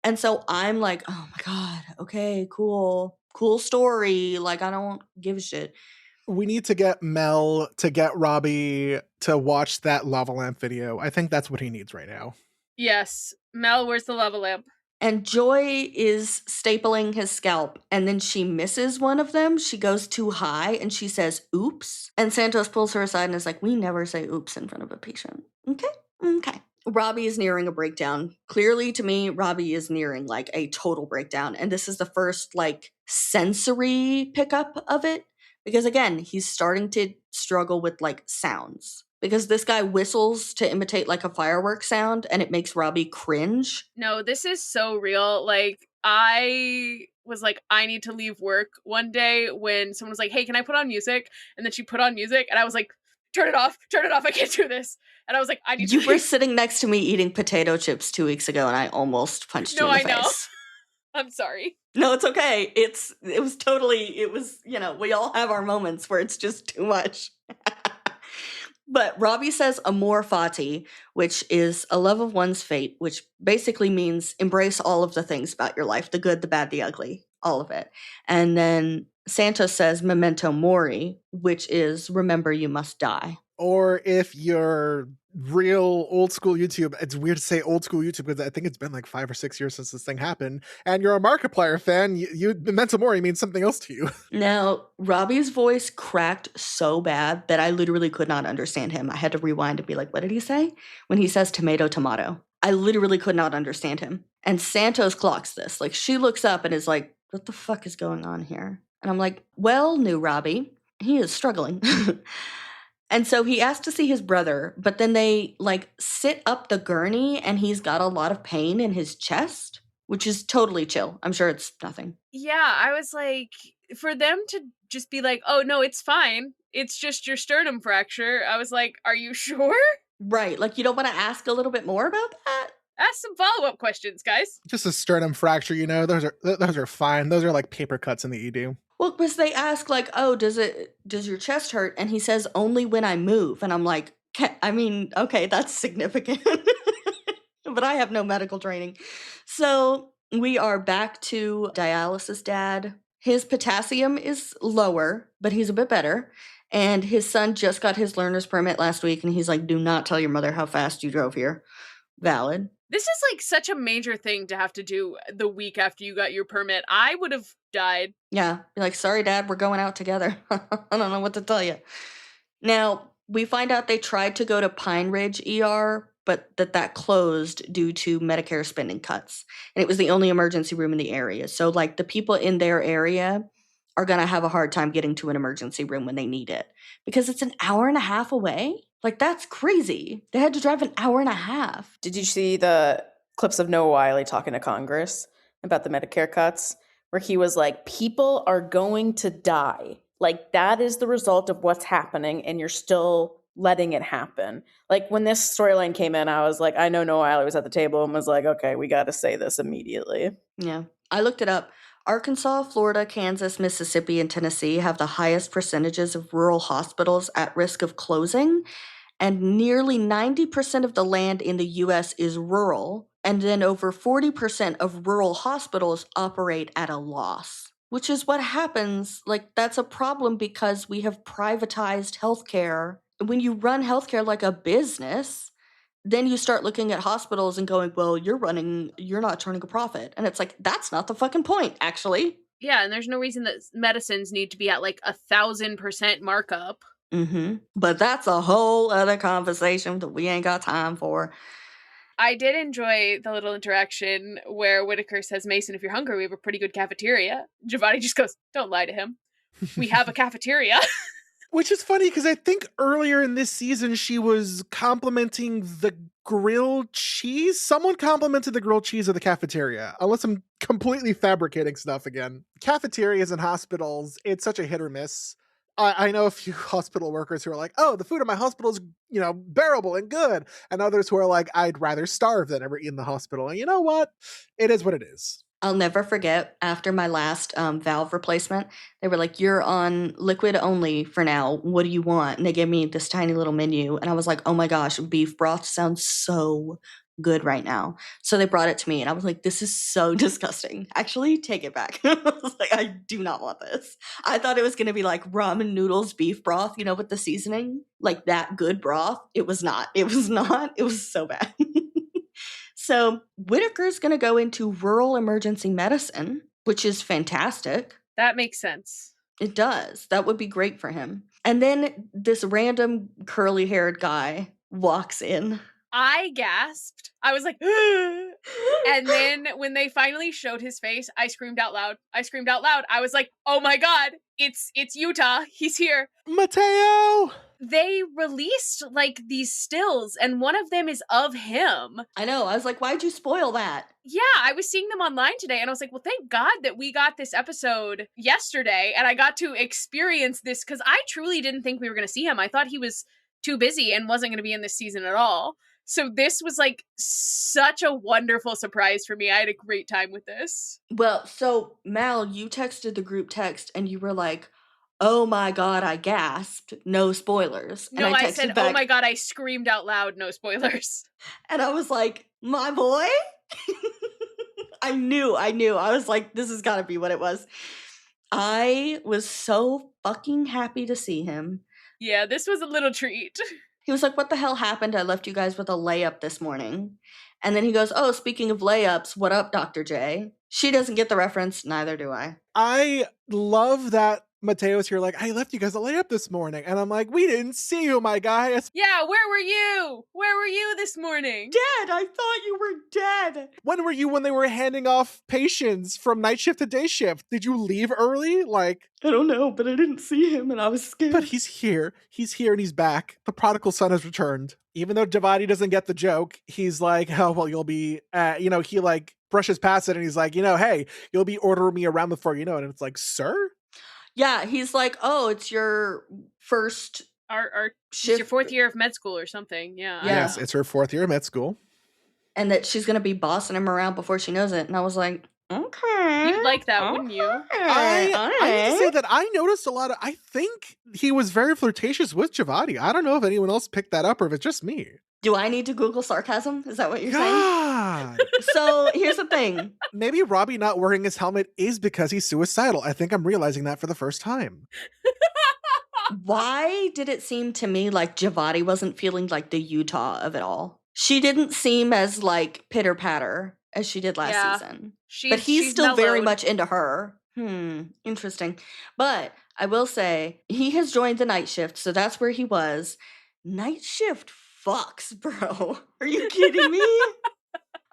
And so I'm like, oh my God, okay, cool. Cool story. Like, I don't give a shit. We need to get Mel to get Robbie to watch that lava lamp video. I think that's what he needs right now. Yes. Mel, where's the lava lamp? And Joy is stapling his scalp, and then she misses one of them. She goes too high, and she says, oops. And Santos pulls her aside and is like, we never say oops in front of a patient. Okay. Robbie is nearing a breakdown. Clearly, to me, Robbie is nearing like a total breakdown. And this is the first like sensory pickup of it. Because again, he's starting to struggle with like sounds. Because this guy whistles to imitate like a fireworks sound and it makes Robbie cringe. No, this is so real. Like, I was like, I need to leave work one day when someone was like, hey, can I put on music? And then she put on music and I was like, turn it off, I can't do this. And I was like, I need to You were sitting next to me eating potato chips 2 weeks ago and I almost punched you in the face. I'm sorry. No, it's okay. It was, you know, we all have our moments where it's just too much. But Robbie says amor fati, which is a love of one's fate, which basically means embrace all of the things about your life, the good, the bad, the ugly, all of it. And then Santos says memento mori, which is remember you must die. Or if you're real old school YouTube, it's weird to say old school YouTube because I think it's been like 5 or 6 years since this thing happened, and you're a Markiplier fan, you Memento Mori means something else to you. Now, Robbie's voice cracked so bad that I literally could not understand him. I had to rewind and be like, what did he say? When he says tomato, tomato. I literally could not understand him. And Santos clocks this. Like, she looks up and is like, what the fuck is going on here? And I'm like, well, new Robbie, he is struggling. And so he asked to see his brother, but then they like sit up the gurney and he's got a lot of pain in his chest, which is totally chill. I'm sure it's nothing. Yeah, I was like, for them to just be like, oh, no, it's fine. It's just your sternum fracture. I was like, are you sure? Right. Like, you don't want to ask a little bit more about that? Ask some follow-up questions, guys. Just a sternum fracture, you know, those are fine. Those are like paper cuts in the ED. Well, because they ask like, oh, does your chest hurt? And he says, only when I move. And I'm like, I mean, okay, that's significant. But I have no medical training. So we are back to dialysis dad. His potassium is lower, but he's a bit better. And his son just got his learner's permit last week. And he's like, do not tell your mother how fast you drove here. Valid. This is like such a major thing to have to do the week after you got your permit. I would have died. Yeah. Be like, sorry, Dad, we're going out together. I don't know what to tell you. Now, we find out they tried to go to Pine Ridge ER, but that closed due to Medicare spending cuts. And it was the only emergency room in the area. So, like, the people in their area are going to have a hard time getting to an emergency room when they need it. Because it's an hour and a half away. Like, that's crazy. They had to drive an hour and a half. Did you see the clips of Noah Wiley talking to Congress about the Medicare cuts? Where he was like, people are going to die. Like, that is the result of what's happening, and you're still letting it happen. Like, when this storyline came in, I was like, I know Noah Wiley was at the table and was like, okay, we got to say this immediately. Yeah. I looked it up. Arkansas, Florida, Kansas, Mississippi, and Tennessee have the highest percentages of rural hospitals at risk of closing. And nearly 90% of the land in the U.S. is rural. And then over 40% of rural hospitals operate at a loss, which is what happens. Like, that's a problem because we have privatized healthcare. When you run healthcare like a business, then you start looking at hospitals and going, well, you're not turning a profit. And it's like, that's not the fucking point, actually. Yeah, and there's no reason that medicines need to be at like 1,000% markup. Mm-hmm. But that's a whole other conversation that we ain't got time for. I did enjoy the little interaction where Whitaker says, Mason, if you're hungry, we have a pretty good cafeteria. Giovanni just goes, don't lie to him. We have a cafeteria. Which is funny because I think earlier in this season, she was complimenting the grilled cheese. Someone complimented the grilled cheese of the cafeteria, unless I'm completely fabricating stuff again. Cafeterias in hospitals, it's such a hit or miss. I know a few hospital workers who are like, oh, the food in my hospital is, bearable and good. And others who are like, I'd rather starve than ever eat in the hospital. And you know what? It is what it is. I'll never forget after my last valve replacement, they were like, you're on liquid only for now. What do you want? And they gave me this tiny little menu. And I was like, oh my gosh, beef broth sounds so good right now. So they brought it to me and I was like, this is so disgusting. Actually, take it back. I was like, I do not want this. I thought it was going to be like ramen noodles, beef broth, with the seasoning, like that good broth. It was not. It was not. It was so bad. So Whitaker's going to go into rural emergency medicine, which is fantastic. That makes sense. It does. That would be great for him. And then this random curly-haired guy walks in. I gasped. I was like, and then when they finally showed his face, I screamed out loud. I was like, oh my God, it's Utah. He's here. Mateo! They released like these stills and one of them is of him. I know. I was like, why'd you spoil that? Yeah, I was seeing them online today and I was like, well, thank God that we got this episode yesterday and I got to experience this because I truly didn't think we were going to see him. I thought he was too busy and wasn't going to be in this season at all. So this was like such a wonderful surprise for me. I had a great time with this. Well, so Mal, you texted the group text and you were like, oh my God, I gasped. No spoilers. No, and I said, back, oh my God, I screamed out loud. No spoilers. And I was like, my boy? I knew. I was like, this has got to be what it was. I was so fucking happy to see him. Yeah, this was a little treat. He was like, what the hell happened? I left you guys with a layup this morning. And then he goes, oh, speaking of layups, what up, Dr. J? She doesn't get the reference. Neither do I. I love that Mateo's here like, I left you guys a layup this morning. And I'm like, we didn't see you, my guy. Yeah, where were you? Where were you this morning? Dead. I thought you were dead. When were you when they were handing off patients from night shift to day shift? Did you leave early? Like, I don't know, but I didn't see him and I was scared. But he's here. He's here and he's back. The prodigal son has returned. Even though Javadi doesn't get the joke, he's like, oh, well, you'll be, he like brushes past it and he's like, hey, you'll be ordering me around before you know it. And it's like, sir? Yeah, he's like, oh, it's your first our shift. It's your fourth year of med school or something. Yeah. Yes, it's her fourth year of med school. And that she's going to be bossing him around before she knows it. And I was like, okay. You'd like that, wouldn't you? I need to say that I noticed I think he was very flirtatious with Javadi. I don't know if anyone else picked that up or if it's just me. Do I need to Google sarcasm? Is that what you're God. saying? So here's the thing. Maybe Robbie not wearing his helmet is because he's suicidal. I think I'm realizing that for the first time. Why did it seem to me like Javadi wasn't feeling like the Utah of it all? She didn't seem as like pitter patter as she did last season. But he's still very much into her. Interesting. But I will say he has joined the night shift, so that's where he was. Night shift fucks, bro. Are you kidding me?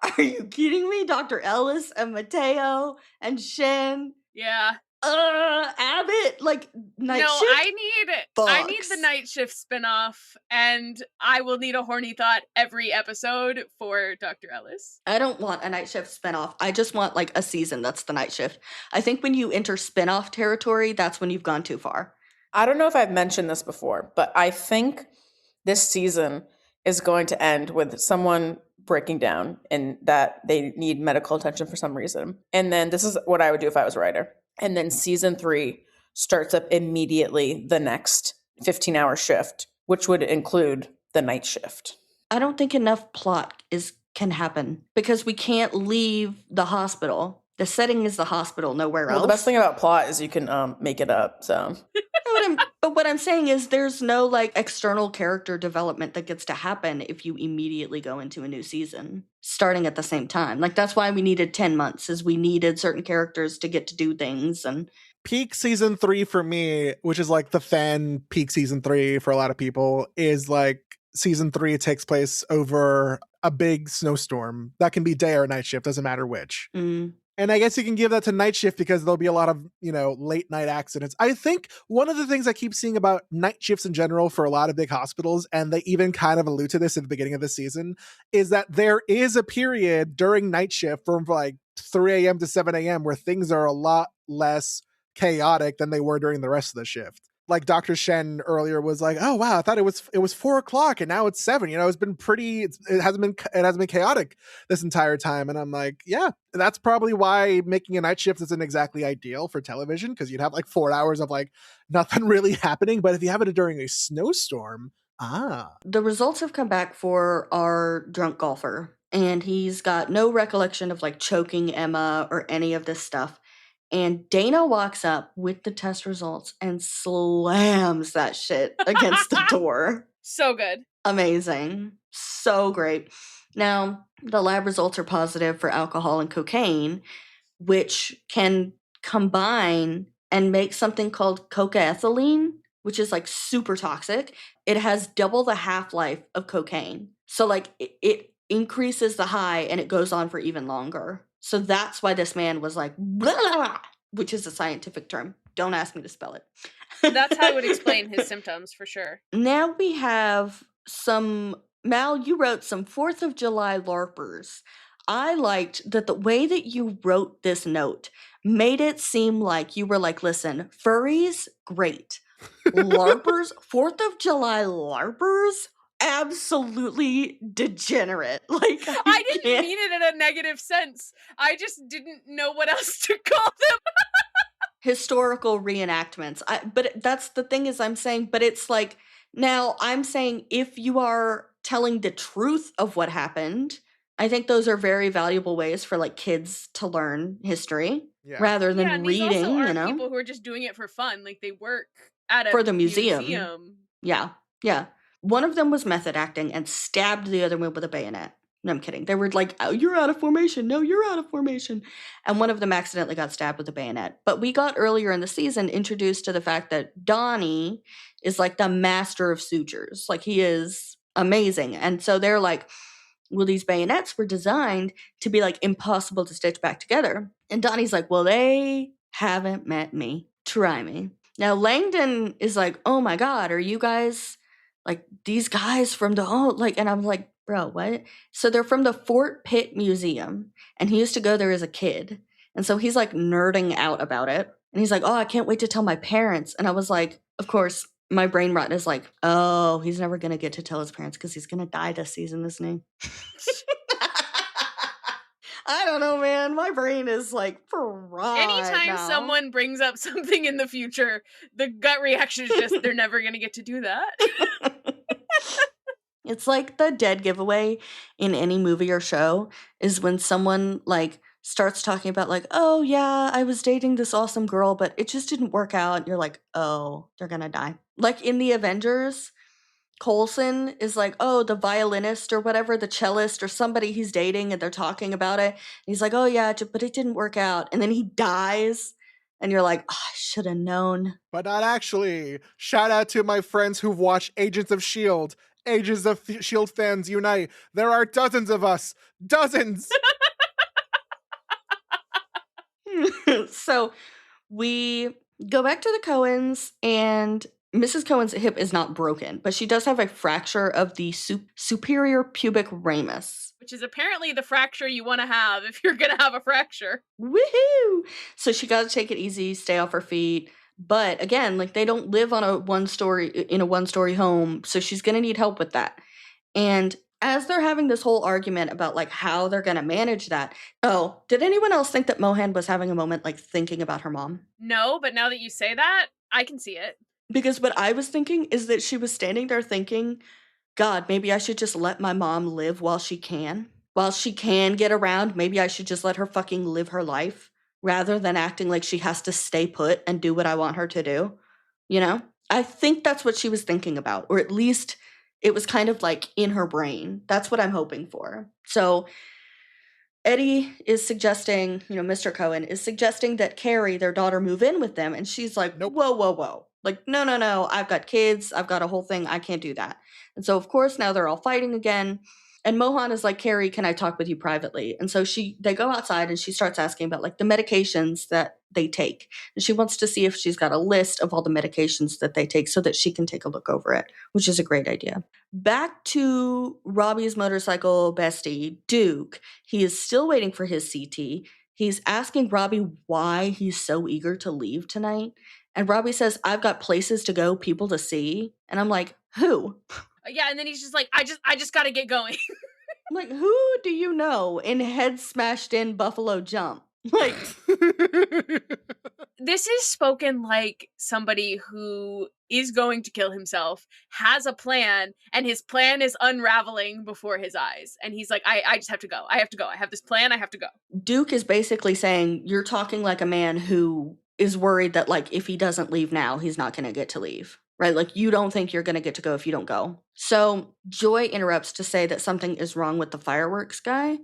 Are you kidding me? Dr. Ellis and Mateo and Shen. Yeah. Abbott, like night shift. I need the night shift spinoff, and I will need a horny thought every episode for Dr. Ellis. I don't want a night shift spinoff. I just want like a season that's the night shift. I think when you enter spinoff territory, that's when you've gone too far. I don't know if I've mentioned this before, but I think this season is going to end with someone breaking down and that they need medical attention for some reason. And then this is what I would do if I was a writer. And then season 3 starts up immediately the next 15-hour shift, which would include the night shift. I don't think enough plot can happen because we can't leave the hospital. The setting is the hospital, nowhere else. Well, the best thing about plot is you can make it up, so... But what I'm saying is there's no like external character development that gets to happen if you immediately go into a new season starting at the same time. Like that's why we needed 10 months is we needed certain characters to get to do things. And peak season 3 for me, which is like the fan peak season 3 for a lot of people, is like season 3 takes place over a big snowstorm. That can be day or night shift, doesn't matter which. And I guess you can give that to night shift because there'll be a lot of, late night accidents. I think one of the things I keep seeing about night shifts in general for a lot of big hospitals, and they even kind of allude to this at the beginning of the season, is that there is a period during night shift from like 3 a.m. to 7 a.m. where things are a lot less chaotic than they were during the rest of the shift. like Dr. Shen earlier was like, oh wow, I thought it was 4:00 and now it's 7. It's been it hasn't been chaotic this entire time. And I'm like, yeah, that's probably why making a night shift isn't exactly ideal for television, because you'd have like 4 hours of like nothing really happening. But if you have it during a snowstorm, the results have come back for our drunk golfer, and he's got no recollection of like choking Emma or any of this stuff. And Dana walks up with the test results and slams that shit against the door. So good. Amazing. So great. Now, the lab results are positive for alcohol and cocaine, which can combine and make something called cocaethylene, which is like super toxic. It has double the half-life of cocaine. So like it increases the high and it goes on for even longer. So that's why this man was like, blah, blah, blah, which is a scientific term. Don't ask me to spell it. That's how I would explain his symptoms for sure. Now we have Mal, you wrote some 4th of July LARPers. I liked that the way that you wrote this note made it seem like you were like, listen, furries, great. LARPers, 4th of July LARPers, absolutely degenerate. Like, I didn't mean it in a negative sense. I just didn't know what else to call them. Historical reenactments. But that's the thing is I'm saying, but it's like, now I'm saying if you are telling the truth of what happened, I think those are very valuable ways for like kids to learn history rather than and reading, these also aren't people who are just doing it for fun. Like they work at a for the museum. Yeah. One of them was method acting and stabbed the other one with a bayonet. No, I'm kidding. They were like, oh, you're out of formation. No, you're out of formation. And one of them accidentally got stabbed with a bayonet. But we got earlier in the season introduced to the fact that Donnie is like the master of sutures. Like he is amazing. And so they're like, well, these bayonets were designed to be like impossible to stitch back together. And Donnie's like, well, they haven't met me. Try me. Now, Langdon is like, oh my God, are you guys like these guys from the, and I'm like, bro, what? So they're from the Fort Pitt Museum, and he used to go there as a kid. And so he's like nerding out about it. And he's like, oh, I can't wait to tell my parents. And I was like, of course, my brain rot is like, oh, he's never going to get to tell his parents because he's going to die this season, isn't he? I don't know, man. My brain is like fried. Anytime now. someone brings up something in the future, the gut reaction is just, they're never going to get to do that. It's like the dead giveaway in any movie or show is when someone like starts talking about like, oh yeah, I was dating this awesome girl, but it just didn't work out. And you're like, oh, they're gonna die. Like in the Avengers, Coulson is like, oh, the violinist or whatever, the cellist or somebody he's dating, and they're talking about it. And he's like, oh yeah, but it didn't work out. And then he dies. And you're like, oh, I should have known. But not actually. Shout out to my friends who've watched Agents of S.H.I.E.L.D. Agents of S.H.I.E.L.D. fans unite. There are dozens of us. Dozens! So we go back to the Cohens, and Mrs. Cohen's hip is not broken, but she does have a fracture of the superior pubic ramus. Which is apparently the fracture you want to have if you're going to have a fracture. Woohoo! So she got to take it easy, stay off her feet. But again, like they don't live on a one-story home, so she's going to need help with that. And as they're having this whole argument about like how they're going to manage that. Oh, did anyone else think that Mohan was having a moment like thinking about her mom? No, but now that you say that, I can see it. Because what I was thinking is that she was standing there thinking, God, maybe I should just let my mom live while she can. While she can get around, maybe I should just let her fucking live her life rather than acting like she has to stay put and do what I want her to do. You know? I think that's what she was thinking about, or at least it was kind of like in her brain. That's what I'm hoping for. So Eddie is suggesting, Mr. Cohen is suggesting that Carrie, their daughter, move in with them. And she's like, Nope. Whoa. Like, no. I've got kids. I've got a whole thing. I can't do that. And so, of course, now they're all fighting again. And Mohan is like, Carrie, can I talk with you privately? And so they go outside and she starts asking about like the medications that they take. And she wants to see if she's got a list of all the medications that they take so that she can take a look over it, which is a great idea. Back to Robbie's motorcycle bestie, Duke. He is still waiting for his CT. He's asking Robbie why he's so eager to leave tonight. And Robbie says, I've got places to go, people to see. And I'm like, who? Yeah, and then he's just like, I just gotta get going. I'm like, who do you know in head smashed in Buffalo Jump? Like, this is spoken like somebody who is going to kill himself, has a plan, and his plan is unraveling before his eyes. And he's like, I just have to go. I have to go. I have this plan. I have to go. Duke is basically saying, you're talking like a man who is worried that, like, if he doesn't leave now, he's not going to get to leave. Right? Like, you don't think you're going to get to go if you don't go. So Joy interrupts to say that something is wrong with the fireworks guy.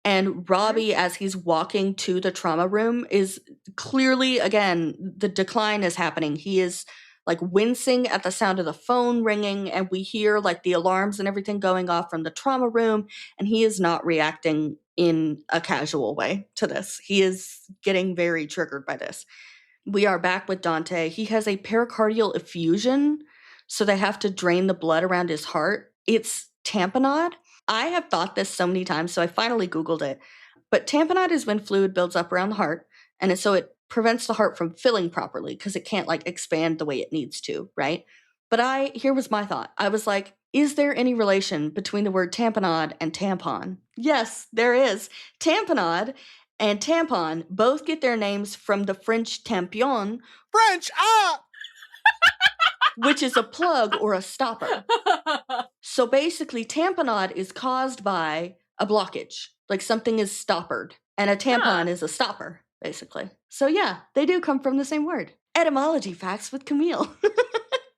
And Robbie, as he's walking to the trauma room, is clearly, again, the decline is happening. He is like wincing at the sound of the phone ringing, and we hear like the alarms and everything going off from the trauma room, and he is not reacting in a casual way to this. He is getting very triggered by this. We are back with Dante. He has a pericardial effusion, so they have to drain the blood around his heart. It's tamponade. I have thought this so many times, so I finally Googled it. But tamponade is when fluid builds up around the heart, and so it prevents the heart from filling properly because it can't like expand the way it needs to, right? But here was my thought. I was like, is there any relation between the word tamponade and tampon? Yes, there is. Tamponade and tampon both get their names from the French tampion, French, which is a plug or a stopper. So basically, tamponade is caused by a blockage, like something is stoppered, and a tampon is a stopper, basically. So yeah, they do come from the same word. Etymology facts with Camille.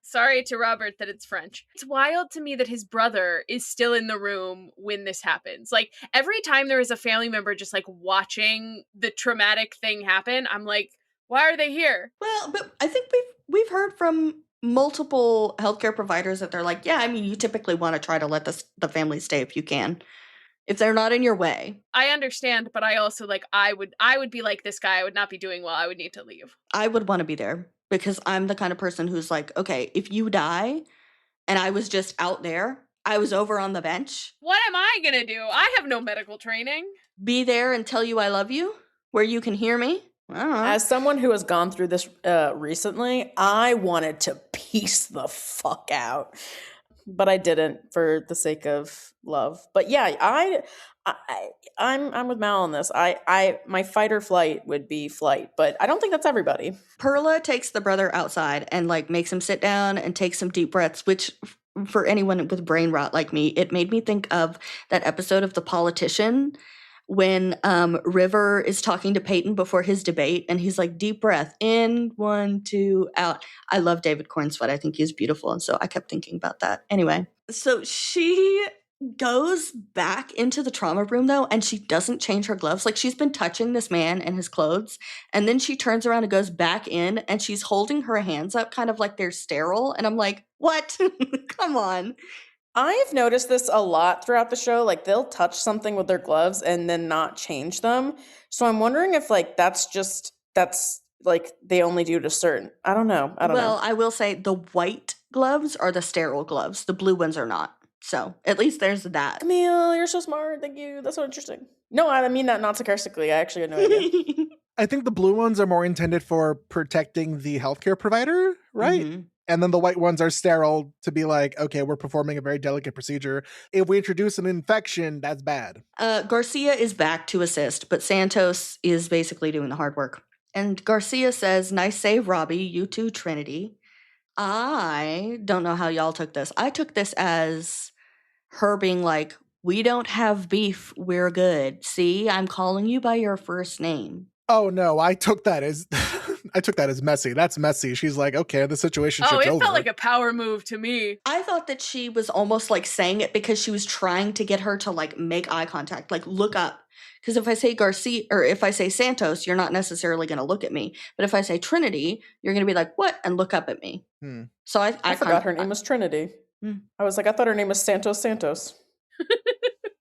Sorry to Robert that it's French. It's wild to me that his brother is still in the room when this happens. Like, every time there is a family member just, like, watching the traumatic thing happen, I'm like, why are they here? Well, but I think we've heard from multiple healthcare providers that they're like, yeah, I mean, you typically want to try to let the family stay if you can, if they're not in your way. I understand, but I also, like, I would be like this guy. I would not be doing well. I would need to leave. I would want to be there because I'm the kind of person who's like, okay, if you die and I was just out there, I was over on the bench. What am I gonna do? I have no medical training. Be there and tell you I love you where you can hear me. I don't know. As someone who has gone through this recently, I wanted to piece the fuck out, but I didn't for the sake of love. But yeah, I'm with Mal on this. My fight or flight would be flight, but I don't think that's everybody. Perla takes the brother outside and like makes him sit down and take some deep breaths, which for anyone with brain rot like me, it made me think of that episode of The Politician when River is talking to Peyton before his debate, and he's like, deep breath, in, 1, 2, out. I love David Cornsweet. I think he's beautiful, and so I kept thinking about that. Anyway, so she goes back into the trauma room, though, and she doesn't change her gloves. Like, she's been touching this man and his clothes, and then she turns around and goes back in, and she's holding her hands up kind of like they're sterile, and I'm like, what? Come on. I've noticed this a lot throughout the show. Like, they'll touch something with their gloves and then not change them. So I'm wondering if like that's like they only do to certain. I don't know. Well, I will say the white gloves are the sterile gloves. The blue ones are not. So at least there's that. Camille, you're so smart. Thank you. That's so interesting. No, I mean that not sarcastically. I actually had no idea. I think the blue ones are more intended for protecting the healthcare provider, right? Mm-hmm. And then the white ones are sterile to be like, okay, we're performing a very delicate procedure. If we introduce an infection, that's bad. Garcia is back to assist, but Santos is basically doing the hard work. And Garcia says, nice save, Robbie. You too, Trinity. I don't know how y'all took this. I took this as her being like, we don't have beef. We're good. See, I'm calling you by your first name. Oh no, I took that as messy. That's messy. She's like, okay, the situation shit's over. Oh, it felt like a power move to me. I thought that she was almost like saying it because she was trying to get her to like make eye contact, like look up. Because if I say Garcia or if I say Santos, you're not necessarily going to look at me. But if I say Trinity, you're going to be like, what? And look up at me. So I forgot her name was Trinity. I was like, I thought her name was Santos.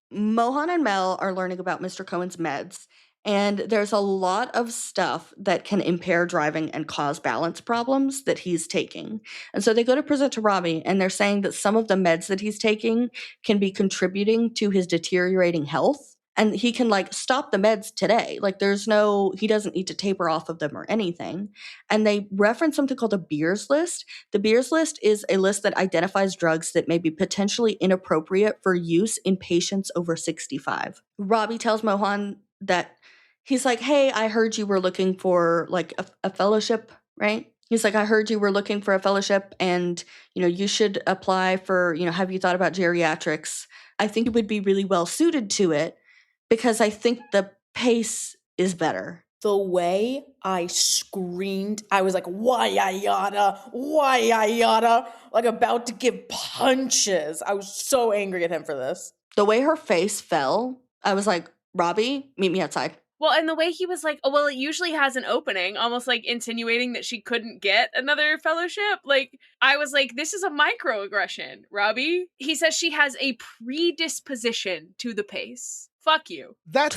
Mohan and Mel are learning about Mr. Cohen's meds. And there's a lot of stuff that can impair driving and cause balance problems that he's taking. And so they go to present to Robbie, and they're saying that some of the meds that he's taking can be contributing to his deteriorating health. And he can like stop the meds today. Like he doesn't need to taper off of them or anything. And they reference something called a Beers list. The Beers list is a list that identifies drugs that may be potentially inappropriate for use in patients over 65. Robbie tells Mohan that he's like, hey, I heard you were looking for like a fellowship, right? He's like, I heard you were looking for a fellowship and, you should apply for, have you thought about geriatrics? I think you would be really well suited to it because I think the pace is better. The way I screamed, I was like, why I yada, like about to give punches. I was so angry at him for this. The way her face fell, I was like, Robbie, meet me outside. Well, and the way he was like, oh, well, it usually has an opening, almost like insinuating that she couldn't get another fellowship. Like, I was like, this is a microaggression, Robbie. He says she has a predisposition to the pace. Fuck you. That's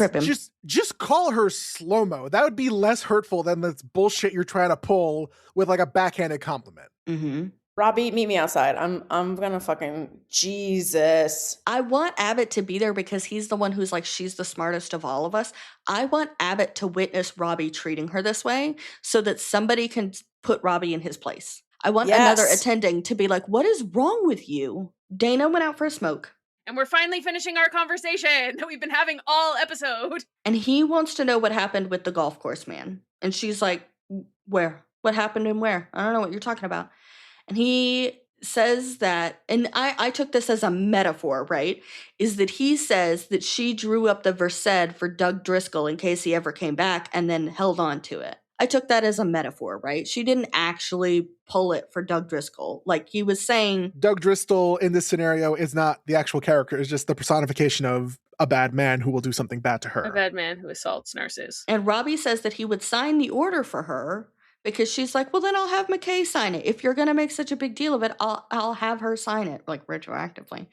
just call her slow-mo. That would be less hurtful than this bullshit you're trying to pull with like a backhanded compliment. Mm-hmm. Robbie, meet me outside. I'm gonna fucking Jesus. I want Abbott to be there because he's the one who's like, she's the smartest of all of us. I want Abbott to witness Robbie treating her this way so that somebody can put Robbie in his place. I want another attending to be like, what is wrong with you? Dana went out for a smoke. And we're finally finishing our conversation that we've been having all episode. And he wants to know what happened with the golf course man. And she's like, where? What happened and where? I don't know what you're talking about. And he says that, and I took this as a metaphor, right? Is that he says that she drew up the Versed for Doug Driscoll in case he ever came back and then held on to it. I took that as a metaphor, right? She didn't actually pull it for Doug Driscoll. Like he was saying. Doug Driscoll in this scenario is not the actual character. It's just the personification of a bad man who will do something bad to her. A bad man who assaults nurses. And Robbie says that he would sign the order for her. Because she's like, well, then I'll have McKay sign it. If you're going to make such a big deal of it, I'll have her sign it, like retroactively.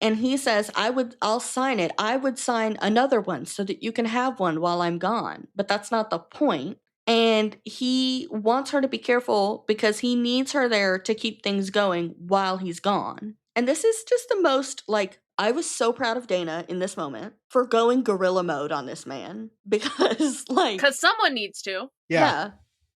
And he says, I'll sign it. I would sign another one so that you can have one while I'm gone. But that's not the point. And he wants her to be careful because he needs her there to keep things going while he's gone. And this is just the most, like, I was so proud of Dana in this moment for going gorilla mode on this man. Because someone needs to. Yeah.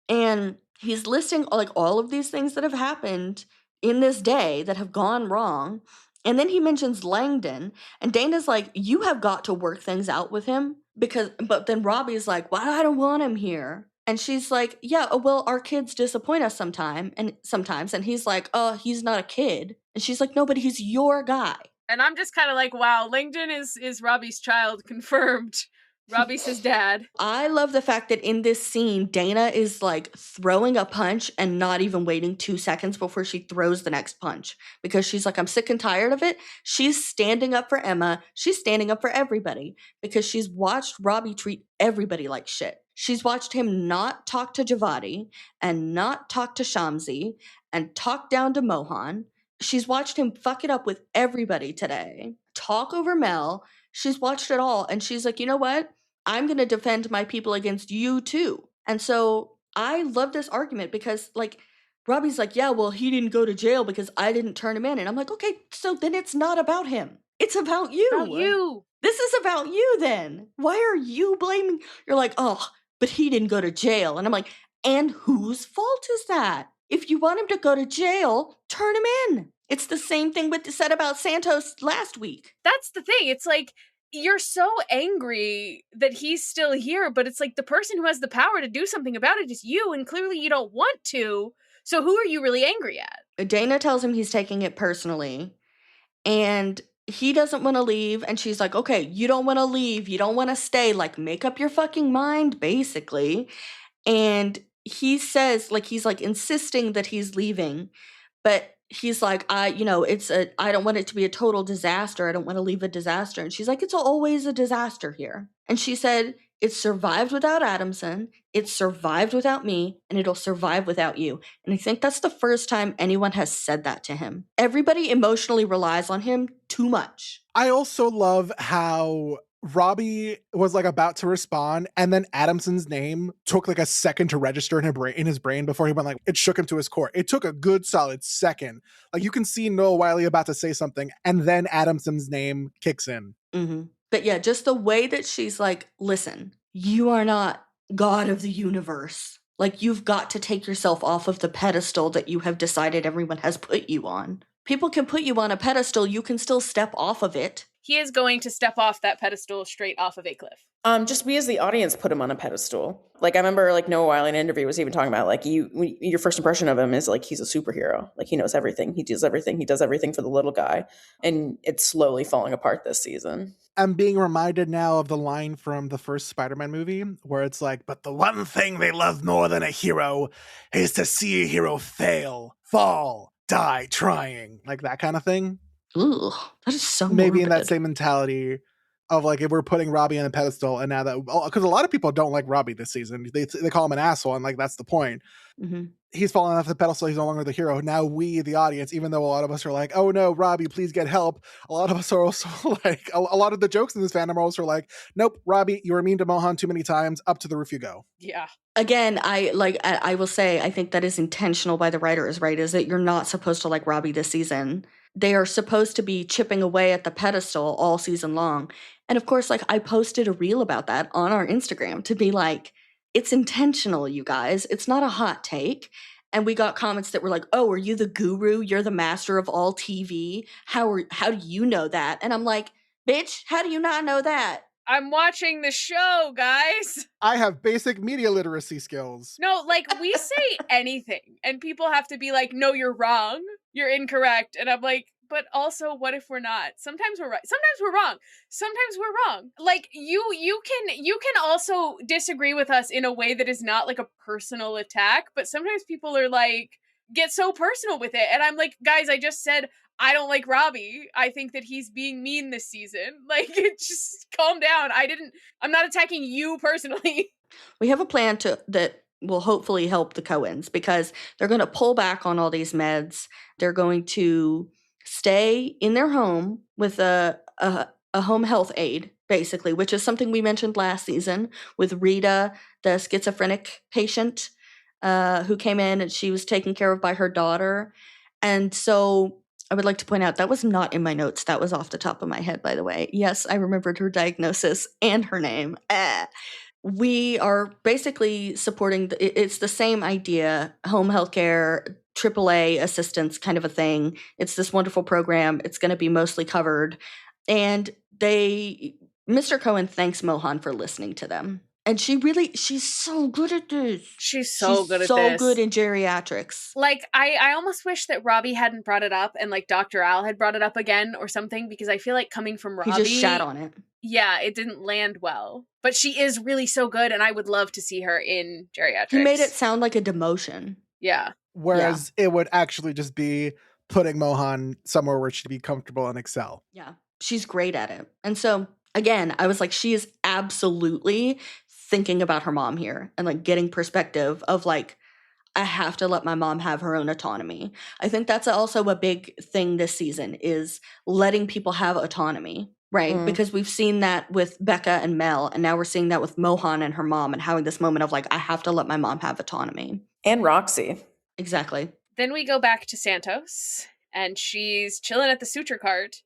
And he's listing like all of these things that have happened in this day that have gone wrong. And then he mentions Langdon. And Dana's like, you have got to work things out with him. But then Robbie's like, well, I don't want him here. And she's like, yeah, well, our kids disappoint us sometimes. And he's like, oh, he's not a kid. And she's like, no, but he's your guy. And I'm just kind of like, wow, Langdon is Robbie's child, confirmed. Robbie's his dad. I love the fact that in this scene, Dana is like throwing a punch and not even waiting 2 seconds before she throws the next punch. Because she's like, I'm sick and tired of it. She's standing up for Emma. She's standing up for everybody. Because she's watched Robbie treat everybody like shit. She's watched him not talk to Javadi and not talk to Shamsi and talk down to Mohan. She's watched him fuck it up with everybody today. Talk over Mel. She's watched it all. And she's like, you know what? I'm going to defend my people against you too. And so I love this argument because like Robbie's like, yeah, well, he didn't go to jail because I didn't turn him in. And I'm like, okay, so then it's not about him. It's about you. About you. This is about you then. Why are you blaming? You're like, oh, but he didn't go to jail. And I'm like, and whose fault is that? If you want him to go to jail, turn him in. It's the same thing said about Santos last week. That's the thing. It's like, you're so angry that he's still here, but it's like the person who has the power to do something about it is you, and clearly you don't want to. So who are you really angry at? Dana tells him he's taking it personally, and he doesn't want to leave, and she's like, okay, you don't want to leave, you don't want to stay, like, make up your fucking mind, basically. And he says, like, he's like insisting that he's leaving, but he's like, I don't want it to be a total disaster. I don't want to leave a disaster. And she's like, it's always a disaster here. And she said, it survived without Adamson. It survived without me, and it'll survive without you. And I think that's the first time anyone has said that to him. Everybody emotionally relies on him too much. I also love how Robbie was like about to respond, and then Adamson's name took like a second to register in his brain before he went like, it shook him to his core. It took a good solid second. Like you can see Noah Wiley about to say something, and then Adamson's name kicks in. Mm-hmm. But yeah, just the way that she's like, listen, you are not God of the universe. Like, you've got to take yourself off of the pedestal that you have decided everyone has put you on. People can put you on a pedestal, you can still step off of it. He is going to step off that pedestal straight off of a cliff. Just we as the audience put him on a pedestal. Like, I remember, like, Noah Wyle in an interview was even talking about, like, your first impression of him is, like, he's a superhero. Like, he knows everything. He does everything. He does everything for the little guy. And it's slowly falling apart this season. I'm being reminded now of the line from the first Spider-Man movie where it's like, but the one thing they love more than a hero is to see a hero fail, fall, die trying. Like that kind of thing. Ooh, that is so Maybe in that morbid. same mentality of like, if we're putting Robbie on a pedestal and now that, because a lot of people don't like Robbie this season. They call him an asshole and like, that's the point. Mm-hmm. He's fallen off the pedestal. He's no longer the hero. Now we, the audience, even though a lot of us are like, oh no, Robbie, please get help. A lot of us are also like, a lot of the jokes in this fandom are also like, nope, Robbie, you were mean to Mohan too many times. Up to the roof you go. Yeah. Again, I will say, I think that is intentional by the writers, right? Is that you're not supposed to like Robbie this season. They are supposed to be chipping away at the pedestal all season long. And of course, like, I posted a reel about that on our Instagram to be like, it's intentional, you guys. It's not a hot take. And we got comments that were like, oh, are you the guru? You're the master of all TV. How do you know that? And I'm like, bitch, how do you not know that? I'm watching the show, guys. I have basic media literacy skills. No, like, we say anything and people have to be like, no, you're wrong. You're incorrect. And I'm like, but also, what if we're not? Sometimes we're right. Sometimes we're wrong. Sometimes we're wrong. Like, you can also disagree with us in a way that is not like a personal attack, but sometimes people are like, get so personal with it. And I'm like, guys, I just said I don't like Robbie. I think that he's being mean this season. Like, just calm down. I'm not attacking you personally. We have a plan that will hopefully help the Coens because they're going to pull back on all these meds. They're going to stay in their home with a home health aide, basically, which is something we mentioned last season with Rita, the schizophrenic patient who came in and she was taken care of by her daughter. And so I would like to point out that was not in my notes. That was off the top of my head, by the way. Yes, I remembered her diagnosis and her name. We are basically supporting, it's the same idea, home healthcare, AAA assistance kind of a thing. It's this wonderful program. It's going to be mostly covered. And Mr. Cohen thanks Mohan for listening to them. And she's so good at this. She's so good at this. So good in geriatrics. Like, I almost wish that Robbie hadn't brought it up and like Dr. Al had brought it up again or something, because I feel like coming from Robbie, he just shat on it. Yeah, it didn't land well. But she is really so good, and I would love to see her in geriatrics. He made it sound like a demotion. Yeah. Whereas it would actually just be putting Mohan somewhere where she'd be comfortable and excel. Yeah, she's great at it. And so, again, I was like, she is absolutely thinking about her mom here and like getting perspective of like, I have to let my mom have her own autonomy. I think that's also a big thing this season is letting people have autonomy, right? Because we've seen that with Becca and Mel, and now we're seeing that with Mohan and her mom and having this moment of like, I have to let my mom have autonomy. And Roxy. Exactly. Then we go back to Santos, and she's chilling at the suture cart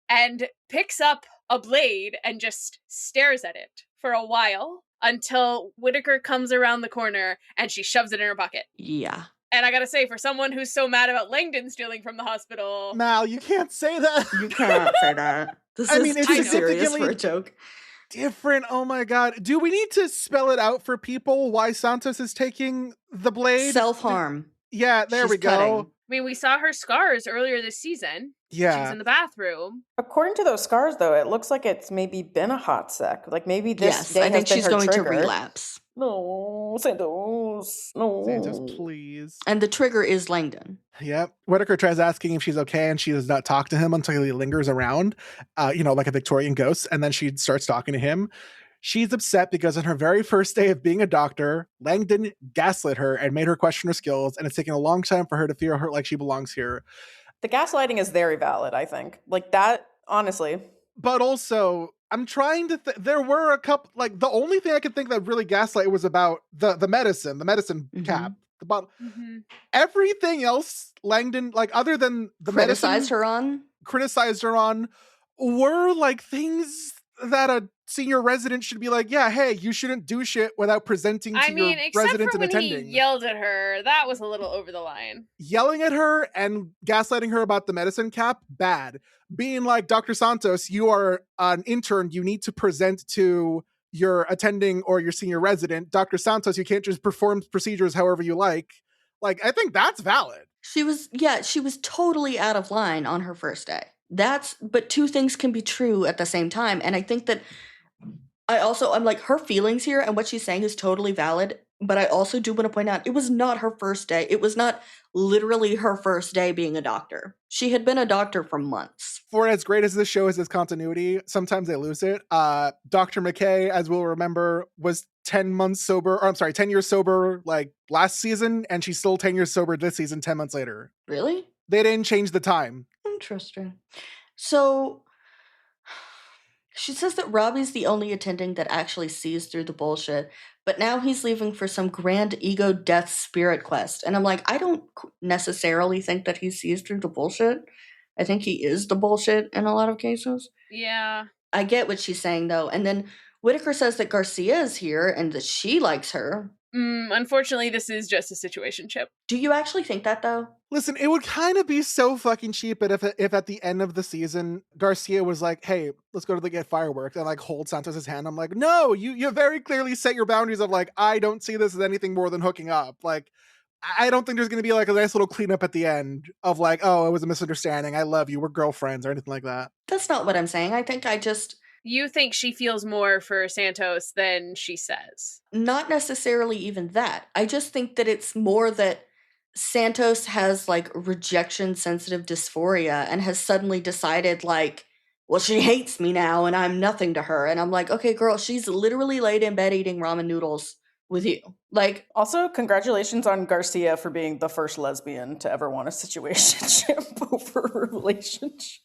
and picks up a blade and just stares at it for a while until Whitaker comes around the corner and she shoves it in her pocket. Yeah. And I gotta say, for someone who's so mad about Langdon stealing from the hospital... Mal, you can't say that. You cannot say that. This is too serious for a joke. Different. Oh my god. Do we need to spell it out for people why Santos is taking the blade? Self-harm. Yeah, there we go. Cutting. I mean, we saw her scars earlier this season. Yeah. She was in the bathroom. According to those scars, though, it looks like it's maybe been a hot sec. Like maybe this day I think has been she's her going trigger. to relapse. No, Santos. No. Santos, please. And the trigger is Langdon. Yep. Whitaker tries asking if she's okay, and she does not talk to him until he lingers around, like a Victorian ghost, and then she starts talking to him. She's upset because on her very first day of being a doctor, Langdon gaslit her and made her question her skills, and it's taken a long time for her to feel like she belongs here. The gaslighting is very valid, I think. Like that, honestly. But also, I'm trying to there were a couple, like the only thing I could think that really gaslight was about the medicine cap. The bottle. Everything else, Langdon, like other than the criticized medicine, her on, were like things that a senior resident should be like, yeah, hey, you shouldn't do shit without presenting to I mean, your except resident for and when attending. he yelled at her, that was a little over the line. Yelling at her and gaslighting her about the medicine cap, bad. Being like, Dr. Santos, you are an intern, you need to present to your attending or your senior resident. Dr. Santos, you can't just perform procedures however you like. Like, I think that's valid. She was totally out of line on her first day. But two things can be true at the same time. And I think that I'm like, her feelings here and what she's saying is totally valid. But I also do want to point out, it was not her first day. It was not literally her first day being a doctor. She had been a doctor for months. For as great as this show is its continuity, sometimes they lose it. Dr. McKay, as we'll remember, was 10 years sober like last season, and she's still 10 years sober this season, 10 months later. Really? They didn't change the time. Interesting. So she says that Robbie's the only attending that actually sees through the bullshit, but now he's leaving for some grand ego death spirit quest. And I'm like, I don't necessarily think that he sees through the bullshit. I think he is the bullshit in a lot of cases. Yeah. I get what she's saying, though. And then Whitaker says that Garcia is here and that she likes her. Unfortunately, this is just a situationship. Do you actually think that, though? Listen, it would kind of be so fucking cheap, but if at the end of the season, Garcia was like, hey, let's go to get fireworks, and like hold Santos's hand, I'm like, no, you very clearly set your boundaries of like, I don't see this as anything more than hooking up. Like, I don't think there's going to be like a nice little cleanup at the end of like, oh, it was a misunderstanding, I love you, we're girlfriends, or anything like that. That's not what I'm saying. I think You think she feels more for Santos than she says? Not necessarily even that. I just think that it's more that Santos has like rejection sensitive dysphoria and has suddenly decided like, well, she hates me now and I'm nothing to her. And I'm like, okay, girl, she's literally laid in bed eating ramen noodles with you. Like, also, congratulations on Garcia for being the first lesbian to ever want a situationship over a relationship.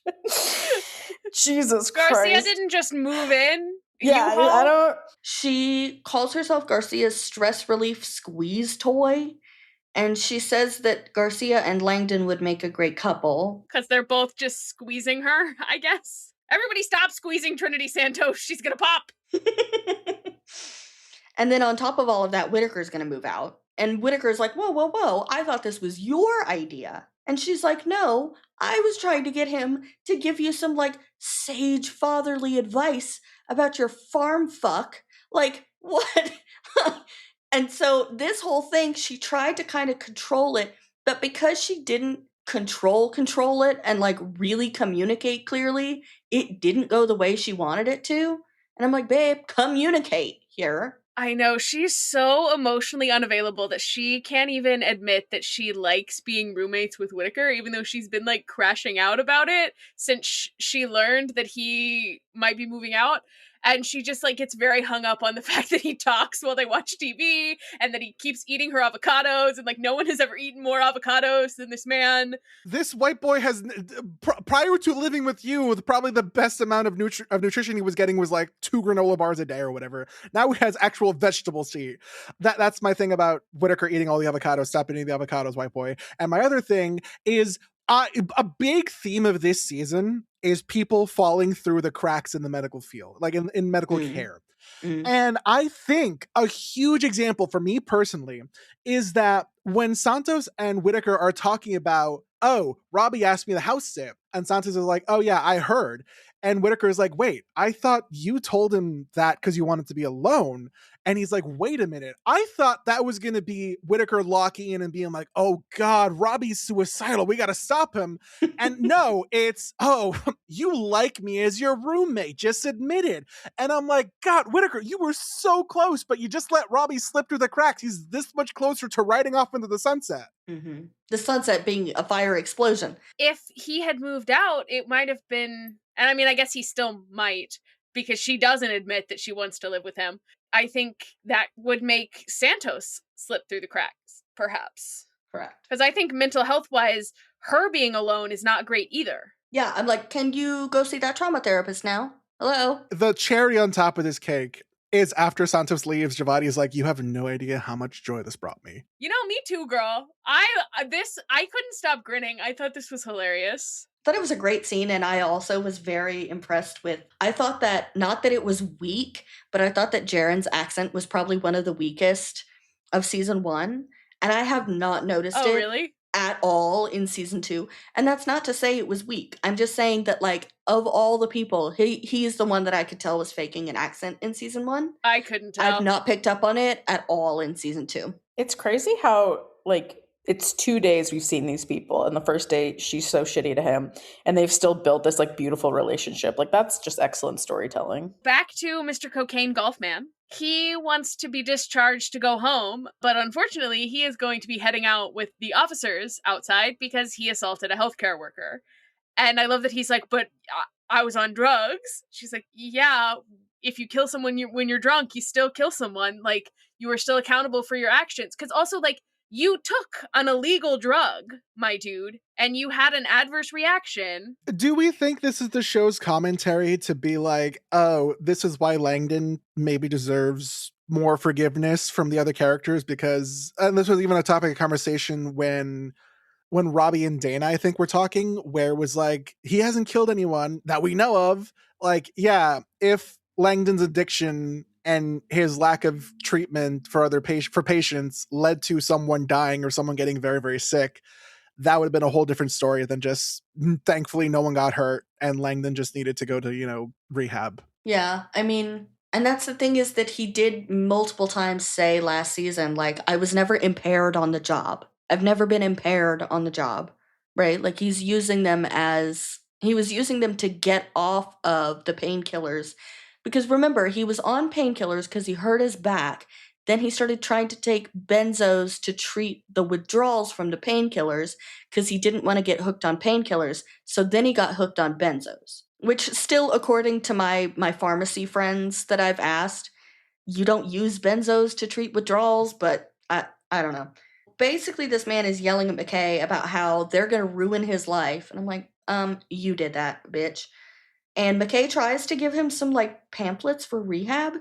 Jesus Christ. Garcia didn't just move in. Yeah, I don't. She calls herself Garcia's stress relief squeeze toy. And she says that Garcia and Langdon would make a great couple. Because they're both just squeezing her, I guess. Everybody stop squeezing Trinity Santos. She's going to pop. And then on top of all of that, Whitaker's going to move out. And Whitaker's like, whoa, I thought this was your idea. And she's like, no, I was trying to get him to give you some like sage fatherly advice about your farm fuck. Like, what? And so this whole thing, she tried to kind of control it, but because she didn't control it and like really communicate clearly, it didn't go the way she wanted it to. And I'm like, babe, communicate here. I know, she's so emotionally unavailable that she can't even admit that she likes being roommates with Whitaker, even though she's been like crashing out about it since she learned that he might be moving out. And she just like gets very hung up on the fact that he talks while they watch TV and that he keeps eating her avocados and like no one has ever eaten more avocados than this man. This white boy has, prior to living with you, probably the best amount of nutrition he was getting was like 2 granola bars a day or whatever. Now he has actual vegetables to eat. That's my thing about Whitaker eating all the avocados. Stop eating the avocados, white boy. And my other thing is a big theme of this season is people falling through the cracks in the medical field, like in medical care. And I think a huge example for me personally is that when Santos and Whitaker are talking about, oh, Robbie asked me the house sit, and Santos is like, oh yeah, I heard. And Whitaker is like, wait, I thought you told him that because you wanted to be alone. And he's like, wait a minute. I thought that was going to be Whitaker locking in and being like, oh God, Robbie's suicidal. We got to stop him. And no, it's, oh, you like me as your roommate. Just admit it. And I'm like, God, Whitaker, you were so close, but you just let Robbie slip through the cracks. He's this much closer to riding off into the sunset. Mm-hmm. The sunset being a fire explosion. If he had moved out, it might have been, and I mean, I guess he still might, because she doesn't admit that she wants to live with him. I think that would make Santos slip through the cracks, perhaps. Correct. Because I think mental health-wise, her being alone is not great either. Yeah, I'm like, can you go see that trauma therapist now? Hello? The cherry on top of this cake is after Santos leaves, Giovanni's like, you have no idea how much joy this brought me. You know, me too, girl. I couldn't stop grinning. I thought this was hilarious. thought it was a great scene, and I also was very impressed with, I thought that, not that it was weak, but I thought that Jaren's accent was probably one of the weakest of season 1, and I have not noticed Oh, it really? at all in season 2. And that's not to say it was weak. I'm just saying that, like, of all the people, he's the one that I could tell was faking an accent in season 1. I couldn't tell. I've not picked up on it at all in season 2. It's crazy how, like, it's 2 days we've seen these people, and the first day she's so shitty to him, and they've still built this, like, beautiful relationship. Like, that's just excellent storytelling. Back to Mr. Cocaine Golfman. He wants to be discharged to go home, but unfortunately, he is going to be heading out with the officers outside because he assaulted a healthcare worker. And I love that he's like, but I was on drugs. She's like, yeah, if you kill someone when you're drunk, you still kill someone. Like, you are still accountable for your actions. Because also, like, you took an illegal drug, my dude, and you had an adverse reaction. Do we think this is the show's commentary to be like, oh, this is why Langdon maybe deserves more forgiveness from the other characters? Because, and this was even a topic of conversation when Robbie and Dana, I think, were talking, where it was like, he hasn't killed anyone that we know of. Like, yeah, if Langdon's addiction and his lack of treatment for patients led to someone dying or someone getting very, very sick, that would have been a whole different story than just, thankfully no one got hurt and Langdon just needed to go to, rehab. Yeah, I mean, and that's the thing, is that he did multiple times say last season, like, I was never impaired on the job. I've never been impaired on the job, right? Like, he was using them to get off of the painkillers. Because remember, he was on painkillers because he hurt his back. Then he started trying to take benzos to treat the withdrawals from the painkillers because he didn't want to get hooked on painkillers. So then he got hooked on benzos, which still, according to my pharmacy friends that I've asked, you don't use benzos to treat withdrawals, but I don't know. Basically, this man is yelling at McKay about how they're going to ruin his life. And I'm like, you did that, bitch. And McKay tries to give him some, like, pamphlets for rehab.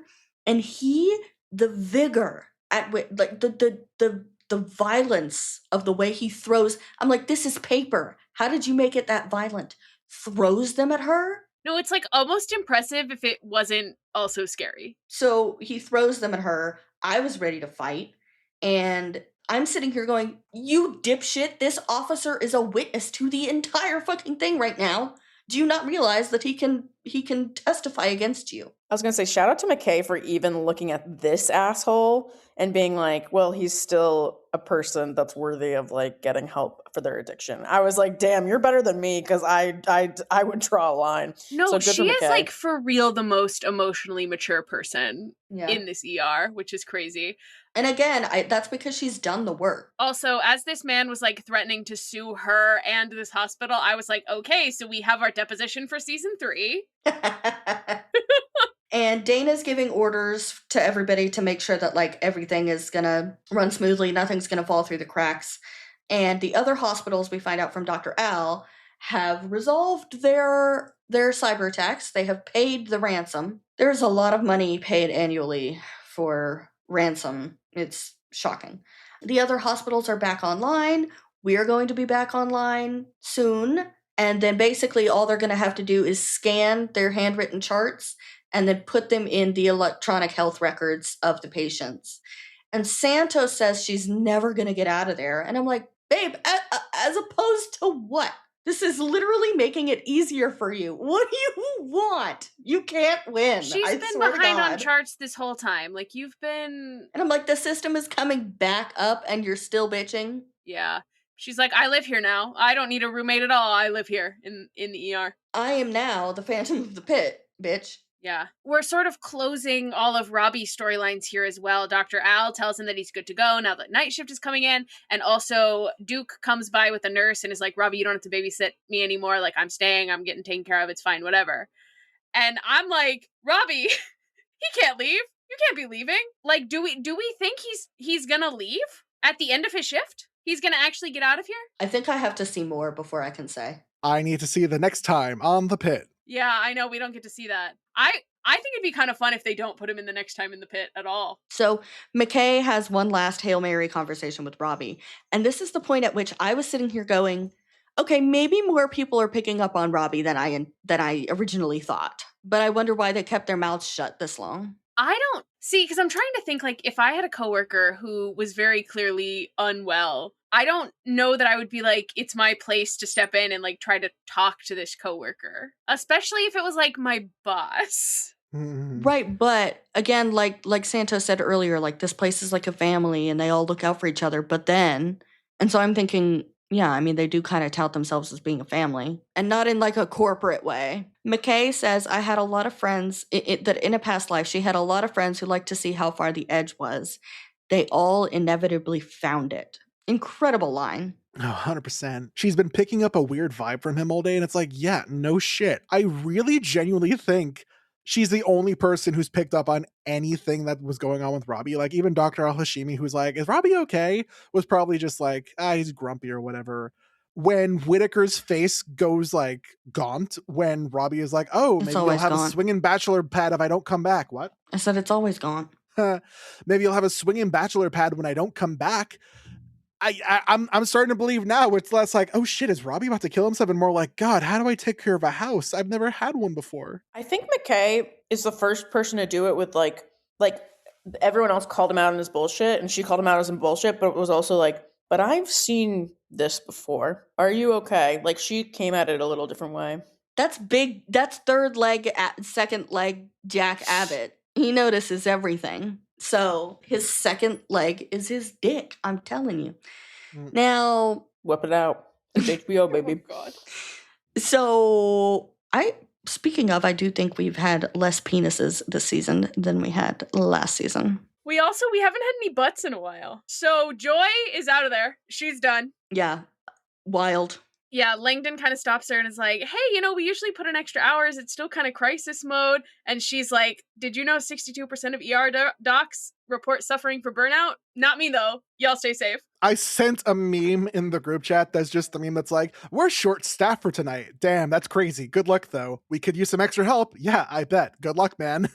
And the vigor at which, like, the violence of the way he throws, I'm like, this is paper. How did you make it that violent? Throws them at her? No, it's, like, almost impressive if it wasn't also scary. So he throws them at her. I was ready to fight. And I'm sitting here going, you dipshit, this officer is a witness to the entire fucking thing right now. Do you not realize that he can testify against you? I was going to say, shout out to McKay for even looking at this asshole and being like, well, he's still a person that's worthy of, like, getting help for their addiction. I was like, damn, you're better than me, because I would draw a line. No, so she is, like, for real the most emotionally mature person in this ER, which is crazy. And again, that's because she's done the work. Also, as this man was, like, threatening to sue her and this hospital, I was like, okay, so we have our deposition for season 3. And Dana's giving orders to everybody to make sure that, like, everything is gonna run smoothly, nothing's gonna fall through the cracks. And the other hospitals, we find out from Dr. Al, have resolved their cyber attacks. They have paid the ransom. There's a lot of money paid annually for ransom. It's shocking. The other hospitals are back online. We are going to be back online soon. And then basically all they're going to have to do is scan their handwritten charts and then put them in the electronic health records of the patients. And Santos says she's never going to get out of there. And I'm like, babe, as opposed to what? This is literally making it easier for you. What do you want? You can't win. She's been behind on charts this whole time. Like, you've been... And I'm like, the system is coming back up and you're still bitching? Yeah. She's like, I live here now. I don't need a roommate at all. I live here in the ER. I am now the Phantom of the Pit, bitch. Yeah. We're sort of closing all of Robbie's storylines here as well. Dr. Al tells him that he's good to go now that night shift is coming in. And also Duke comes by with a nurse and is like, Robbie, you don't have to babysit me anymore. Like, I'm staying. I'm getting taken care of. It's fine. Whatever. And I'm like, Robbie, he can't leave. You can't be leaving. Like, do we think he's gonna leave at the end of his shift? He's gonna actually get out of here? I think I have to see more before I can say. I need to see the next time on the Pit. Yeah, I know. We don't get to see that. I think it'd be kind of fun if they don't put him in the next time in the Pit at all. So McKay has one last Hail Mary conversation with Robbie. And this is the point at which I was sitting here going, okay, maybe more people are picking up on Robbie than I originally thought. But I wonder why they kept their mouths shut this long. I don't see, because I'm trying to think, like, if I had a coworker who was very clearly unwell, I don't know that I would be like, it's my place to step in and like try to talk to this coworker, especially if it was like my boss. Right, but again, like Santos said earlier, like this place is like a family and they all look out for each other. But then, and so I'm thinking, yeah, I mean, they do kind of tout themselves as being a family and not in like a corporate way. McKay says, I had a lot of friends that in a past life, she had a lot of friends who liked to see how far the edge was. They all inevitably found it. Incredible line. Oh, 100%. She's been picking up a weird vibe from him all day, and it's like, yeah, no shit. I really genuinely think she's the only person who's picked up on anything that was going on with Robbie. Like, even Dr. Al-Hashimi, who's like, is Robbie okay? Was probably just like, he's grumpy or whatever. When Whitaker's face goes, like, gaunt, when Robbie is like, oh, It's maybe you'll always have gone. a swinging bachelor pad if I don't come back. What? I said it's always gone. Maybe you'll have a swinging bachelor pad when I don't come back. I'm starting to believe now it's less like, oh shit, is Robbie about to kill himself? And more like, God, how do I take care of a house? I've never had one before. I think McKay is the first person to do it with like everyone else called him out on his bullshit, and she called him out as in bullshit, but it was also like, but I've seen this before. Are you okay? Like, she came at it a little different way. That's big. That's third leg, second leg Jack Abbott. He notices everything. So his second leg is his dick. I'm telling you. Now, whip it out. It's HBO, baby. Oh, God. So speaking of, I do think we've had less penises this season than we had last season. We haven't had any butts in a while. So Joy is out of there. She's done. Yeah. Wild. Yeah, Langdon kind of stops her and is like, hey, we usually put in extra hours. It's still kind of crisis mode. And she's like, did you know 62% of ER docs report suffering for burnout? Not me, though. Y'all stay safe. I sent a meme in the group chat that's just the meme that's like, we're short staffed for tonight. Damn, that's crazy. Good luck, though. We could use some extra help. Yeah, I bet. Good luck, man.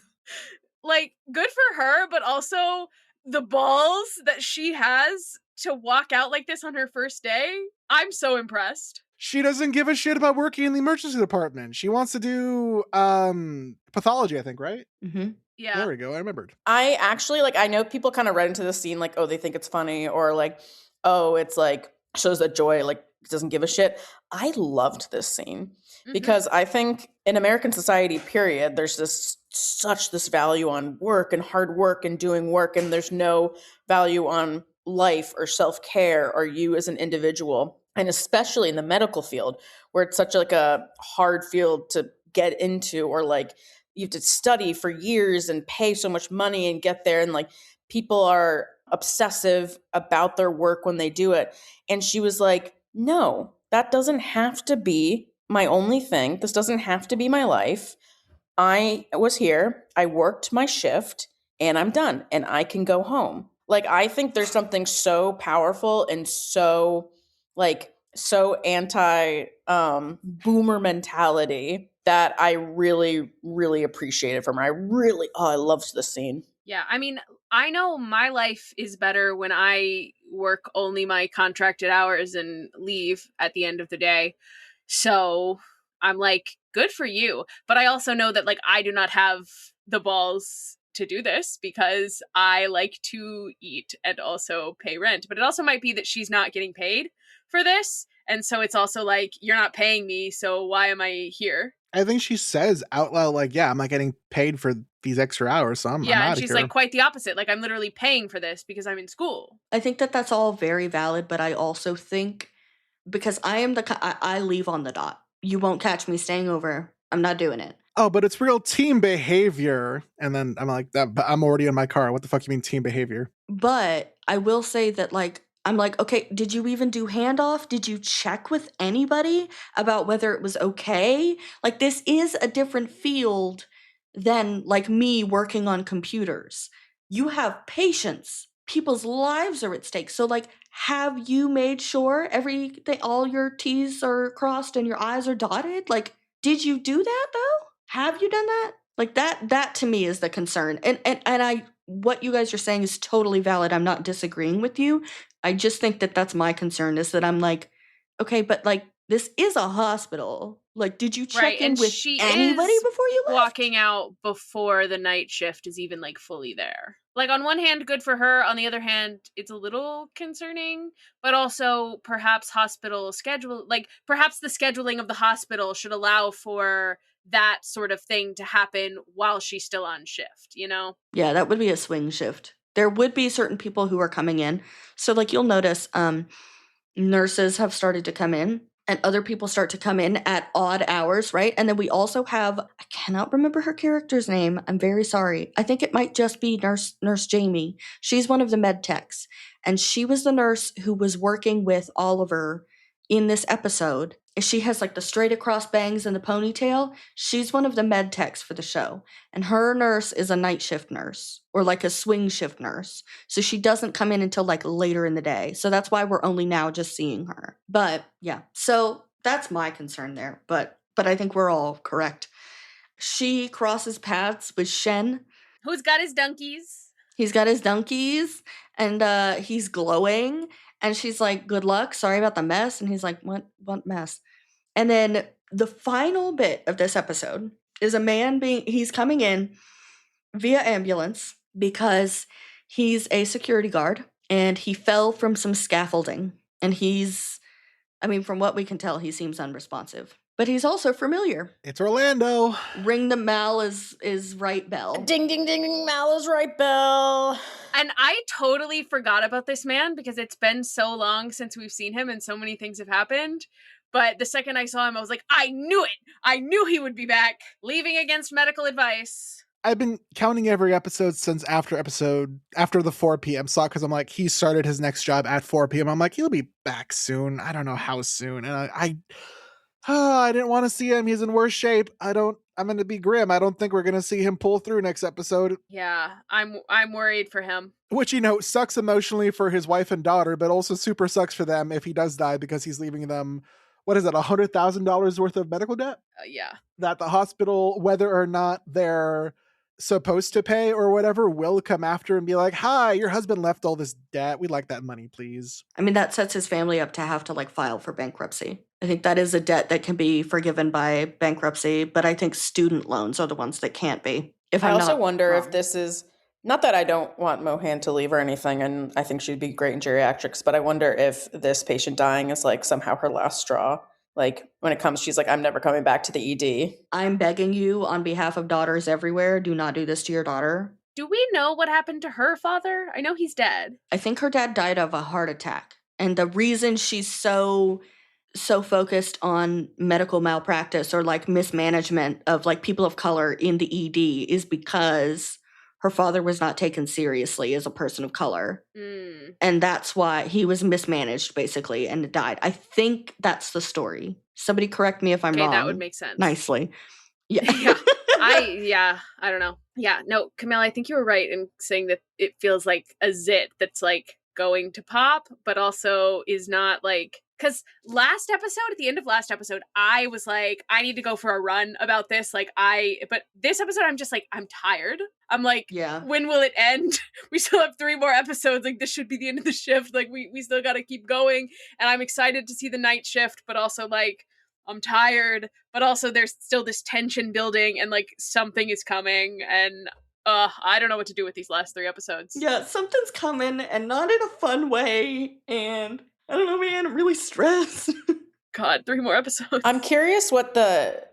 Like, good for her, but also the balls that she has to walk out like this on her first day. I'm so impressed. She doesn't give a shit about working in the emergency department. She wants to do pathology, I think, right? Mm-hmm. Yeah. There we go. I remembered. I actually, I know people kind of read into the scene like, oh, they think it's funny, or like, oh, it's like, shows that Joy, like, doesn't give a shit. I loved this scene because I think in American society, period, there's such this value on work and hard work and doing work, and there's no value on life or self-care or you as an individual. And especially in the medical field, where it's such like a hard field to get into, or like you have to study for years and pay so much money and get there. And like people are obsessive about their work when they do it. And she was like, no, that doesn't have to be my only thing. This doesn't have to be my life. I was here, I worked my shift, and I'm done, and I can go home. Like, I think there's something so powerful and so anti boomer mentality that I really, really appreciated from her. I loved the scene. Yeah, I mean, I know my life is better when I work only my contracted hours and leave at the end of the day. So I'm like, good for you. But I also know that, like, I do not have the balls to do this because I like to eat and also pay rent. But it also might be that she's not getting paid for this. And so it's also like, you're not paying me, so why am I here? I think she says out loud, like, yeah, I'm not getting paid for these extra hours, so I'm yeah, out and of she's here. like quite the opposite. Like, I'm literally paying for this because I'm in school. I think that that's all very valid, but I also think because I am I leave on the dot. You won't catch me staying over. I'm not doing it. Oh, but it's real team behavior. And then I'm like, but I'm already in my car. What the fuck you mean team behavior? But I will say that, like, I'm like, okay, did you even do handoff? Did you check with anybody about whether it was okay? Like, this is a different field than, like, me working on computers. You have patients. People's lives are at stake. So, like, have you made sure everything, all your T's are crossed and your I's are dotted? Like, did you do that, though? Have you done that? Like, that to me is the concern. And what you guys are saying is totally valid. I'm not disagreeing with you. I just think that that's my concern, is that I'm like, okay, but like this is a hospital. Like, did you check Right, in and with she anybody is before you left? walking out before the night shift is even like fully there. Like, on one hand, good for her. On the other hand, it's a little concerning, but also perhaps perhaps the scheduling of the hospital should allow for that sort of thing to happen while she's still on shift, you know? Yeah, that would be a swing shift. There would be certain people who are coming in. So like you'll notice nurses have started to come in and other people start to come in at odd hours, right? And then we also have, I cannot remember her character's name. I'm very sorry. I think it might just be Nurse Jamie. She's one of the med techs. And she was the nurse who was working with Oliver in this episode. She has like the straight across bangs and the ponytail. She's one of the med techs for the show. And her nurse is a night shift nurse or like a swing shift nurse. So she doesn't come in until like later in the day. So that's why we're only now just seeing her. But yeah, so that's my concern there. But I think we're all correct. She crosses paths with Shen. Who's got his donkeys? He's got his donkeys and he's glowing. And she's like, good luck. Sorry about the mess. And he's like, what mess? And then the final bit of this episode is he's coming in via ambulance because he's a security guard and he fell from some scaffolding. And from what we can tell, he seems unresponsive. But he's also familiar. It's Orlando. Ring the Mal is right bell. Ding, ding, ding, ding, Mal is right bell. And I totally forgot about this man because it's been so long since we've seen him and so many things have happened. But the second I saw him, I was like, I knew it. I knew he would be back. Leaving against medical advice. I've been counting every episode since after the 4 p.m. slot because I'm like, he started his next job at 4 p.m. I'm like, he'll be back soon. I don't know how soon. And I didn't want to see him. He's in worse shape. I'm going to be grim. I don't think we're going to see him pull through next episode. Yeah, I'm worried for him. Which, sucks emotionally for his wife and daughter, but also super sucks for them if he does die because he's leaving them, what is it, $100,000 worth of medical debt? Yeah. That the hospital, whether or not they're supposed to pay or whatever, will come after and be like, hi, your husband left all this debt. We'd like that money, please. That sets his family up to have to like file for bankruptcy. I think that is a debt that can be forgiven by bankruptcy, but I think student loans are the ones that can't be. I also wonder if this is, not that I don't want Mohan to leave or anything, and I think she'd be great in geriatrics, but I wonder if this patient dying is like somehow her last straw. Like when it comes, she's like, I'm never coming back to the ED. I'm begging you on behalf of daughters everywhere, do not do this to your daughter. Do we know what happened to her father? I know he's dead. I think her dad died of a heart attack. And the reason she's so focused on medical malpractice or like mismanagement of like people of color in the ED is because her father was not taken seriously as a person of color. And that's why he was mismanaged basically and died. I think that's the story. Somebody correct me if I'm wrong. Okay, that would make sense. Nicely. Yeah. I don't know. Yeah, no, Camille, I think you were right in saying that it feels like a zit that's like going to pop, but also is not like, because at the end of last episode, I was like, I need to go for a run about this. But this episode, I'm just like, I'm tired. I'm like, yeah. When will it end? We still have 3 more episodes. Like, this should be the end of the shift. Like, we still got to keep going. And I'm excited to see the night shift, but also like, I'm tired, but also there's still this tension building and like something is coming and I don't know what to do with these last 3 episodes. Yeah, something's coming and not in a fun way. And I don't know, man, I'm really stressed. God, 3 more episodes. I'm curious what the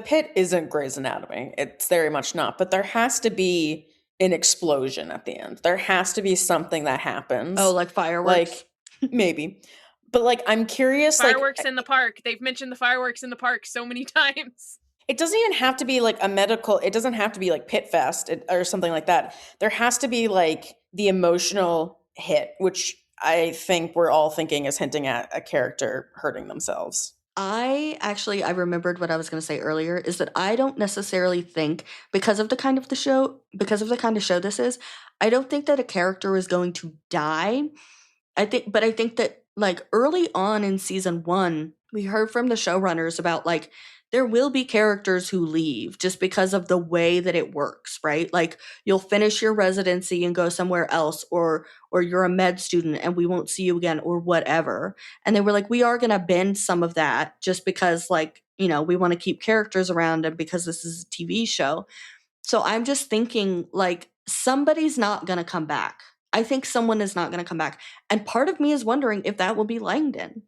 pit isn't Grey's Anatomy. It's very much not, but there has to be an explosion at the end. There has to be something that happens. Oh, like fireworks? Like, maybe. But like, I'm curious. Fireworks in the park. They've mentioned the fireworks in the park so many times. It doesn't even have to be like a medical, it doesn't have to be like Pit Fest or something like that. There has to be like the emotional hit, which I think we're all thinking is hinting at a character hurting themselves. I remembered what I was going to say earlier is that I don't necessarily think because of the kind of show this is, I don't think that a character is going to die. I think that like early on in season 1, we heard from the showrunners about like there will be characters who leave just because of the way that it works, right? Like you'll finish your residency and go somewhere else, or you're a med student and we won't see you again, or whatever. And they were like, we are going to bend some of that just because, like, you know, we want to keep characters around and because this is a TV show. So I'm just thinking, like, somebody's not going to come back. I think someone is not going to come back. And part of me is wondering if that will be Langdon.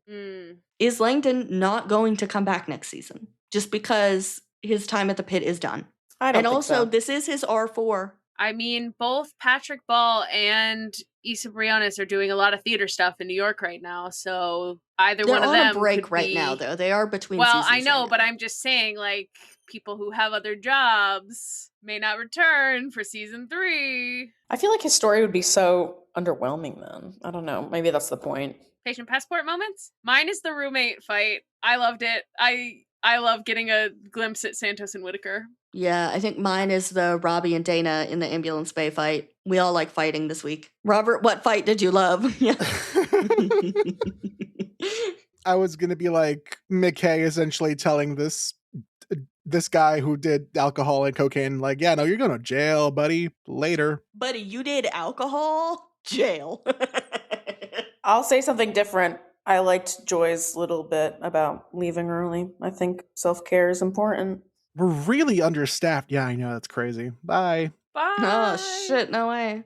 Is Langdon not going to come back next season just because his time at the pit is done? I don't And think also, so. this is his R4. I mean, both Patrick Ball and Issa Briones are doing a lot of theater stuff in New York right now. So either They're one of on them a break could right be... now, though. They are between Well, seasons I know, right but now. I'm just saying, like, people who have other jobs may not return for season 3. I feel like his story would be so underwhelming then. I don't know. Maybe that's the point. Patient passport moments? Mine is the roommate fight. I loved it. I love getting a glimpse at Santos and Whitaker. Yeah, I think mine is the Robbie and Dana in the ambulance bay fight. We all like fighting this week. Robert, what fight did you love? Yeah. I was going to be like McKay essentially telling this guy who did alcohol and cocaine, like, yeah, no, you're going to jail, buddy, later. Buddy, you did alcohol? Jail. I'll say something different. I liked Joy's little bit about leaving early. I think self-care is important. We're really understaffed. Yeah, I know. That's crazy. Bye. Bye. Oh, shit, no way.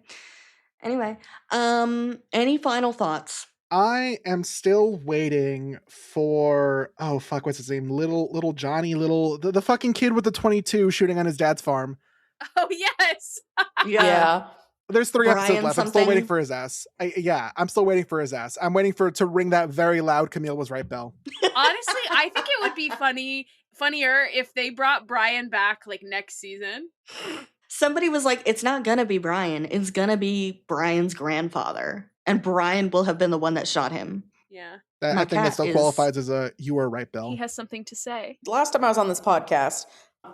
Anyway, any final thoughts? I am still waiting for, oh fuck, what's his name? Little Johnny, the fucking kid with the 22 shooting on his dad's farm. Oh, yes. Yeah. There's 3 Brian episodes left. I'm still something? waiting for his ass. I'm still waiting for his ass. I'm waiting for it to ring that very loud Camille was right bell. Honestly, I think it would be funnier if they brought Brian back like next season. Somebody was like, it's not gonna be Brian. It's gonna be Brian's grandfather. And Brian will have been the one that shot him. Yeah. I think that still qualifies as a you were right, Bill. He has something to say. The last time I was on this podcast,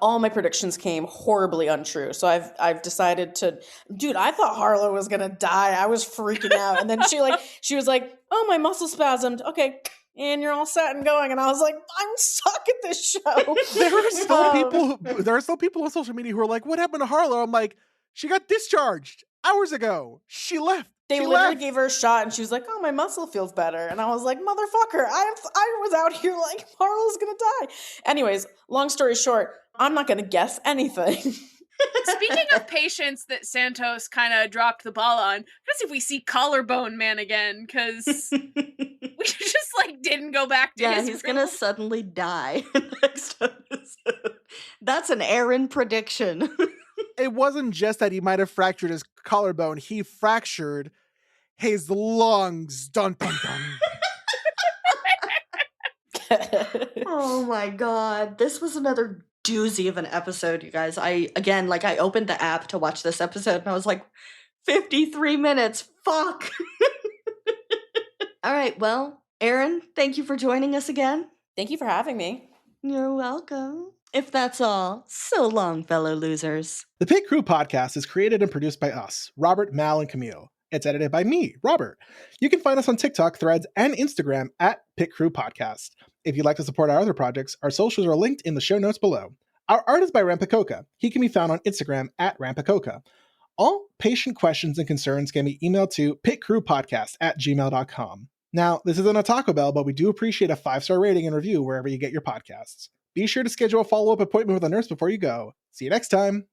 all my predictions came horribly untrue. So I've decided to, dude, I thought Harlow was gonna die. I was freaking out. And then she was like, oh, my muscle spasmed. Okay. And you're all set and going. And I was like, I'm stuck at this show. There are still people on social media who are like, what happened to Harlow? I'm like, she got discharged hours ago. She left. They literally gave her a shot and she was like, oh, my muscle feels better. And I was like, motherfucker, I was out here like, Harlow's gonna die. Anyways, long story short, I'm not gonna guess anything. Speaking of patients that Santos kind of dropped the ball on, let's see if we see Collarbone Man again, because we just like didn't go back to his he's room. gonna suddenly die next episode. That's an Aaron prediction. It wasn't just that he might have fractured his collarbone. He fractured his lungs. Dun, dun, dun. Oh my god. This was another doozy of an episode, you guys. I opened the app to watch this episode and I was like, 53 minutes. Fuck. All right, well, Aaron, thank you for joining us again. Thank you for having me. You're welcome. If that's all, so long, fellow losers. The Pit Crew podcast is created and produced by us, Robert, Mal, and Camille. It's edited by me, Robert. You can find us on TikTok, Threads, and Instagram at Pit Crew Podcast. If you'd like to support our other projects, our socials are linked in the show notes below. Our art is by Rampacoca. He can be found on Instagram at Rampacoca. All patient questions and concerns can be emailed to pittcrewpodcast@gmail.com. Now, this isn't a Taco Bell, but we do appreciate a 5-star rating and review wherever you get your podcasts. Be sure to schedule a follow-up appointment with a nurse before you go. See you next time.